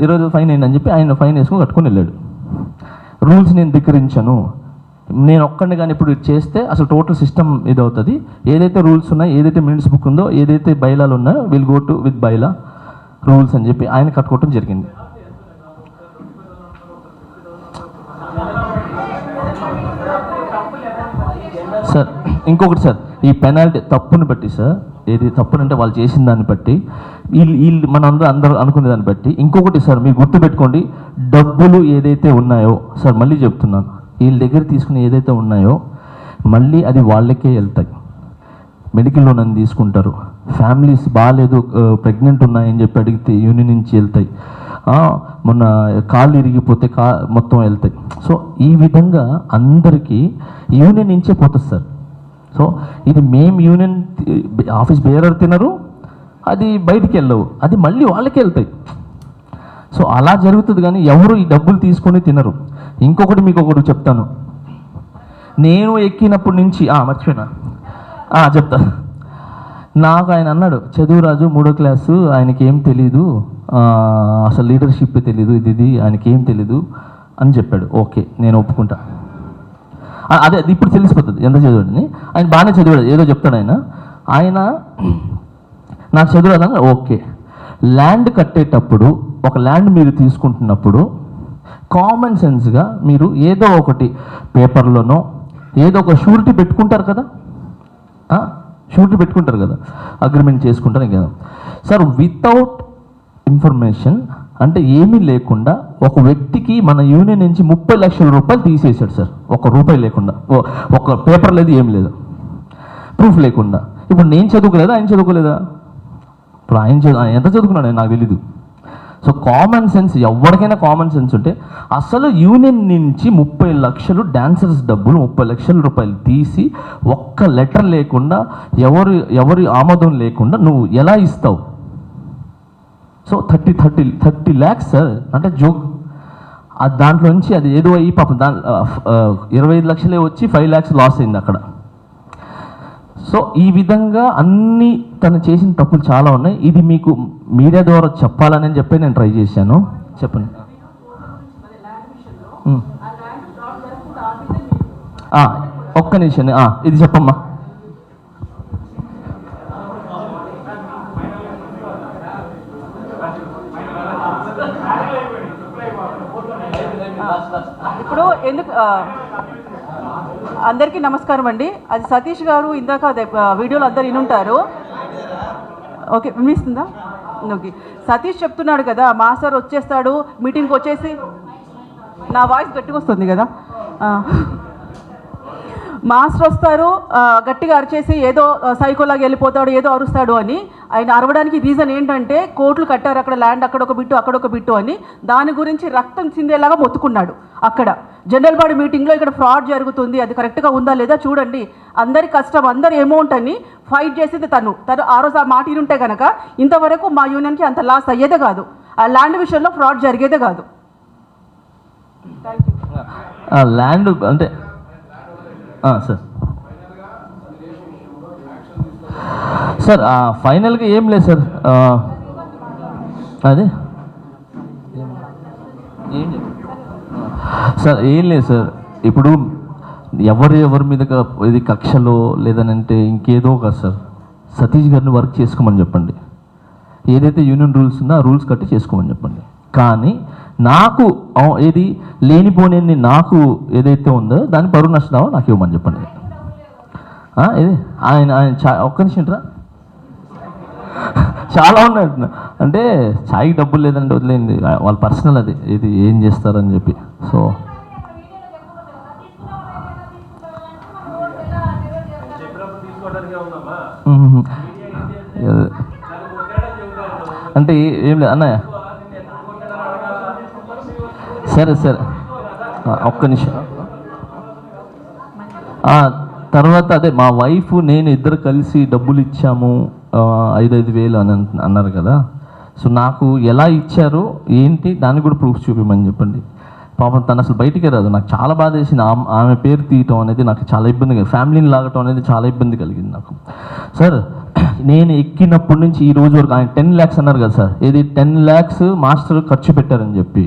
20 ఫైన్ అయిందని చెప్పి ఆయన ఫైన్ వేసుకొని కట్టుకొని వెళ్ళాడు. రూల్స్ నేను ధిక్కరించను, నేను ఒక్కడిని కానీ ఇప్పుడు చేస్తే అసలు టోటల్ సిస్టమ్ ఇది అవుతుంది. ఏదైతే రూల్స్ ఉన్నాయో, ఏదైతే మినిట్స్ బుక్ ఉందో, ఏదైతే బైలాలు ఉన్నాయో will go to with bylaw rules అని చెప్పి ఆయన కట్టుకోవటం జరిగింది. సార్ ఇంకొకటి సార్, ఈ పెనాల్టీ తప్పుని బట్టి సార్, ఏది తప్పునంటే వాళ్ళు చేసిన దాన్ని బట్టి, వీళ్ళు అందరూ అనుకునే దాన్ని బట్టి. ఇంకొకటి సార్ మీరు గుర్తుపెట్టుకోండి, డబ్బులు ఏదైతే ఉన్నాయో సార్, మళ్ళీ చెప్తున్నాను, వీళ్ళ దగ్గర తీసుకుని ఏదైతే ఉన్నాయో మళ్ళీ అది వాళ్ళకే వెళ్తాయి. మెడికల్ లోన్ అని తీసుకుంటారు, ఫ్యామిలీస్ బాగాలేదు ప్రెగ్నెంట్ ఉన్నాయని చెప్పి అడిగితే యూనియన్ నుంచి వెళ్తాయి, మొన్న కాళ్ళు ఇరిగిపోతే మొత్తం వెళ్తాయి. సో ఈ విధంగా అందరికీ యూనియన్ నుంచే పోతుంది సార్. సో ఇది మేము యూనియన్ ఆఫీస్ బేరర్ తినరు, అది బయటికి వెళ్ళవు, అది మళ్ళీ వాళ్ళకే వెళ్తాయి. సో అలా జరుగుతుంది, కానీ ఎవరు ఈ డబ్బులు తీసుకొని తినరు. ఇంకొకటి మీకు ఒకటి చెప్తాను, నేను ఎక్కినప్పటి నుంచి మర్చిపోయినా చెప్తా. నాకు ఆయన అన్నాడు, చదువురాజు 3వ క్లాసు, ఆయనకి ఏం తెలీదు, అసలు లీడర్షిప్ తెలీదు, ఇది ఆయనకి ఏం తెలీదు అని చెప్పాడు. ఓకే నేను ఒప్పుకుంటా, అదే ఇప్పుడు తెలిసిపోతుంది ఎంత చదివాడని. ఆయన బాగానే చదివాడు, ఏదో చెప్తాడు ఆయన నాకు చదువురాదని. ఓకే, ల్యాండ్ కట్టేటప్పుడు ఒక ల్యాండ్ మీరు తీసుకుంటున్నప్పుడు కామన్ సెన్స్గా మీరు ఏదో ఒకటి పేపర్లోనో ఏదో ఒక షూరిటీ పెట్టుకుంటారు కదా, అగ్రిమెంట్ చేసుకుంటారు కదా సార్. వితౌట్ ఇన్ఫర్మేషన్ అంటే ఏమీ లేకుండా ఒక వ్యక్తికి మన యూనియన్ నుంచి 30 లక్షల రూపాయలు తీసేశాడు సార్, ₹1 లేకుండా, ఒక పేపర్ లేదు, ఏం లేదు, ప్రూఫ్ లేకుండా. ఇప్పుడు నేను చదువుకోలేదా, ఆయన చదువుకోలేదా? ఇప్పుడు ఆయన ఎంత చదువుకున్నాడు నాకు తెలీదు. సో కామన్ సెన్స్, ఎవరికైనా కామన్ సెన్స్ ఉంటే, అసలు యూనియన్ నుంచి 30 లక్షలు డాన్సర్స్ డబ్బులు 30 లక్షల రూపాయలు తీసి ఒక్క లెటర్ లేకుండా, ఎవరి ఆమోదం లేకుండా నువ్వు ఎలా ఇస్తావు? సో 30 ల్యాక్స్ సార్, అంటే జోక్. దాంట్లో నుంచి అది ఏదో అయ్యి పాపం 25 లక్షలే వచ్చి 5 lakhs లాస్ అయింది అక్కడ. సో ఈ విధంగా అన్ని తను చేసిన తప్పులు చాలా ఉన్నాయి. ఇది మీకు మీడియా ద్వారా చెప్పాలని చెప్పి నేను ట్రై చేశాను. చెప్పండి. ఒక్క నిమిషం ఇది చెప్పమ్మా. ఇప్పుడు ఎందుకు అందరికీ నమస్కారం అండి. అది సతీష్ గారు ఇందాక వీడియోలో అందరు వినుంటారు. ఓకే, వినిపిస్తుందా? ఓకే, సతీష్ చెప్తున్నాడు కదా, మాస్టర్ వచ్చేస్తాడు మీటింగ్కి వచ్చేసి, నా వాయిస్ గట్టిగా వస్తుంది కదా, మాస్టర్ వస్తారు గట్టిగా అరిచేసి ఏదో సైకోలాగా వెళ్ళిపోతాడు, ఏదో అరుస్తాడు అని. ఆయన అరవడానికి రీజన్ ఏంటంటే కోట్లు కట్టారు అక్కడ, ల్యాండ్ అక్కడ ఒక బిట్టు అక్కడ ఒక బిట్టు అని, దాని గురించి రక్తం చిందేలాగా మొత్తుకున్నాడు అక్కడ జనరల్ బాడీ మీటింగ్లో. ఇక్కడ ఫ్రాడ్ జరుగుతుంది, అది కరెక్ట్గా ఉందా లేదా చూడండి, అందరి కష్టం అందరి అమౌంట్ అని ఫైట్ చేసేది తను ఆ రోజు ఆ మాట ఉంటే కనుక ఇంతవరకు మా యూనియన్కి అంత లాస్ అయ్యేదే కాదు, ఆ ల్యాండ్ విషయంలో ఫ్రాడ్ జరిగేదే కాదు. ల్యాండ్ అంటే సార్ ఫైనల్గా ఏం లేదు సార్. అదే సార్ ఏం లేదు సార్. ఇప్పుడు ఎవరి మీద ఇది కక్షలో లేదనంటే ఇంకేదో కాదు సార్. సతీష్ గారిని వర్క్ చేసుకోమని చెప్పండి, ఏదైతే యూనియన్ రూల్స్ ఉందో ఆ రూల్స్ కట్టి చేసుకోమని చెప్పండి. కానీ నాకు ఏది లేనిపోని నాకు ఏదైతే ఉందో దాని పరువు నష్టదావో నాకు ఇవ్వమని చెప్పండి. ఇది ఆయన ఒక్క నిమిషం రా, చాలా ఉన్నాయి. అంటే ఛాయ్కి డబ్బులు లేదంటే వదిలేండి, వాళ్ళ పర్సనల్ అది, ఇది ఏం చేస్తారని చెప్పి. సో అంటే ఏం లేదు అన్నయ్య. సరే సరే ఒక్క నిమిషం. తర్వాత అదే మా వైఫ్ నేను ఇద్దరు కలిసి డబ్బులు ఇచ్చాము 5,000 అని అన్నారు కదా. సో నాకు ఎలా ఇచ్చారో ఏంటి దాన్ని కూడా ప్రూఫ్ చూపించమని చెప్పండి. పాపం తను అసలు బయటికే రాదు. నాకు చాలా బాధ వేసింది. ఆమె పేరు తీయటం అనేది నాకు చాలా ఇబ్బంది కలిగింది, ఫ్యామిలీని లాగటం అనేది చాలా ఇబ్బంది కలిగింది నాకు. సార్ నేను ఎక్కినప్పటి నుంచి ఈ రోజు వరకు ఆయన 10 lakhs అన్నారు కదా సార్, ఇది 10 lakhs మాస్టర్ ఖర్చు పెట్టారని చెప్పి.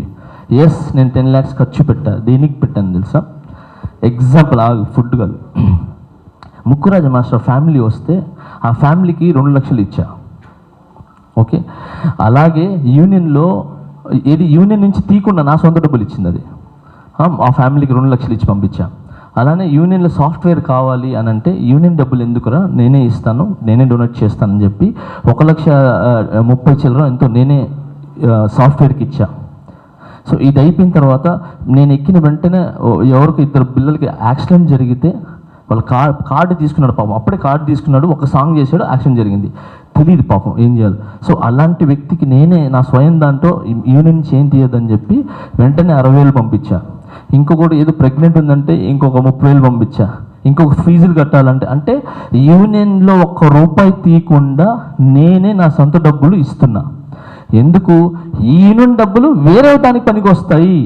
ఎస్, నేను 10 lakhs ఖర్చు పెట్టా. దేనికి పెట్టాను తెలుసా? ఎగ్జాంపుల్ ఫుడ్ కాదు, ముక్కురాజు మాస్టర్ ఫ్యామిలీ వస్తే ఆ ఫ్యామిలీకి 2 లక్షలు ఇచ్చా. ఓకే, అలాగే యూనియన్లో ఏది యూనియన్ నుంచి తీయకుండా నా సొంత డబ్బులు ఇచ్చింది అది, ఆ ఫ్యామిలీకి 2 లక్షలు ఇచ్చి పంపించా. అలానే యూనియన్లో సాఫ్ట్వేర్ కావాలి అని అంటే యూనియన్ డబ్బులు ఎందుకురా, నేనే ఇస్తాను, నేనే డొనేట్ చేస్తానని చెప్పి 1,30,000 ఎంతో నేనే సాఫ్ట్వేర్కి ఇచ్చా. సో ఇది అయిపోయిన తర్వాత నేను ఎక్కిన వెంటనే ఎవరికి 2 పిల్లలకి యాక్సిడెంట్ జరిగితే వాళ్ళ కార్డు తీసుకున్నాడు పాపం, అప్పుడే కార్డు తీసుకున్నాడు, ఒక సాంగ్ చేశాడు, యాక్సిడెంట్ జరిగింది, తెలియదు పాపం ఏం చేయాలి. సో అలాంటి వ్యక్తికి నేనే నా స్వయం దాంట్లో యూనియన్ నుంచి ఏం తీయద్దని చెప్పి వెంటనే 60,000 పంపించా. ఇంకొకటి ఏదో ప్రెగ్నెంట్ ఉందంటే ఇంకొక 30,000 పంపించా. ఇంకొక ఫీజులు కట్టాలంటే, అంటే యూనియన్లో ₹1 తీయకుండా నేనే నా సొంత డబ్బులు ఇస్తున్నా. ఎందుకు? ఈ యూనియన్ డబ్బులు వేరే దానికి పనికి వస్తాయి,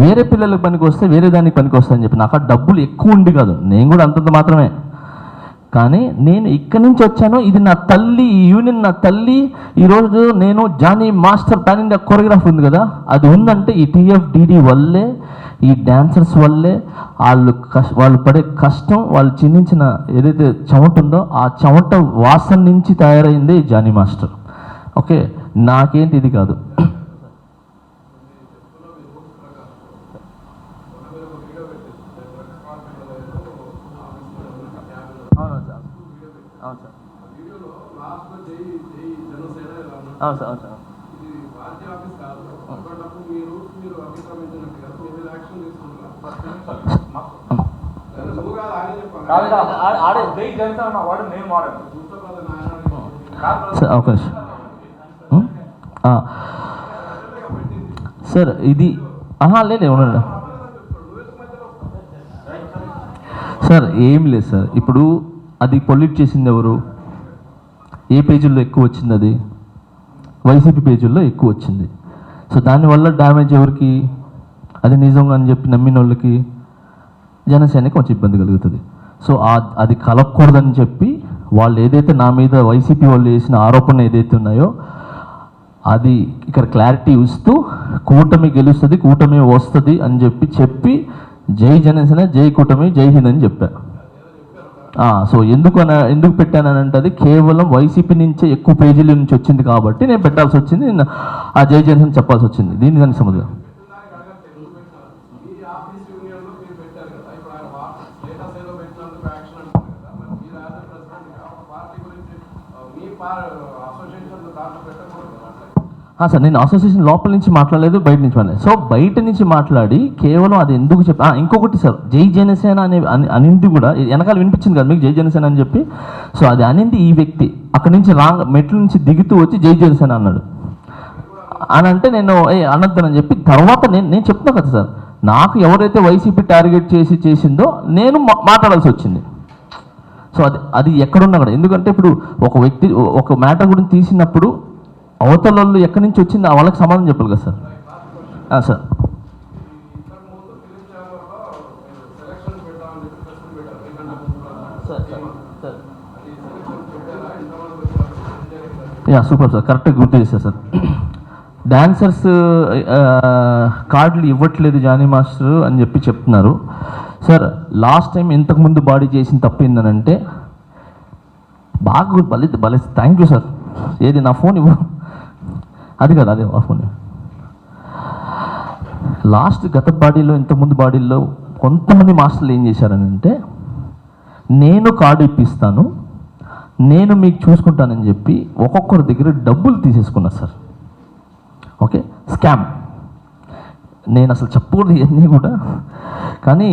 వేరే పిల్లలకు పనికి వస్తే వేరే దానికి పనికి వస్తాయని చెప్పి. నాకు ఆ డబ్బులు ఎక్కువ ఉండి కాదు, నేను కూడా అంతంత మాత్రమే. కానీ నేను ఇక్కడి నుంచి వచ్చాను, ఇది నా తల్లి, ఈ యూనియన్ నా తల్లి. ఈరోజు నేను Jani master pan India choreograph ఉంది కదా, అది ఉందంటే ఈ TFDD వల్లే, ఈ డాన్సర్స్ వల్లే. వాళ్ళు పడే కష్టం, వాళ్ళు చిందించిన ఏదైతే చెమట ఉందో ఆ చెమట వాసన నుంచి తయారైంది జానీ మాస్టర్. ఓకే, నాకేంటి ఇది కాదు. సార్ ఇది లేదు ఉండండి సార్, ఏం లేదు సార్. ఇప్పుడు అది పొల్యూట్ చేసింది ఎవరు? ఏ పేజీల్లో ఎక్కువ వచ్చింది? అది వైసీపీ పేజీల్లో ఎక్కువ వచ్చింది. సో దానివల్ల డ్యామేజ్ ఎవరికి? అది నిజంగా అని చెప్పి నమ్మిన వాళ్ళకి, జనసేనకి కొంచెం ఇబ్బంది కలుగుతుంది. సో అది కలగకూడదని చెప్పి వాళ్ళు ఏదైతే నా మీద వైసీపీ వాళ్ళు వేసిన ఆరోపణ ఏదైతే ఉన్నాయో అది ఇక్కడ క్లారిటీ ఇస్తూ కూటమి గెలుస్తుంది, కూటమి వస్తుంది అని చెప్పి జై జనసేన, జై కూటమి, జై హింద్ అని చెప్పా. సో ఎందుకు పెట్టానంటే అది కేవలం వైసీపీ నుంచే ఎక్కువ పేజీల నుంచి వచ్చింది కాబట్టి నేను పెట్టాల్సి వచ్చింది, ఆ జై జనసేన చెప్పాల్సి వచ్చింది. దీనికి దానికి సంబంధం. సార్ నేను అసోసియేషన్ లోపల నుంచి మాట్లాడలేదు, బయట నుంచి మాట్లాడలేదు. సో బయట నుంచి మాట్లాడి కేవలం అది ఎందుకు ఇంకొకటి సార్, జై జనసేన అనింది కూడా వెనకాల వినిపించింది కదా మీకు, జై జనసేన అని చెప్పి. సో అది అనింది ఈ వ్యక్తి అక్కడి నుంచి మెట్ల నుంచి దిగుతూ వచ్చి జై జనసేన అన్నాడు అని అంటే నేను అనొద్దనని చెప్పి తర్వాత నేను చెప్తున్నా కదా సార్, నాకు ఎవరైతే వైసీపీ టార్గెట్ చేసిందో నేను మాట్లాడాల్సి వచ్చింది. సో అది ఎక్కడున్నా కూడా, ఎందుకంటే ఇప్పుడు ఒక వ్యక్తి ఒక మ్యాటర్ గురించి తీసినప్పుడు అవతల వాళ్ళు ఎక్కడి నుంచి వచ్చింది వాళ్ళకి సమాధానం చెప్పాలి కదా సార్. సార్ సూపర్ సార్, కరెక్ట్గా గుర్తు చేశారు సార్. డాన్సర్స్ కార్డులు ఇవ్వట్లేదు జానీ మాస్టర్ అని చెప్పి చెప్తున్నారు సార్. లాస్ట్ టైం ఇంతకుముందు బాడీ చేసిన తప్పు ఏంటనంటే బాగా భలే థ్యాంక్ యూ సార్. ఏది నా ఫోన్ ఇవ్వ, అది కదా, అదే ఆ ఫోన్. లాస్ట్ గత బాడీలో ఇంతకుముందు బాడీల్లో కొంతమంది మాస్టర్లు ఏం చేశారని అంటే, నేను కార్డు ఇప్పిస్తాను, నేను మీకు చూసుకుంటానని చెప్పి ఒక్కొక్కరి దగ్గర డబ్బులు తీసేసుకున్నారు సార్. Okay, scam. నేను అసలు చెప్పకూడదు ఇవన్నీ కూడా, కానీ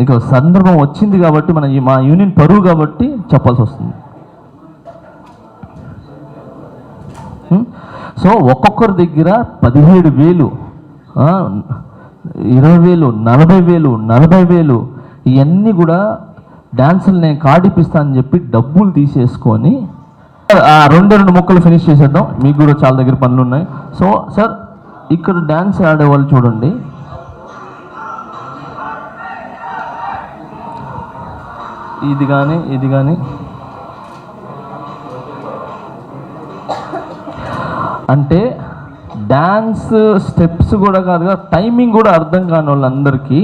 ఇక సందర్భం వచ్చింది కాబట్టి మా యూనియన్ పరువు కాబట్టి చెప్పాల్సి వస్తుంది. సో ఒక్కొక్కరి దగ్గర 17,000, 20,000, 40,000, 40,000 ఇవన్నీ కూడా డ్యాన్సులు నేను కార్డు ఇప్పిస్తానని చెప్పి డబ్బులు తీసేసుకొని 2 ముక్కలు ఫినిష్ చేసేద్దాం, మీకు కూడా చాలా దగ్గర పనులు ఉన్నాయి. సో సార్ ఇక్కడ డ్యాన్స్ ఆడేవాళ్ళు చూడండి, ఇది కానీ అంటే డ్యాన్స్ స్టెప్స్ కూడా కాదుగా, టైమింగ్ కూడా అర్థం కాని వాళ్ళందరికీ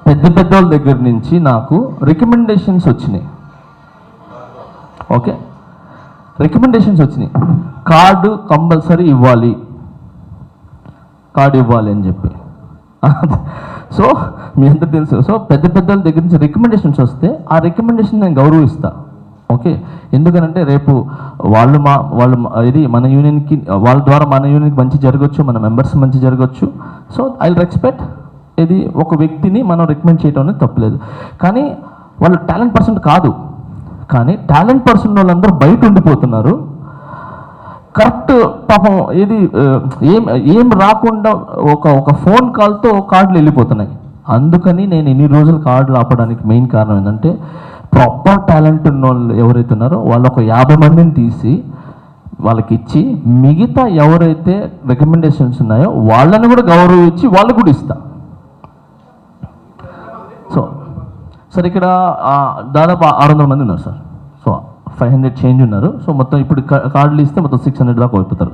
పెద్ద వాళ్ళ దగ్గర నుంచి నాకు రికమెండేషన్స్ వచ్చినాయి. ఓకే, రికమెండేషన్స్ వచ్చినాయి, కార్డు కంపల్సరీ ఇవ్వాలి అని చెప్పి. సో మీ అందరూ తెలుసు. సో పెద్ద వాళ్ళ దగ్గర నుంచి రికమెండేషన్స్ వస్తే ఆ రికమెండేషన్ నేను గౌరవిస్తాను. ఓకే, ఎందుకనంటే రేపు వాళ్ళు ఇది మన యూనియన్కి, వాళ్ళ ద్వారా మన యూనియన్కి మంచి జరగచ్చు, మన మెంబర్స్ మంచి జరగచ్చు. So I respect. ఇది ఒక వ్యక్తిని మనం రికమెండ్ చేయడం అనేది తప్పలేదు, కానీ వాళ్ళు టాలెంట్ పర్సన్ కాదు. కానీ టాలెంట్ పర్సన్ వాళ్ళందరూ బయట ఉండిపోతున్నారు. కరెక్ట్ పాపం ఇది ఏం రాకుండా ఒక ఫోన్ కాల్తో కార్డులు వెళ్ళిపోతున్నాయి. అందుకని నేను ఇన్ని రోజులు కార్డులు ఆపడానికి మెయిన్ కారణం ఏంటంటే, ప్రాపర్ టాలెంట్ ఉన్న వాళ్ళు ఎవరైతే ఉన్నారో వాళ్ళు ఒక 50 మందిని తీసి వాళ్ళకి ఇచ్చి, మిగతా ఎవరైతే రికమెండేషన్స్ ఉన్నాయో వాళ్ళని కూడా గౌరవించి వాళ్ళకు కూడా ఇస్తా. సో సార్ ఇక్కడ దాదాపు 600 మంది ఉన్నారు సార్. సో 500 చేంజ్ ఉన్నారు. సో మొత్తం ఇప్పుడు కార్డులు ఇస్తే మొత్తం 600 దాకా అయిపోతారు.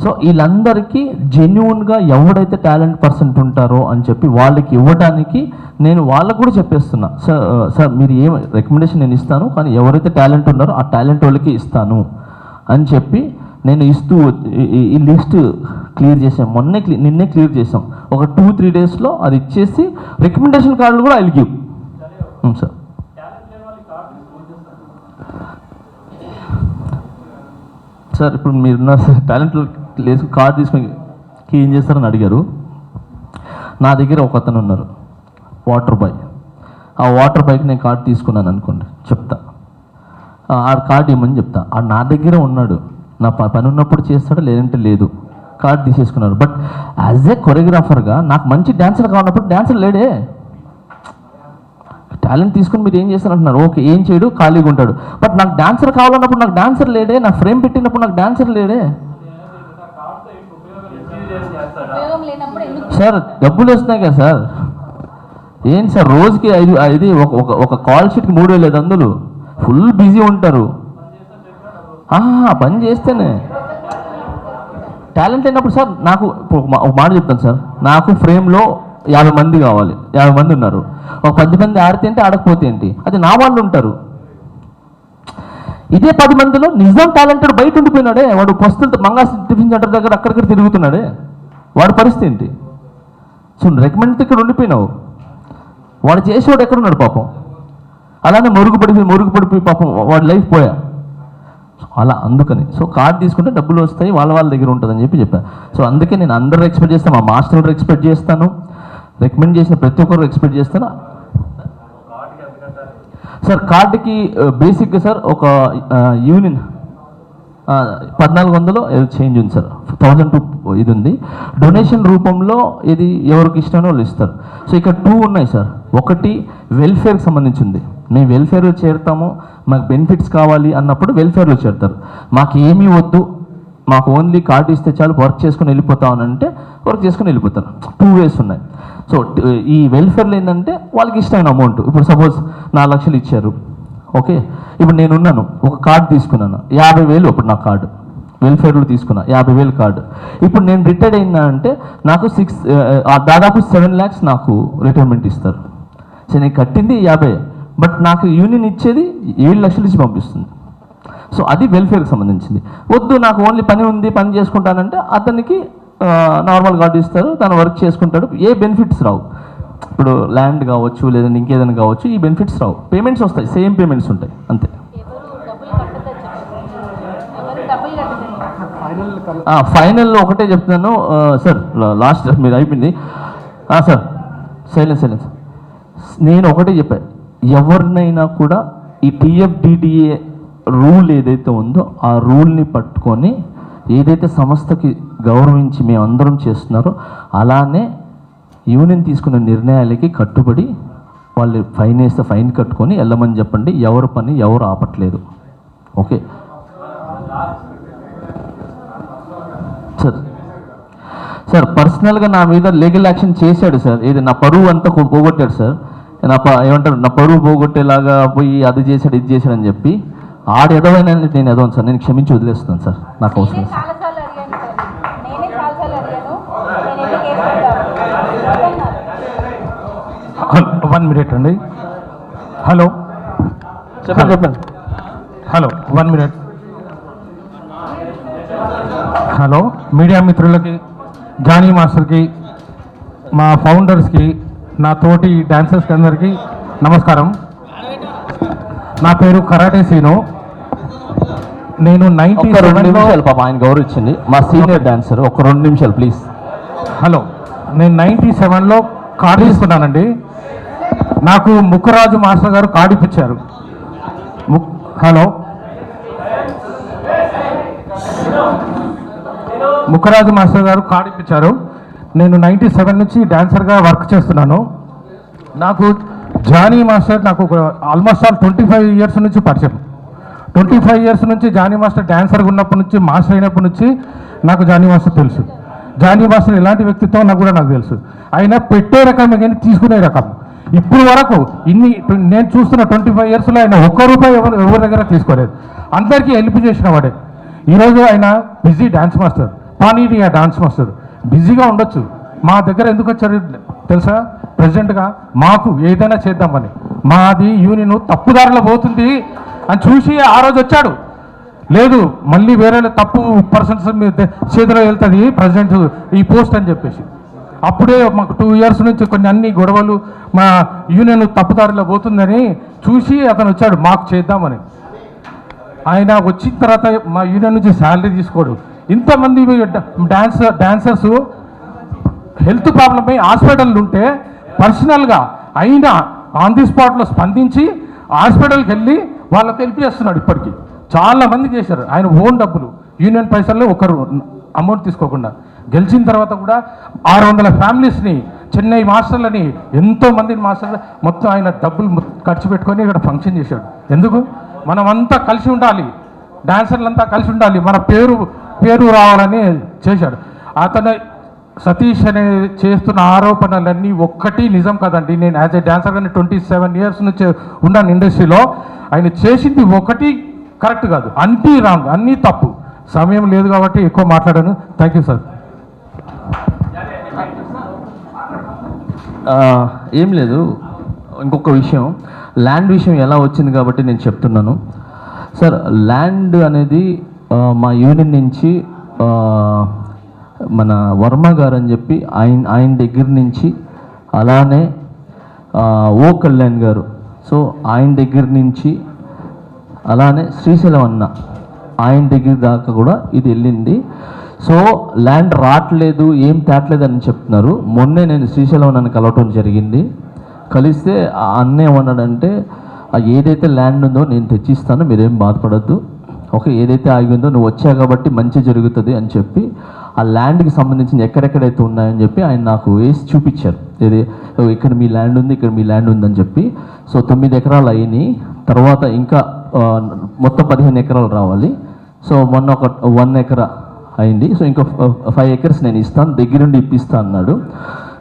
సో వీళ్ళందరికీ జెన్యున్గా ఎవడైతే టాలెంట్ పర్సెంట్ ఉంటారో అని చెప్పి వాళ్ళకి ఇవ్వడానికి నేను వాళ్ళకు కూడా చెప్పేస్తున్నా, సార్ మీరు ఏం రికమెండేషన్ నేను ఇస్తాను, కానీ ఎవరైతే టాలెంట్ ఉన్నారో ఆ టాలెంట్ వాళ్ళకి ఇస్తాను అని చెప్పి నేను ఇస్తూ ఈ లిస్ట్ క్లియర్ చేసాం. నిన్నే క్లియర్ చేసాం. ఒక 2-3 డేస్లో అది ఇచ్చేసి రికమెండేషన్ కార్డులు కూడా ఐల్ గివ్. సార్ సార్ ఇప్పుడు మీరున్న టాలెంట్ లేదు, కార్డు తీసుకొని ఏం చేస్తారని అడిగారు. నా దగ్గర ఒక అతను ఉన్నారు, వాటర్ బాయ్. ఆ వాటర్ బాయ్కి నేను కార్డు తీసుకున్నాను అనుకోండి, చెప్తా, ఆ కార్డు ఇవ్వమని చెప్తా. ఆ నా దగ్గర ఉన్నాడు, నా పని ఉన్నప్పుడు చేస్తాడు, లేదంటే లేదు. కార్డు తీసేసుకున్నారు. బట్ యాజ్ ఏ కొరియోగ్రాఫర్గా నాకు మంచి డ్యాన్సర్ కావాలన్నప్పుడు డ్యాన్సర్ లేడే. టాలెంట్ తీసుకుని మీరు ఏం చేస్తారంటున్నారు, ఓకే ఏం చేయడు, ఖాళీగా ఉంటాడు. బట్ నాకు డాన్సర్ కావాలన్నప్పుడు నాకు డాన్సర్ లేడే, నా ఫ్రేమ్ పెట్టినప్పుడు నాకు డాన్సర్ లేడే. సార్ డబ్బులు వస్తున్నాయి కదా సార్, ఏంటి సార్ రోజుకి 5 ఒక కాల్ షీట్కి 3,500 ఫుల్ బిజీ ఉంటారు. పని చేస్తేనే టాలెంట్ అయినప్పుడు సార్ నాకు ఇప్పుడు ఒక మాట చెప్తాను సార్, నాకు ఫ్రేమ్లో 50 మంది కావాలి, 50 మంది ఉన్నారు, ఒక 10 మంది ఆడితే ఏంటి ఆడకపోతే ఏంటి, అది నా వాళ్ళు ఉంటారు. ఇదే 10 మందిలో నిజం టాలెంటెడ్ బయట ఉండిపోయినాడే, వాడు పస్తులతో మంగా టిఫిన్ సెంటర్ దగ్గర అక్కడిక్కడ తిరుగుతున్నాడే, వాడి పరిస్థితి ఏంటి? సో రికమెండ్ ఇక్కడ ఉండిపోయినావు, వాడు చేసేవాడు ఎక్కడున్నాడు పాపం, అలానే మరుగుపడిపోయి పాపం వాడి లైఫ్ పోయా. అలా అందుకని సో కార్డు తీసుకుంటే డబ్బులు వస్తాయి, వాళ్ళ దగ్గర ఉంటుందని చెప్పాను. సో అందుకే నేను అందరూ ఎక్స్పెక్ట్ చేస్తాను, మా మాస్టర్ ఎక్స్పెక్ట్ చేస్తాను, రికమెండ్ చేసిన ప్రతి ఒక్కరు ఎక్స్పెక్ట్ చేస్తాను. సార్ కార్డుకి బేసిక్గా సార్ ఒక యూనియన్ 1400 చేంజ్ ఉంది సార్, 1002 ఇది ఉంది. డొనేషన్ రూపంలో ఇది ఎవరికి ఇష్టమో వాళ్ళు ఇస్తారు. సో ఇక్కడ 2 ఉన్నాయి సార్. ఒకటి వెల్ఫేర్కి సంబంధించింది, మేము వెల్ఫేర్లో చేరుతాము, మాకు బెనిఫిట్స్ కావాలి అన్నప్పుడు వెల్ఫేర్లో చేరుతారు. మాకు ఏమీ వద్దు, మాకు ఓన్లీ కార్డు ఇస్తే చాలు, వర్క్ చేసుకుని వెళ్ళిపోతామని అంటే వర్క్ చేసుకుని వెళ్ళిపోతారు. 2 వేస్ ఉన్నాయి. సో ఈ వెల్ఫేర్లో ఏంటంటే వాళ్ళకి ఇష్టమైన అమౌంట్, ఇప్పుడు సపోజ్ 4 లక్షలు ఇచ్చారు, ఓకే, ఇప్పుడు నేనున్నాను, ఒక కార్డు తీసుకున్నాను 50,000, ఇప్పుడు నా కార్డు వెల్ఫేర్లో తీసుకున్నా 50,000 కార్డు. ఇప్పుడు నేను రిటైర్డ్ అయినా అంటే నాకు దాదాపు 7 lakhs నాకు రిటైర్మెంట్ ఇస్తారు. సో నేను కట్టింది 50, బట్ నాకు యూనియన్ ఇచ్చేది 7 లక్షలు ఇచ్చి పంపిస్తుంది. సో అది వెల్ఫేర్కి సంబంధించింది. వద్దు నాకు ఓన్లీ పని ఉంది, పని చేసుకుంటానంటే అతనికి నార్మల్ కార్డు ఇస్తారు, తను వర్క్ చేసుకుంటాడు, ఏ బెనిఫిట్స్ రావు. ఇప్పుడు ల్యాండ్ కావచ్చు లేదంటే ఇంకేదైనా కావచ్చు, ఈ బెనిఫిట్స్ రావు, పేమెంట్స్ వస్తాయి, సేమ్ పేమెంట్స్ ఉంటాయి అంతే. ఫైనల్ ఒకటే చెప్తున్నాను సార్, లాస్ట్ మీరు అయిపోయింది సార్, సైలెన్స్. నేను ఒకటే చెప్పాను, ఎవరినైనా కూడా ఈ PFDDA రూల్ ఏదైతే ఉందో ఆ రూల్ని పట్టుకొని ఏదైతే సంస్థకి గౌరవించి మేమందరం చేస్తున్నారో అలానే యూనియన్ తీసుకున్న నిర్ణయాలకి కట్టుబడి వాళ్ళు ఫైన్ వేస్తే ఫైన్ కట్టుకొని వెళ్ళమని చెప్పండి. ఎవరు పని ఎవరు ఆపట్లేదు. ఓకే సార్ పర్సనల్గా నా మీద లీగల్ యాక్షన్ చేశాడు సార్, ఇది నా పరువు అంతా పోగొట్టాడు సార్, ఏమంటారు నా పరువు పోగొట్టేలాగా పోయి అది చేశాడు ఇది చేశాడు అని చెప్పి ఆడు ఎదవైనా నేను ఎదవను సార్, నేను క్షమించి వదిలేస్తున్నాను సార్, నాకు అవసరం సార్. 1 minute అండి. హలో చెప్పండి. Hello 1 minute. హలో మీడియా మిత్రులకి, జానీ మాస్టర్కి, మా ఫౌండర్స్కి, నా తోటి డాన్సర్స్కి అందరికీ నమస్కారం. నా పేరు కరాటే సీను. నేను 2 నిమిషాలు పాప ఆయన గౌరవించండి, మా సీనియర్ డాన్సర్, ఒక 2 నిమిషాలు ప్లీజ్. హలో, నేను 97లో కార్డు తీసుకున్నానండి. నాకు ముక్కరాజు మాస్టర్ గారు కార్డు ఇప్పించారు. హలో, ముక్కరాజు మాస్టర్ గారు కార్డు ఇప్పించారు. నేను 97 నుంచి డాన్సర్గా వర్క్ చేస్తున్నాను. నాకు జానీ మాస్టర్ నాకు ఆల్మోస్ట్ 25 years నుంచి పరిచయం. 25 years నుంచి జానీ మాస్టర్ డాన్సర్గా ఉన్నప్పటి నుంచి, మాస్టర్ అయినప్పటి నుంచి నాకు జానీ మాస్టర్ తెలుసు. జానీ మాస్టర్ ఎలాంటి వ్యక్తిత్వం నాకు కూడా నాకు తెలుసు. ఆయన పెట్టే రకమే కానీ తీసుకునే రకం. ఇప్పుడు వరకు నేను చూస్తున్న 25 yearsలో ఆయన ₹1 ఎవరి దగ్గర తీసుకోలేదు. అందరికీ హెల్ప్ చేసిన వాడే. ఈరోజు ఆయన busy dance master, pan India dance master. బిజీగా ఉండొచ్చు, మా దగ్గర ఎందుకు వచ్చారు తెలుసా? ప్రెసిడెంట్గా మాకు ఏదైనా చేద్దామని, మాది యూనియన్ తప్పుదారిలో పోతుంది అని చూసి ఆ రోజు వచ్చాడు. లేదు మళ్ళీ వేరే తప్పు పర్సన్స్ చేతిలో వెళ్తుంది ప్రెసిడెంట్ ఈ పోస్ట్ అని చెప్పేసి, అప్పుడే మాకు 2 years నుంచి కొన్ని అన్ని గొడవలు, మా యూనియన్ తప్పుదారిలో పోతుందని చూసి అతను వచ్చాడు మాకు చేద్దామని. ఆయన వచ్చిన తర్వాత మా యూనియన్ నుంచి శాలరీ తీసుకోడు. ఇంతమంది డాన్సర్స్ హెల్త్ ప్రాబ్లం అయి హాస్పిటల్ ఉంటే పర్సనల్గా అయినా ఆన్ ది స్పాట్లో స్పందించి హాస్పిటల్కి వెళ్ళి వాళ్ళకి హెల్ప్ చేస్తున్నాడు. ఇప్పటికీ చాలామంది చేశారు. ఆయన ఓన్ డబ్బులు, యూనియన్ పైసల్లో ఒకరు అమౌంట్ తీసుకోకుండా. గెలిచిన తర్వాత కూడా 600 ఫ్యామిలీస్ని, చెన్నై మాస్టర్లని, ఎంతోమంది మాస్టర్లు మొత్తం ఆయన డబ్బులు ఖర్చు పెట్టుకొని ఇక్కడ ఫంక్షన్ చేశాడు. ఎందుకు? మనమంతా కలిసి ఉండాలి, డాన్సర్లంతా కలిసి ఉండాలి, మన పేరు రావాలని చేశాడు. అతను సతీష్ అనే చేస్తున్న ఆరోపణలన్నీ ఒక్కటి నిజం కదండి. నేను యాజ్ ఏ డాన్సర్గానే 27 years నుంచి ఉన్నాను ఇండస్ట్రీలో. ఆయన చేసింది ఒకటి కరెక్ట్ కాదు, అన్నీ రాంగ్, అన్నీ తప్పు. సమయం లేదు కాబట్టి ఎక్కువ మాట్లాడాను. Thank you sir. ఏం లేదు, ఇంకొక విషయం, ల్యాండ్ విషయం ఎలా వచ్చింది కాబట్టి నేను చెప్తున్నాను సార్. ల్యాండ్ అనేది మా యూనియన్ నుంచి మన వర్మ గారు అని చెప్పి ఆయన దగ్గర నుంచి, అలానే ఓ కళ్యాణ్ గారు, సో ఆయన దగ్గర నుంచి, అలానే శ్రీశైలం అన్న ఆయన దగ్గర దాకా కూడా ఇది వెళ్ళింది. సో ల్యాండ్ రావట్లేదు, ఏం తేట్లేదు అని చెప్తున్నారు. మొన్నే నేను శ్రీశైలం నన్ను కలవటం జరిగింది. కలిస్తే ఆ అన్న ఏమన్నాడంటే, ఏదైతే ల్యాండ్ ఉందో నేను తెచ్చిస్తాను, మీరేం బాధపడద్దు, ఓకే, ఏదైతే ఆగిందో నువ్వు వచ్చా కాబట్టి మంచి జరుగుతుంది అని చెప్పి ఆ ల్యాండ్కి సంబంధించిన ఎక్కడెక్కడైతే ఉన్నాయని చెప్పి ఆయన నాకు వేసి చూపించారు. ఇది ఇక్కడ మీ ల్యాండ్ ఉంది, ఇక్కడ మీ ల్యాండ్ ఉందని చెప్పి. సో 9 ఎకరాలు అయినాయి, తర్వాత ఇంకా మొత్తం 15 ఎకరాలు రావాలి. సో మొన్న ఒక 1 ఎకరా అయింది. సో ఇంకా 5 ఎకర్స్ నేను ఇస్తాను, దగ్గరుండి ఇప్పిస్తా అన్నాడు.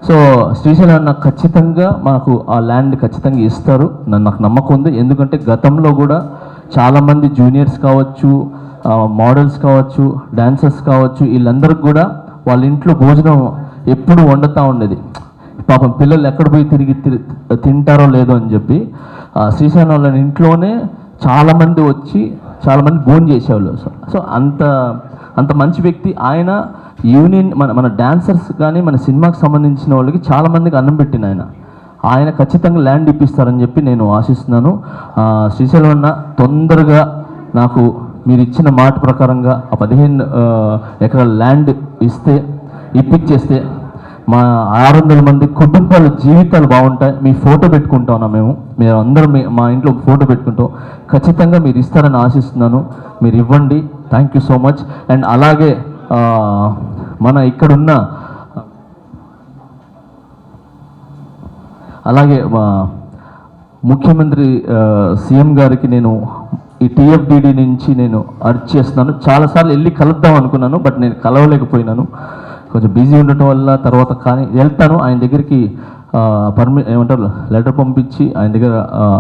సో శ్రీశైలం నాకు ఖచ్చితంగా మాకు ఆ ల్యాండ్ ఖచ్చితంగా ఇస్తారు, నాకు నమ్మకం ఉంది. ఎందుకంటే గతంలో కూడా చాలామంది జూనియర్స్ కావచ్చు, మోడల్స్ కావచ్చు, డాన్సర్స్ కావచ్చు, వీళ్ళందరికీ కూడా వాళ్ళ ఇంట్లో భోజనం ఎప్పుడు వండుతూ ఉండేది. పాపం పిల్లలు ఎక్కడ పోయి తిరిగి తింటారో లేదో అని చెప్పి శ్రీశైలం వాళ్ళ ఇంట్లోనే చాలామంది వచ్చి చాలామంది భోజనం చేసేవాళ్ళు. సో అంత మంచి వ్యక్తి ఆయన. యూనియన్ మన డాన్సర్స్ కానీ మన సినిమాకి సంబంధించిన వాళ్ళకి చాలామందికి అన్నం పెట్టిన ఆయన ఖచ్చితంగా ల్యాండ్ ఇప్పిస్తారని చెప్పి నేను ఆశిస్తున్నాను. శ్రీశైలం అన్న తొందరగా నాకు మీరు ఇచ్చిన మాట ప్రకారంగా ఆ 15 ఎకరాల ల్యాండ్ ఇప్పించేస్తే మా 600 మంది కుటుంబాల జీవితాలు బాగుంటాయి. మీ ఫోటో పెట్టుకుంటాం మేము అందరం మా ఇంట్లో ఫోటో పెట్టుకుంటాం. ఖచ్చితంగా మీరు ఇస్తారని ఆశిస్తున్నాను, మీరు ఇవ్వండి. Thank you so much. And అలాగే మన ఇక్కడున్న అలాగే ముఖ్యమంత్రి సీఎం గారికి నేను ఈ టీఎఫ్డిడి నుంచి నేను అర్జ్ చేస్తున్నాను. చాలాసార్లు వెళ్ళి కలుద్దాం అనుకున్నాను, బట్ నేను కలవలేకపోయినాను, కొంచెం బిజీ ఉండటం వల్ల. తర్వాత కానీ వెళ్తాను ఆయన దగ్గరికి, ఏమంటారు లెటర్ పంపించి ఆయన దగ్గర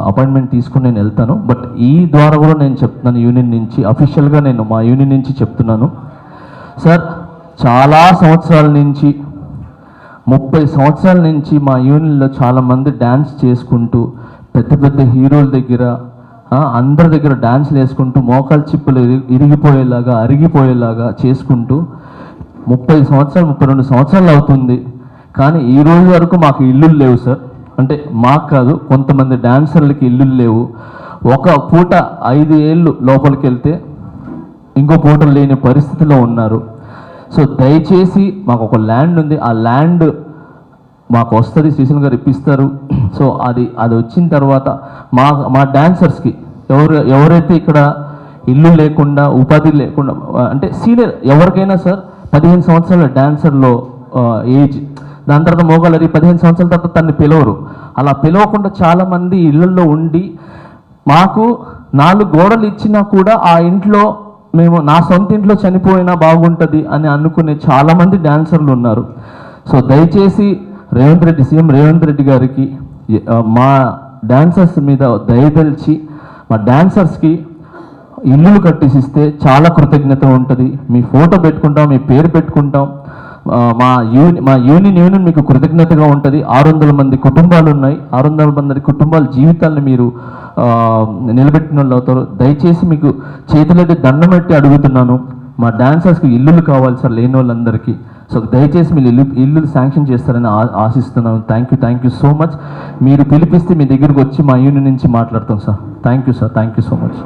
అపాయింట్మెంట్ తీసుకుని నేను వెళ్తాను. బట్ ఈ ద్వారా కూడా నేను చెప్తున్నాను, యూనియన్ నుంచి అఫీషియల్గా నేను మా యూనియన్ నుంచి చెప్తున్నాను సార్. చాలా సంవత్సరాల నుంచి 30 సంవత్సరాల నుంచి మా యూనియన్లో చాలామంది డ్యాన్స్ చేసుకుంటూ పెద్ద పెద్ద హీరోల దగ్గర అందరి దగ్గర డ్యాన్స్లు వేసుకుంటూ మోకాలు చిప్పులు ఇరిగిపోయేలాగా అరిగిపోయేలాగా చేసుకుంటూ 30 సంవత్సరాలు 32 సంవత్సరాలు అవుతుంది. కానీ ఈ రోజు వరకు మాకు ఇల్లులు లేవు సార్. అంటే మాకు కాదు, కొంతమంది డాన్సర్లకి ఇల్లులు లేవు. ఒక పూట 5 ఏళ్ళు లోపలికి వెళ్తే ఇంకో పూట లేని పరిస్థితిలో ఉన్నారు. సో దయచేసి మాకు ఒక ల్యాండ్ ఉంది, ఆ ల్యాండ్ మాకు వస్తుంది, శ్రీశైలం గారు ఇప్పిస్తారు. సో అది వచ్చిన తర్వాత మా డాన్సర్స్కి ఎవరైతే ఇక్కడ ఇల్లు లేకుండా ఉపాధి లేకుండా, అంటే సీనియర్ ఎవరికైనా సార్ 15 సంవత్సరాల డాన్సర్లో ఏజ్, దాని తర్వాత మోగాలరి 15 సంవత్సరాల తర్వాత తనని పిలవరు. అలా పిలవకుండా చాలామంది ఇళ్ళల్లో ఉండి మాకు 4 గోడలు ఇచ్చినా కూడా ఆ ఇంట్లో మేము నా సొంత ఇంట్లో చనిపోయినా బాగుంటుంది అని అనుకునే చాలామంది డాన్సర్లు ఉన్నారు. సో దయచేసి సీఎం రేవంత్ రెడ్డి గారికి మా డాన్సర్స్ మీద దయదలిచి మా డాన్సర్స్కి ఇల్లులు కట్టిసిస్తే చాలా కృతజ్ఞత ఉంటుంది. మీ ఫోటో పెట్టుకుంటాం, మీ పేరు పెట్టుకుంటాం, మా యూనియన్ మీకు కృతజ్ఞతగా ఉంటుంది. 600 మంది కుటుంబాలు ఉన్నాయి, 600 మంది కుటుంబాల జీవితాలను మీరు నిలబెట్టిన వాళ్ళు అవుతారు. దయచేసి మీకు చేతులెత్తి దండం పెట్టి అడుగుతున్నాను, మా డాన్సర్స్కి ఇల్లులు కావాలి సార్, లేని వాళ్ళందరికీ. సో దయచేసి మీరు ఇల్లు శాంక్షన్ చేస్తారని ఆశిస్తున్నాను. Thank you so much. మీరు పిలిపిస్తే మీ దగ్గరకు వచ్చి మా యూనియన్ నుంచి మాట్లాడతాం sir. Thank you so much.